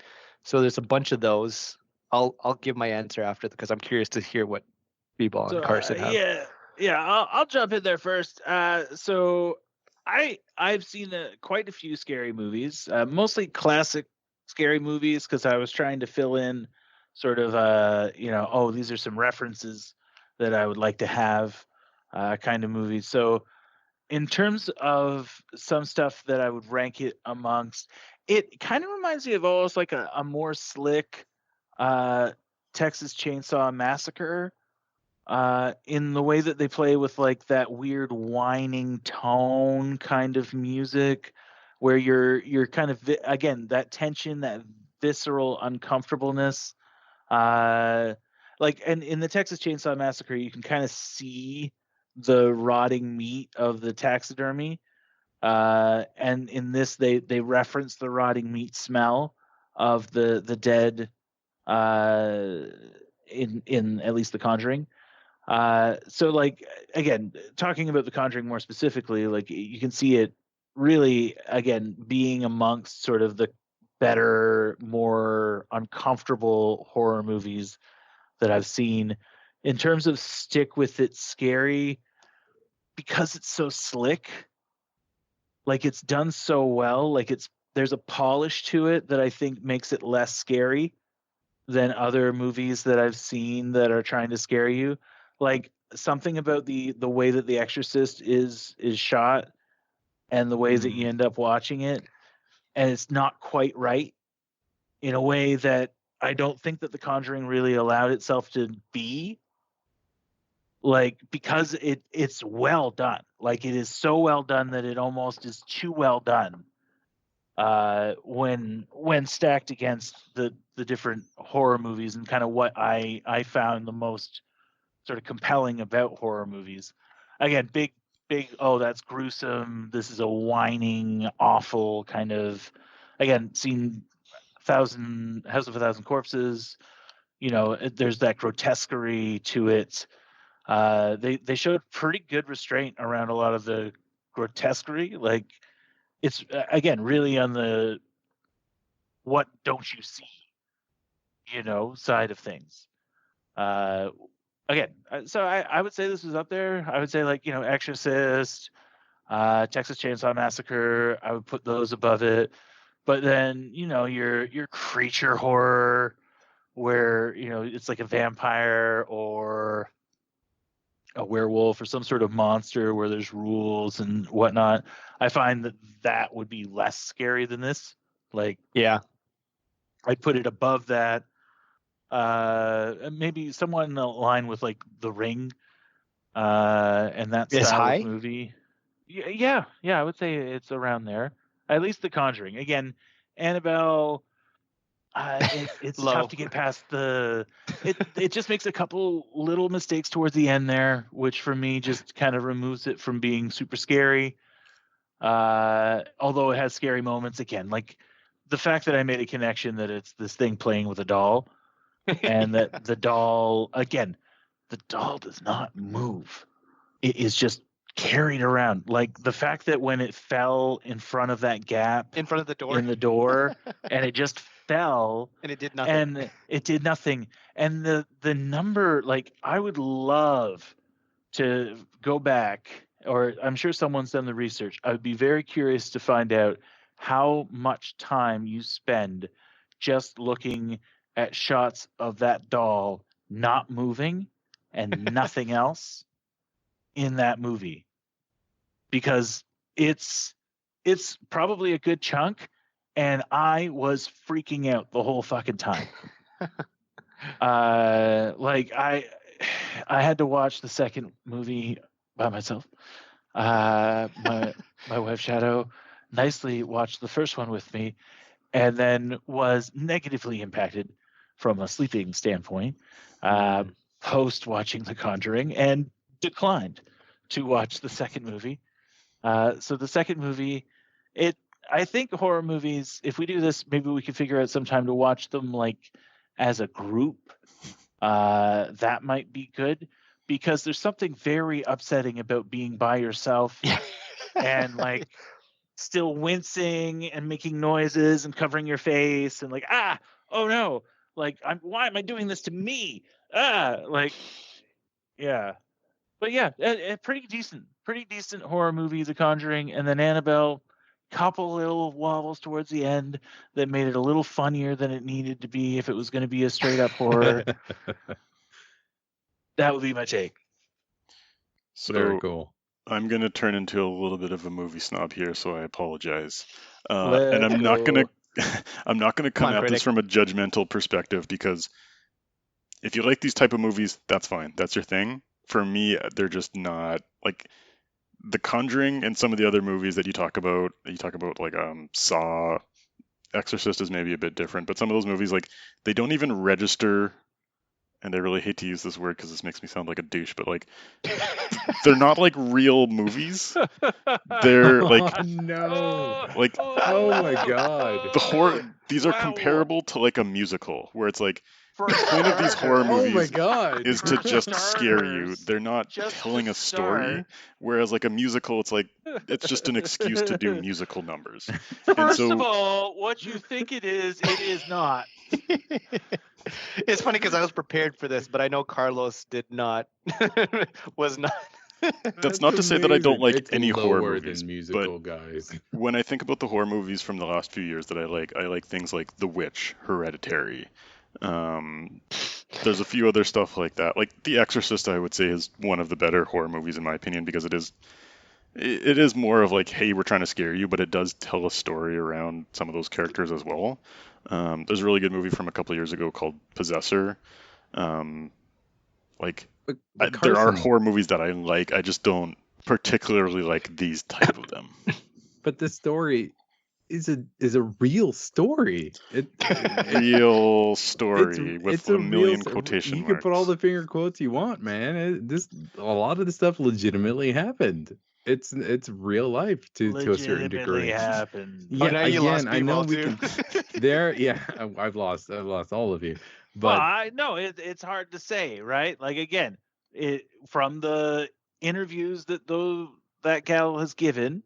So there's a bunch of those. I'll give my answer after because I'm curious to hear what B-Ball and Carson have. I'll jump in there first. So I've seen quite a few scary movies, mostly classic scary movies, because I was trying to fill in sort of these are some references that I would like to have, kind of movies. So in terms of some stuff that I would rank it amongst, it kind of reminds me of almost like a more slick Texas Chainsaw Massacre, in the way that they play with like that weird whining tone kind of music, where you're kind of again, that tension, that visceral uncomfortableness. And in the Texas Chainsaw Massacre, you can kind of see the rotting meat of the taxidermy, and in this they reference the rotting meat smell of the dead, in at least The Conjuring. So like, again, talking about The Conjuring more specifically, like you can see it really, again, being amongst sort of the better, more uncomfortable horror movies that I've seen. In terms of stick with it scary, because it's so slick, like it's done so well, like there's a polish to it that I think makes it less scary than other movies that I've seen that are trying to scare you. Like something about the way that The Exorcist is shot and the way that you end up watching it, and it's not quite right in a way that I don't think that The Conjuring really allowed itself to be. Like, because it's well done. Like, it is so well done that it almost is too well done. When stacked against the different horror movies and kind of what I found the most sort of compelling about horror movies. Again, big, oh, that's gruesome. This is a whining, awful kind of, again, seen House of a Thousand Corpses. You know, there's that grotesquerie to it. They showed pretty good restraint around a lot of the grotesquerie. Like, it's again really on the what don't you see, side of things. Again, so I would say this is up there. I would say, like, Exorcist, Texas Chainsaw Massacre. I would put those above it. But then, your creature horror, where it's like a vampire or a werewolf or some sort of monster where there's rules and whatnot. I find that would be less scary than this. Like, Yeah, I'd put it above that. Maybe somewhat in the line with like The Ring, and that It's style high? of movie. Yeah, I would say it's around there. At least The Conjuring. Again, Annabelle. It's Low. tough to get past it just makes a couple little mistakes towards the end there, which for me just kind of removes it from being super scary. Although it has scary moments, again, like the fact that I made a connection that it's this thing playing with a doll, and that the doll does not move. It is just carried around. Like the fact that when it fell in front of that gap in front of the door, in the door, and it just fell and it did nothing. and it did nothing. And the number, like, I would love to go back, or I'm sure someone's done the research. I would be very curious to find out how much time you spend just looking at shots of that doll not moving and nothing else in that movie, because it's probably a good chunk. And I was freaking out the whole fucking time. Like I had to watch the second movie by myself. My wife Shadow nicely watched the first one with me, and then was negatively impacted from a sleeping standpoint post watching The Conjuring, and declined to watch the second movie. So the second movie, I think horror movies, if we do this, maybe we could figure out some time to watch them like as a group. That might be good, because there's something very upsetting about being by yourself and like still wincing and making noises and covering your face and like, oh no, like why am I doing this to me? Like, yeah. But yeah, pretty decent horror movie, The Conjuring, and then Annabelle. Couple little wobbles towards the end that made it a little funnier than it needed to be if it was going to be a straight up horror. That would be my take. So Very cool. I'm going to turn into a little bit of a movie snob here, so I apologize. And Let's I'm not go. going to come on, at critic. this from a judgmental perspective, because if you like these type of movies, that's fine. That's your thing. For me, they're just not like The Conjuring and some of the other movies that you talk about like Saw, Exorcist is maybe a bit different, but some of those movies, like, they don't even register, and I really hate to use this word because this makes me sound like a douche, but like they're not like real movies. They're like, no. like, Oh my god. the horror. These are Wow. comparable to like a musical, where it's like For the point of these horror Oh my movies god. is to For just scare you. starters, They're not just telling to a story. start. Whereas like a musical, it's like it's just an excuse to do musical numbers. First so- of all, what you think it is not. It's funny because I was prepared for this, but I know Carlos did not. Was not. That's not to say that I don't like it's any horror lower movies, than musical, guys. when I think about the horror movies from the last few years that I like things like The Witch, Hereditary. There's a few other stuff like that. Like The Exorcist, I would say, is one of the better horror movies in my opinion because it is more of like, hey, we're trying to scare you, but it does tell a story around some of those characters as well. There's a really good movie from a couple of years ago called Possessor. Like But there are Carson, horror movies that I like. I just don't particularly like these type of them. but the story is a real story. Real story with it's a a million real quotation You marks. can put all the finger quotes you want, man. A lot of the stuff legitimately happened. It's real life to a certain degree. Legitimately happened. Yeah, now you lost again, me, I know Will, we too. can. Yeah, I've lost all of you. Well, But I know it's hard to say, right? Like again, from the interviews that gal has given,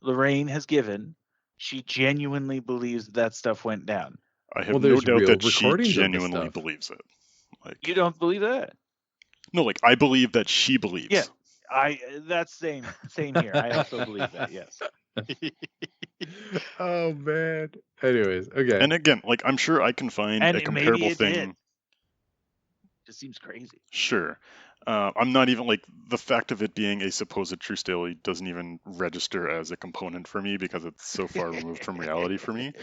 Lorraine has given, she genuinely believes that stuff went down. I have well, no there's doubt real that she recordings of the genuinely stuff. believes it. Like, You don't believe that? no, like I believe that she believes. Yeah. That's same here. I also believe that. Yes. Oh man. Anyways, okay. And again, like I'm sure I can find And a maybe comparable it thing. did. Just seems crazy. Sure. I'm not even like the fact of it being a supposed true story doesn't even register as a component for me because it's so far removed from reality for me.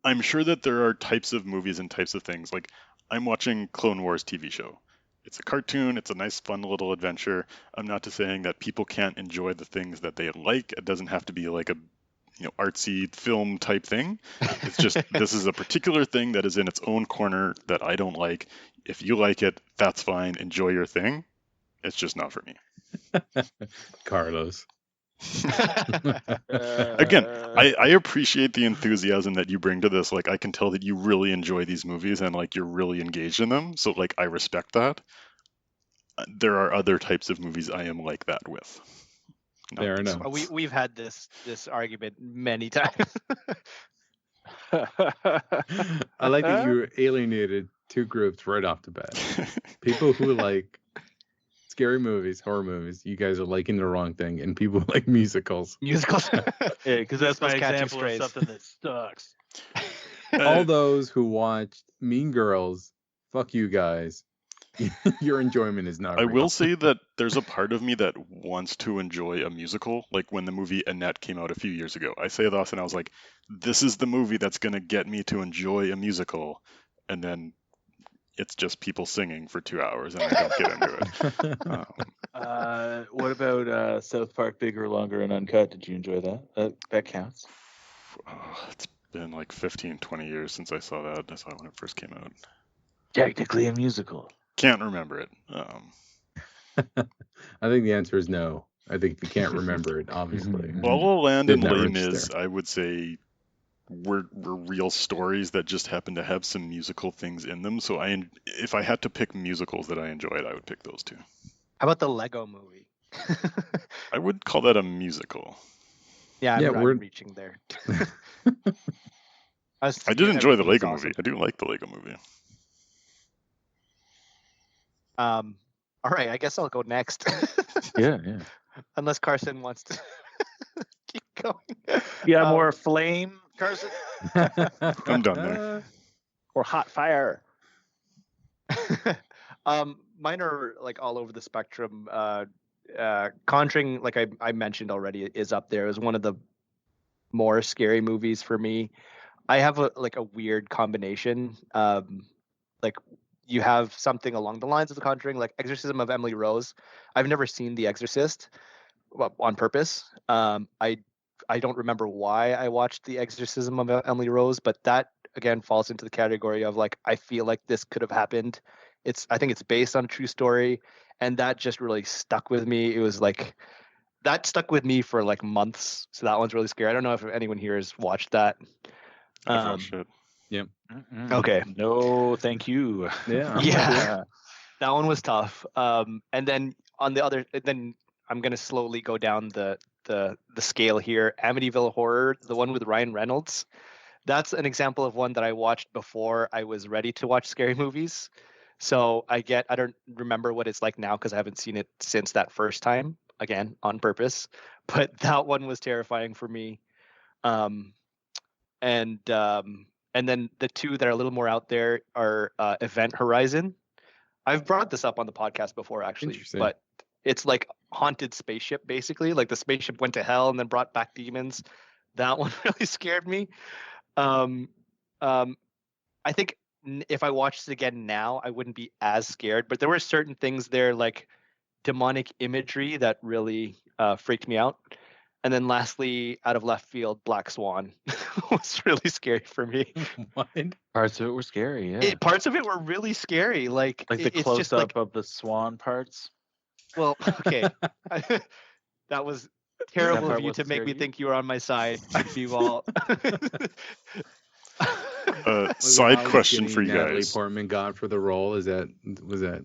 I'm sure that there are types of movies and types of things. Like I'm watching Clone Wars TV show. It's a cartoon. It's a nice, fun little adventure. I'm not just saying that people can't enjoy the things that they like. It doesn't have to be like a artsy film type thing. It's just this is a particular thing that is in its own corner that I don't like. If you like it, that's fine. Enjoy your thing. It's just not for me. Carlos. Again, I appreciate the enthusiasm that you bring to this. Like I can tell that you really enjoy these movies and like you're really engaged in them. So like I respect that. There are other types of movies I am like that with. Not Fair this enough. one. We've had this argument many times. I like that you alienated two groups right off the bat. People who like scary movies, horror movies, you guys are liking the wrong thing, and people who like musicals. Musicals. Yeah, because that's my Musicals catching example of strays. something that sucks. All those who watched Mean Girls, fuck you guys. Your enjoyment is not I real. will say that there's a part of me that wants to enjoy a musical. Like when the movie Annette came out a few years ago, I say this and I was like, this is the movie that's going to get me to enjoy a musical. And then it's just people singing for 2 hours and I don't get into it. What about South Park Bigger, Longer, and Uncut? Did you enjoy that? That counts. It's been like 15, 20 years since I saw that. I saw it when it first came out. Technically a musical. Can't remember it. I think the answer is no. I think we can't remember it, obviously. La La Land and Did not Les Mis, register. I would say, were real stories that just happen to have some musical things in them. So if I had to pick musicals that I enjoyed, I would pick those two. How about the Lego movie? I would call that a musical. Yeah, Yeah, I'm reaching there. I did enjoy the Lego awesome. movie. I do like the Lego movie. All right, I guess I'll go next. Yeah. Unless Carson wants to keep going. Yeah, more flame, Carson? I'm done there. Or hot fire? Mine are like all over the spectrum. Conjuring, like I mentioned already, is up there. It was one of the more scary movies for me. I have a weird combination. Like you have something along the lines of The Conjuring, like Exorcism of Emily Rose. I've never seen The Exorcist, well, on purpose. I don't remember why I watched The Exorcism of Emily Rose, but that again falls into the category of like I feel like this could have happened. I think it's based on a true story, and that just really stuck with me. It was like that stuck with me for like months. So that one's really scary. I don't know if anyone here has watched that. I've watched it. Yep. Okay. No, thank you. Yeah. That one was tough. And then on the other, then I'm gonna slowly go down the scale here. Amityville Horror, the one with Ryan Reynolds. That's an example of one that I watched before I was ready to watch scary movies. So I don't remember what it's like now because I haven't seen it since that first time. again on purpose. But that one was terrifying for me. Um, and then the two that are a little more out there are Event Horizon. I've brought this up on the podcast before, actually, Interesting. but it's like haunted spaceship, basically. Like the spaceship went to hell and then brought back demons. That one really scared me. Um, I think if I watched it again now, I wouldn't be as scared. But there were certain things there, like demonic imagery, that really freaked me out. And then lastly, out of left field, Black Swan was really scary for me. What? Parts of it were scary. Yeah. Parts of it were really scary. Like Like the it's close just up like, of the swan parts. well, okay, that was terrible part of you to wasn't make scary me to you? think you were on my side, Duval. Was it Side how question skinny for you Natalie guys. Portman got for the role? Was that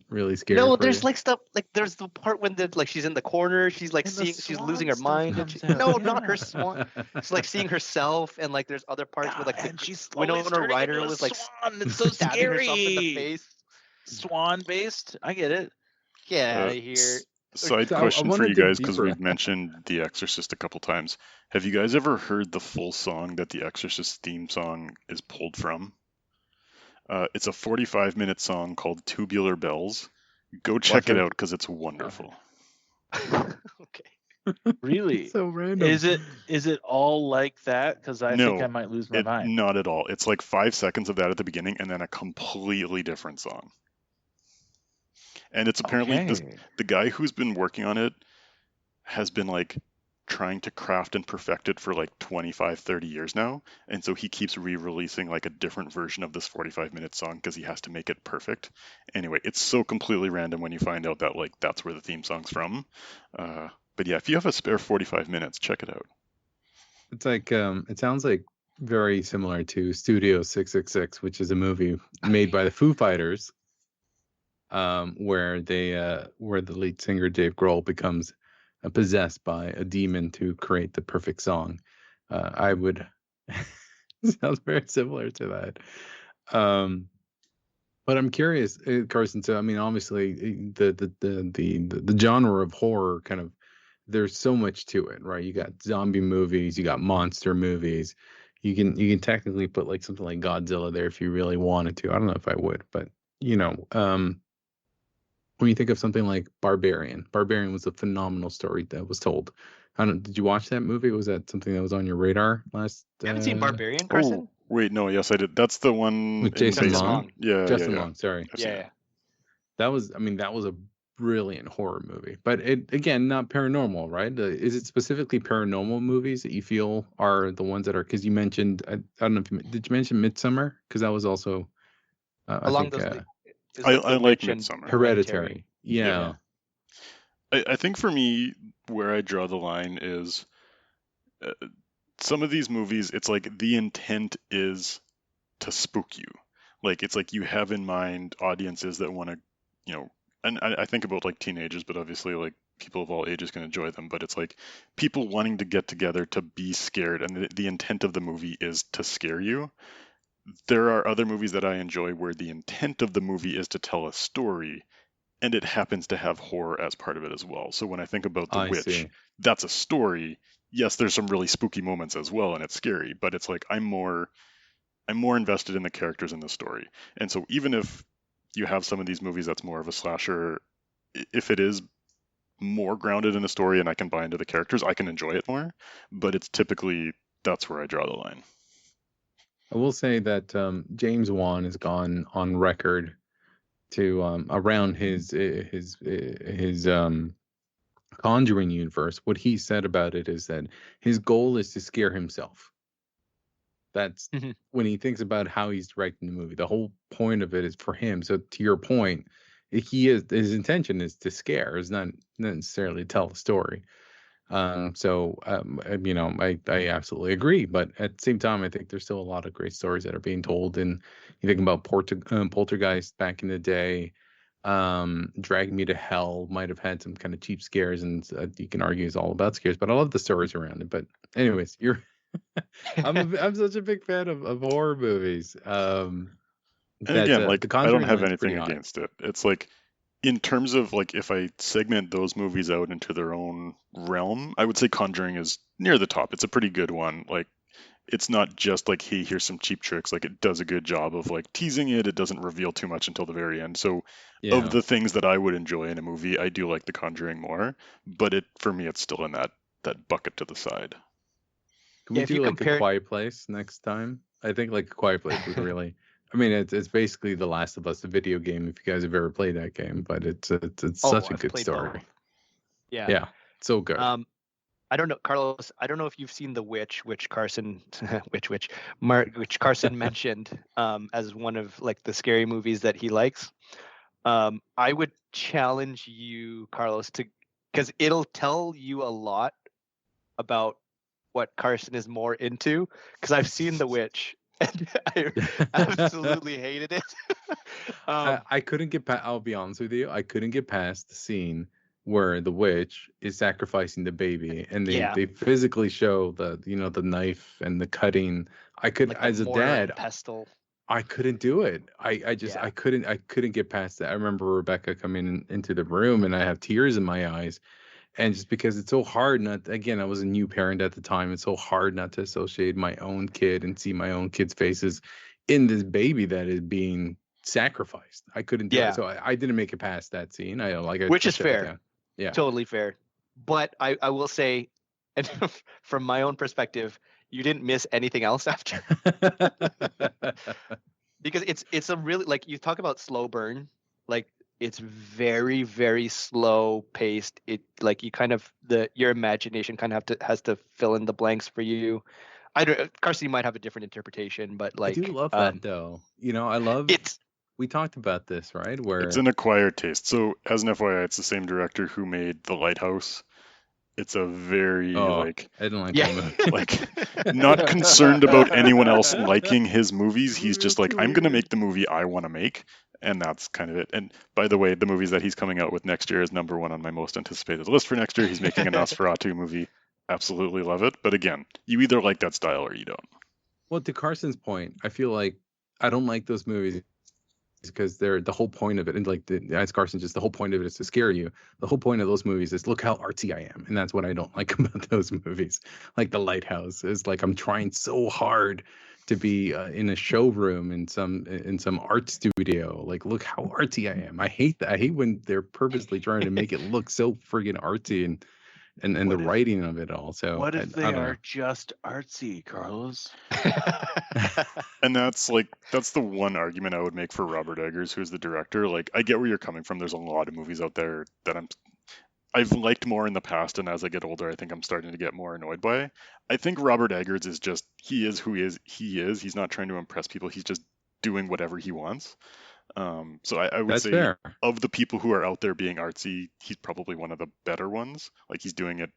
really scary? No, for there's you? like stuff like there's the part when like she's in the corner, she's like And the seeing, she's swan losing her stuff mind. comes And out, not her yeah. swan. She's like seeing herself, and like there's other parts where like and she's Winona Ryder was like swan. It's so stabbing herself in the scary. face. Swan based. I get it. Get out Uh, of here. Side So I question wanna for you dig guys, because deeper. we've mentioned The Exorcist a couple times. Have you guys ever heard the full song that The Exorcist theme song is pulled from? It's a 45-minute song called Tubular Bells. Go check it out because it's wonderful. Okay. Really? So random. Is it all like that? Because I think I might lose my mind. Not at all. It's like 5 seconds of that at the beginning and then a completely different song. And it's apparently Okay. the guy who's been working on it has been like trying to craft and perfect it for like 25, 30 years now. And so he keeps re-releasing like a different version of this 45-minute song because he has to make it perfect. Anyway, it's so completely random when you find out that like that's where the theme song's from. But yeah, if you have a spare 45 minutes, check it out. It's like it sounds like very similar to Studio 666, which is a movie made by the Foo Fighters, where the lead singer Dave Grohl becomes possessed by a demon to create the perfect song. I would sounds very similar to that. But I'm curious, Carson. So I mean, obviously, the genre of horror kind of, there's so much to it, right? You got zombie movies, you got monster movies. You can technically put like something like Godzilla there if you really wanted to. I don't know if I would, but when you think of something like Barbarian was a phenomenal story that was told. Did you watch that movie? Was that something that was on your radar last? You haven't seen Barbarian, Carson? Oh, wait, no, yes, I did. That's the one With in Jason basement. Long. Yeah, Justin yeah. Long, sorry. I've seen it. Yeah. That was a brilliant horror movie, but it, again, not paranormal, right? Is it specifically paranormal movies that you feel are the ones that are? Because you mentioned, I don't know if did you mention Midsummer? Because that was also, Along those I like Midsommar. Hereditary. Yeah. I think for me, where I draw the line is some of these movies, it's like the intent is to spook you. Like, it's like you have in mind audiences that want to, and I think about like teenagers, but obviously like people of all ages can enjoy them. But it's like people wanting to get together to be scared, and the intent of the movie is to scare you. There are other movies that I enjoy where the intent of the movie is to tell a story, and it happens to have horror as part of it as well. So when I think about The Witch, see. that's a story. Yes, there's some really spooky moments as well, and it's scary, but it's like I'm more invested in the characters in the story. And so even if you have some of these movies that's more of a slasher, if it is more grounded in a story and I can buy into the characters, I can enjoy it more. But it's typically, that's where I draw the line. I will say that James Wan has gone on record to around his Conjuring universe. What he said about it is that his goal is to scare himself. That's when he thinks about how he's directing the movie. The whole point of it is for him. So to your point, his intention is to scare, is not necessarily tell a story. I absolutely agree. But at the same time, I think there's still a lot of great stories that are being told. And you think about Poltergeist back in the day, Drag Me to Hell might have had some kind of cheap scares, and you can argue it's all about scares. But I love the stories around it. But anyways, I'm such a big fan of horror movies. And again, like, I don't have anything against it. It's like In terms of like, if I segment those movies out into their own realm, I would say Conjuring is near the top. It's a pretty good one. Like, it's not just like, hey, here's some cheap tricks. Like, it does a good job of like teasing it. It doesn't reveal too much until the very end. So, of the things that I would enjoy in a movie, I do like The Conjuring more. But for me, it's still in that bucket to the side. Can we if you do like compare- a Quiet Place next time? I think like a Quiet Place would really. I mean, it's basically The Last of Us, the video game. If you guys have ever played that game, but it's such a I've good played story. both. Yeah. Yeah, so good. I don't know, Carlos. I don't know if you've seen The Witch, which Carson, which Carson mentioned as one of like the scary movies that he likes. I would challenge you, Carlos, because it'll tell you a lot about what Carson is more into. Because I've seen The Witch, and I absolutely hated it. I couldn't get past. I'll be honest with you. I couldn't get past the scene where the witch is sacrificing the baby, and they physically show the the knife and the cutting. I could, like as a dad, pestle. I couldn't do it. I just I couldn't get past that. I remember Rebecca coming into the room, and I have tears in my eyes. And just because it's so hard not, again, I was a new parent at the time. It's so hard not to associate my own kid and see my own kid's faces in this baby that is being sacrificed. I couldn't do it. So I didn't make it past that scene. Which is fair. Down. Yeah. Totally fair. But I will say, and from my own perspective, you didn't miss anything else after. Because it's a really, like, you talk about slow burn, like, it's very, very slow paced. It, like, you kind of, your imagination kind of has to fill in the blanks for you. I don't, Carson, you might have a different interpretation, but like, I do love that though. I love it's. We talked about this, right? Where it's an acquired taste. So as an FYI, it's the same director who made The Lighthouse. It's a very I didn't like that movie. like, not concerned about anyone else liking his movies. He's just like, I'm gonna make the movie I want to make, and that's kind of it. And by the way, the movies that he's coming out with next year is number one on my most anticipated list for next year. He's making a Nosferatu movie. Absolutely love it. But again, you either like that style or you don't. Well, to Carson's point, I feel like I don't like those movies because they're the whole point of it, and like as Carson, just the whole point of it is to scare you. The whole point of those movies is look how artsy I am, and that's what I don't like about those movies. Like The Lighthouse is like, I'm trying so hard to be in a showroom in some art studio. Like, look how artsy I am. I hate that. I hate when they're purposely trying to make it look so friggin' artsy and the writing of it all. So what if they are just artsy, Carlos? And that's the one argument I would make for Robert Eggers, who's the director. Like, I get where you're coming from. There's a lot of movies out there that I've liked more in the past, and as I get older, I think I'm starting to get more annoyed by. I think Robert Eggers is just, he is who he is. He's not trying to impress people. He's just doing whatever he wants. So I would say fair. Of the people who are out there being artsy, he's probably one of the better ones. Like, he's doing it.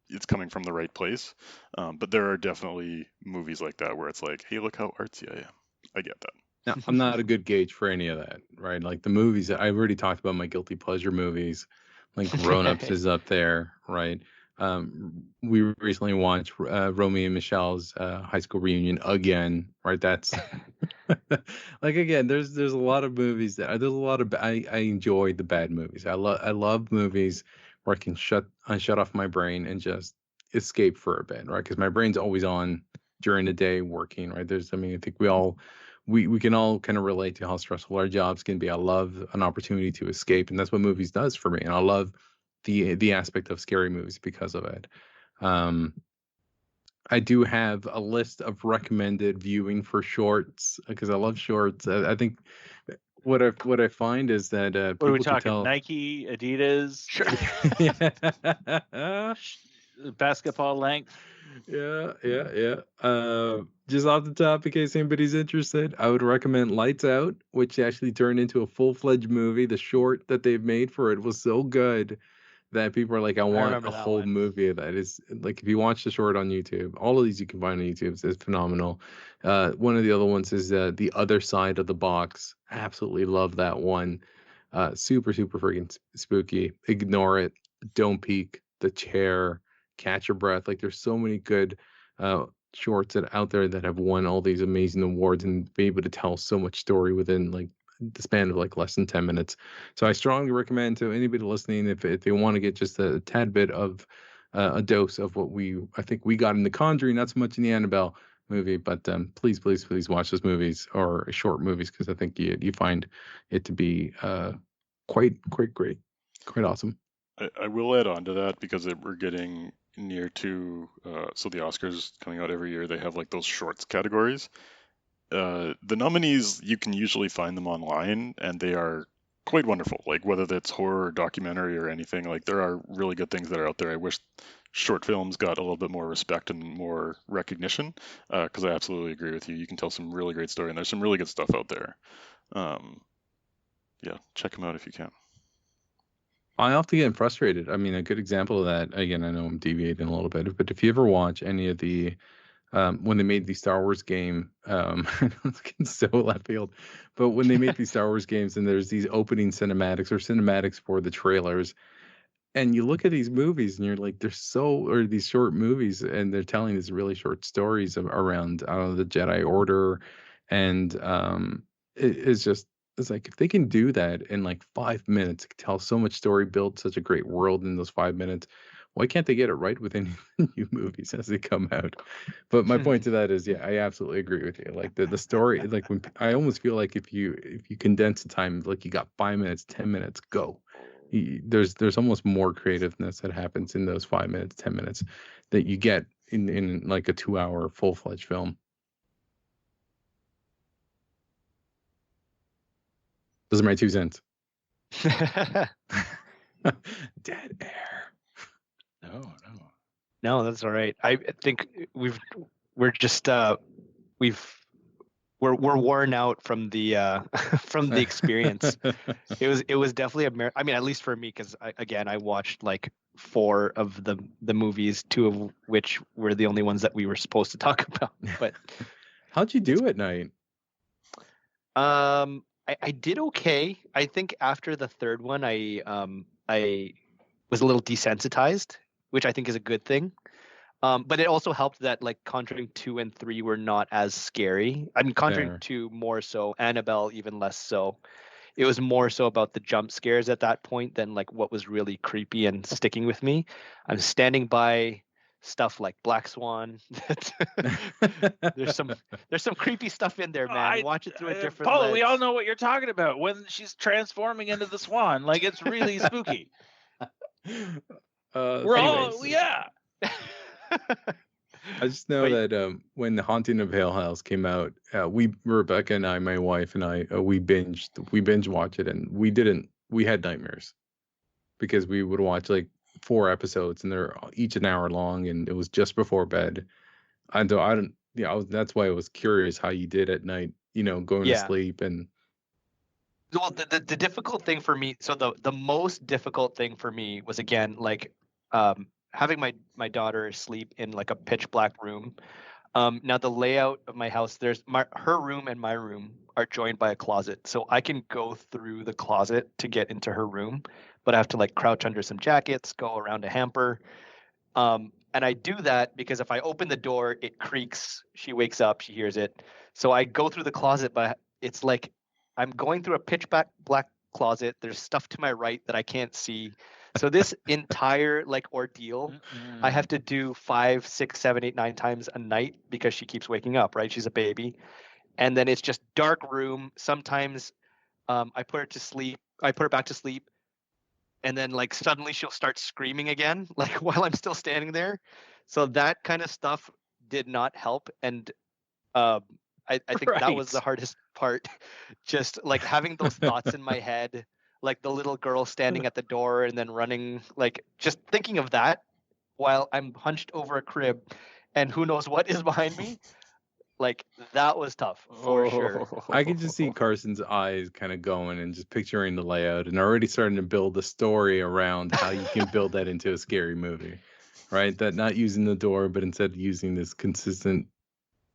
It's coming from the right place. But there are definitely movies like that where it's like, hey, look how artsy I am. I get that. Now, I'm not a good gauge for any of that, right? Like the movies, I already talked about my guilty pleasure movies. Like Grown Ups is up there, right? We recently watched Romeo and Michelle's high school reunion again, right? That's like, again, there's a lot of movies that there's a lot of I enjoy the bad movies. I love movies where I can shut off my brain and just escape for a bit, right? Because my brain's always on during the day working, right? I think we can all kind of relate to how stressful our jobs can be. I love an opportunity to escape, and that's what movies does for me. And I love the aspect of scary movies because of it. I do have a list of recommended viewing for shorts because I love shorts. I think what I find is that what are we talking? Nike, Adidas, basketball length. Yeah. Just off the top, in case anybody's interested, I would recommend Lights Out, which actually turned into a full-fledged movie. The short that they've made for it was so good that people are like, I want a whole movie of that. Is like, if you watch the short on YouTube, all of these you can find on YouTube. It's phenomenal. One of the other ones is The Other Side of the Box. Absolutely love that one. Super freaking spooky. Ignore It, Don't Peek, The Chair, Catch Your Breath. Like, there's so many good shorts out there that have won all these amazing awards and be able to tell so much story within like the span of like less than 10 minutes. So I strongly recommend to anybody listening, if they want to get just a tad bit of a dose of what I think we got in The Conjuring, not so much in the Annabelle movie, but please watch those movies or short movies, because I think you find it to be quite great, quite awesome. I will add on to that, because we're getting near to so the Oscars coming out every year, they have like those shorts categories. The nominees, you can usually find them online, and they are quite wonderful. Like whether that's horror, documentary, or anything, like there are really good things that are out there. I wish short films got a little bit more respect and more recognition, because I absolutely agree with you. You can tell some really great story, and there's some really good stuff out there. Yeah, check them out if you can. I often get frustrated. I mean, a good example of that, again, I know I'm deviating a little bit, but if you ever watch any of the when they made the Star Wars game, it's getting so left field, but when they make these Star Wars games and there's these opening cinematics or cinematics for the trailers, and you look at these movies and you're like, or these short movies, and they're telling these really short stories around the Jedi Order, and it's like, if they can do that in like 5 minutes, tell so much story, build such a great world in those 5 minutes, why can't they get it right with any new movies as they come out? But my point to that is, yeah, I absolutely agree with you. Like the story, like when I almost feel like if you condense the time, like you got 5 minutes, 10 minutes, go. There's almost more creativeness that happens in those 5 minutes, 10 minutes that you get in like a 2-hour full-fledged film. Those are my 2 cents. Dead air. No, that's all right. I think we're worn out from the from the experience. It was definitely I mean, at least for me, because I watched like 4 of the movies, 2 of which were the only ones that we were supposed to talk about. But how'd you do at night? I did okay. I think after the 3rd one, I was a little desensitized, which I think is a good thing. But it also helped that like Conjuring 2 and 3 were not as scary. I mean, Conjuring 2 more so, Annabelle even less so. It was more so about the jump scares at that point than like what was really creepy and sticking with me. I'm standing by stuff like Black Swan. There's some creepy stuff in there, man. Watch it through a different Paul, lens. we all know what you're talking about when she's transforming into the swan. Like, it's really spooky. We're all, yeah. I just know that when The Haunting of Hill House came out, Rebecca and I, my wife and I, we binge watch it, and we had nightmares because we would watch like 4 episodes, and they're each an hour long, and it was just before bed. That's why I was curious how you did at night, going to sleep. And well, the difficult thing for me, so the most difficult thing for me was, again, like having my daughter sleep in like a pitch black room. Now the layout of my house, there's her room and my room are joined by a closet, so I can go through the closet to get into her room, but I have to like crouch under some jackets, go around a hamper. And I do that because if I open the door, it creaks. She wakes up, she hears it. So I go through the closet, but it's like I'm going through a pitch black closet. There's stuff to my right that I can't see. So this entire like ordeal, I have to do 5, 6, 7, 8, 9 times a night because she keeps waking up, right? She's a baby. And then it's just dark room. Sometimes I put her back to sleep. And then like suddenly she'll start screaming again, like while I'm still standing there. So that kind of stuff did not help. And I think that was the hardest part. Just like having those thoughts in my head, like the little girl standing at the door and then running, like just thinking of that while I'm hunched over a crib and who knows what is behind me. Like that was tough for sure. I can just see Carson's eyes kind of going and just picturing the layout and already starting to build a story around how you can build that into a scary movie, right? That not using the door, but instead using this consistent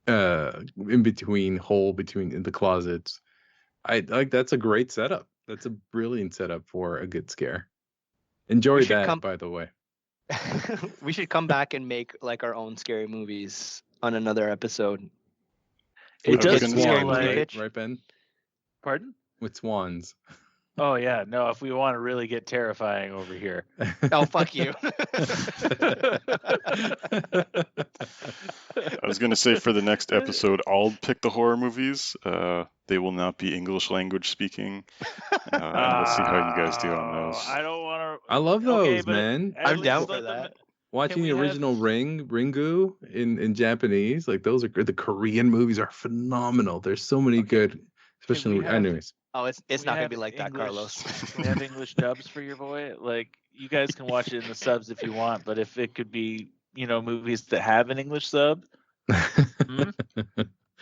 in between the closets. I like that's a great setup. That's a brilliant setup for a good scare. Enjoy that, by the way. We should come back and make like our own scary movies on another episode. It does feel Swan, like, right, Ben? Pardon? with swans. Oh yeah, no. If we want to really get terrifying over here, Oh, fuck you. I was going to say for the next episode, I'll pick the horror movies. They will not be English language speaking. And we'll see how you guys do on those. I don't want to. I love those, man. I'm down for that. Watching the we have- original Ringu in Japanese, like those are the Korean movies are phenomenal. There's so many good, especially anyways. Oh, it's we not gonna have be like that, English- Carlos. Can we have English dubs for your boy? Like you guys can watch it in the subs if you want, but if it could be, movies that have an English sub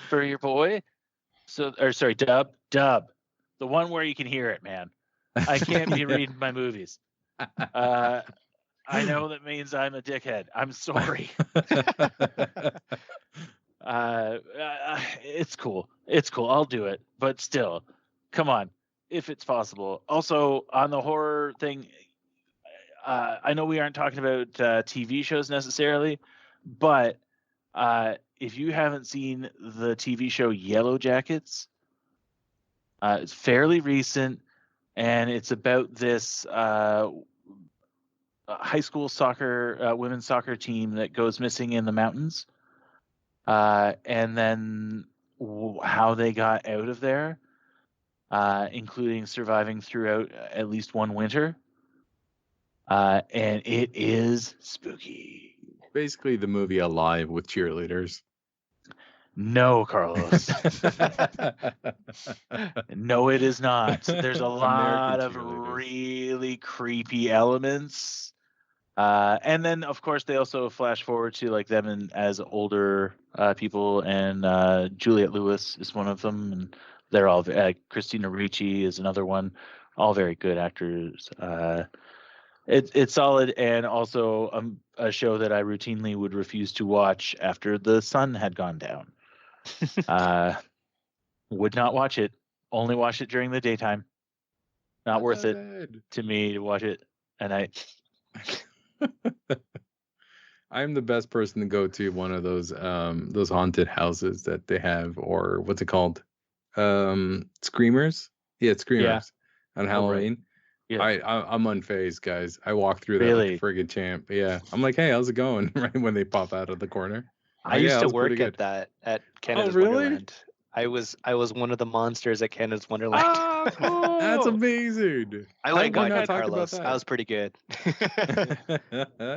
for your boy, dub, the one where you can hear it, man. I can't be reading my movies. I know that means I'm a dickhead. I'm sorry. It's cool. It's cool. I'll do it. But still, come on, if it's possible. Also, on the horror thing, I know we aren't talking about TV shows necessarily, but if you haven't seen the TV show Yellow Jackets, it's fairly recent, and it's about this high school soccer, women's soccer team that goes missing in the mountains, and then how they got out of there, including surviving throughout at least one winter. And it is spooky. Basically, the movie Alive with cheerleaders. No, Carlos. No, it is not. There's a lot of cheerleaders. really creepy elements. And then, of course, they also flash forward to like them as older people, and Juliette Lewis is one of them, and they're all Christina Ricci is another one, all very good actors. It's solid, and also a show that I routinely would refuse to watch after the sun had gone down. Would not watch it. Only watch it during the daytime. Not worth it to me to watch it at night. I'm the best person to go to one of those haunted houses that they have, or what's it called? Screamers? Yeah, it's Screamers on Halloween. Yeah. I'm unfazed, guys. I walk through that like a friggin' champ. Yeah. I'm like, hey, how's it going? Right when they pop out of the corner. I used to work at Canada's really? Wonderland. I was one of the monsters at Canada's Wonderland. Ah, cool. That's amazing. I went and got not you, talk about Carlos. that? I was pretty good.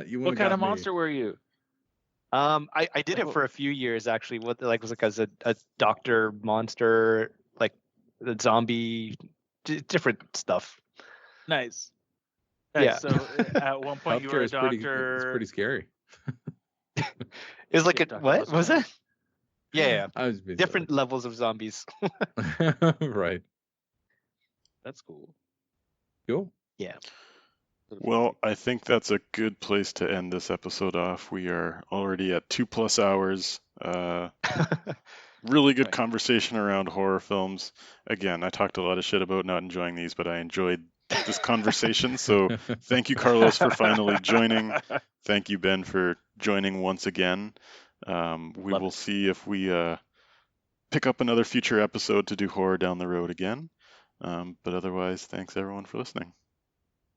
You What kind of monster were you? I did it for a few years actually. What was like as a doctor monster, like the zombie, different stuff. Nice. Yeah. So at one point you were a doctor. It's pretty scary. It was like Shit, a what Dr. was it? Yeah. I was being Different levels of zombies. silly. Right. That's cool. Cool. Yeah. Well, I think that's a good place to end this episode off. We are already at 2+ hours. Really good Right. conversation around horror films. Again, I talked a lot of shit about not enjoying these, but I enjoyed this conversation. So thank you, Carlos, for finally joining. Thank you, Ben, for joining once again. We will see if we pick up another future episode to do horror down the road again. But otherwise, thanks everyone for listening.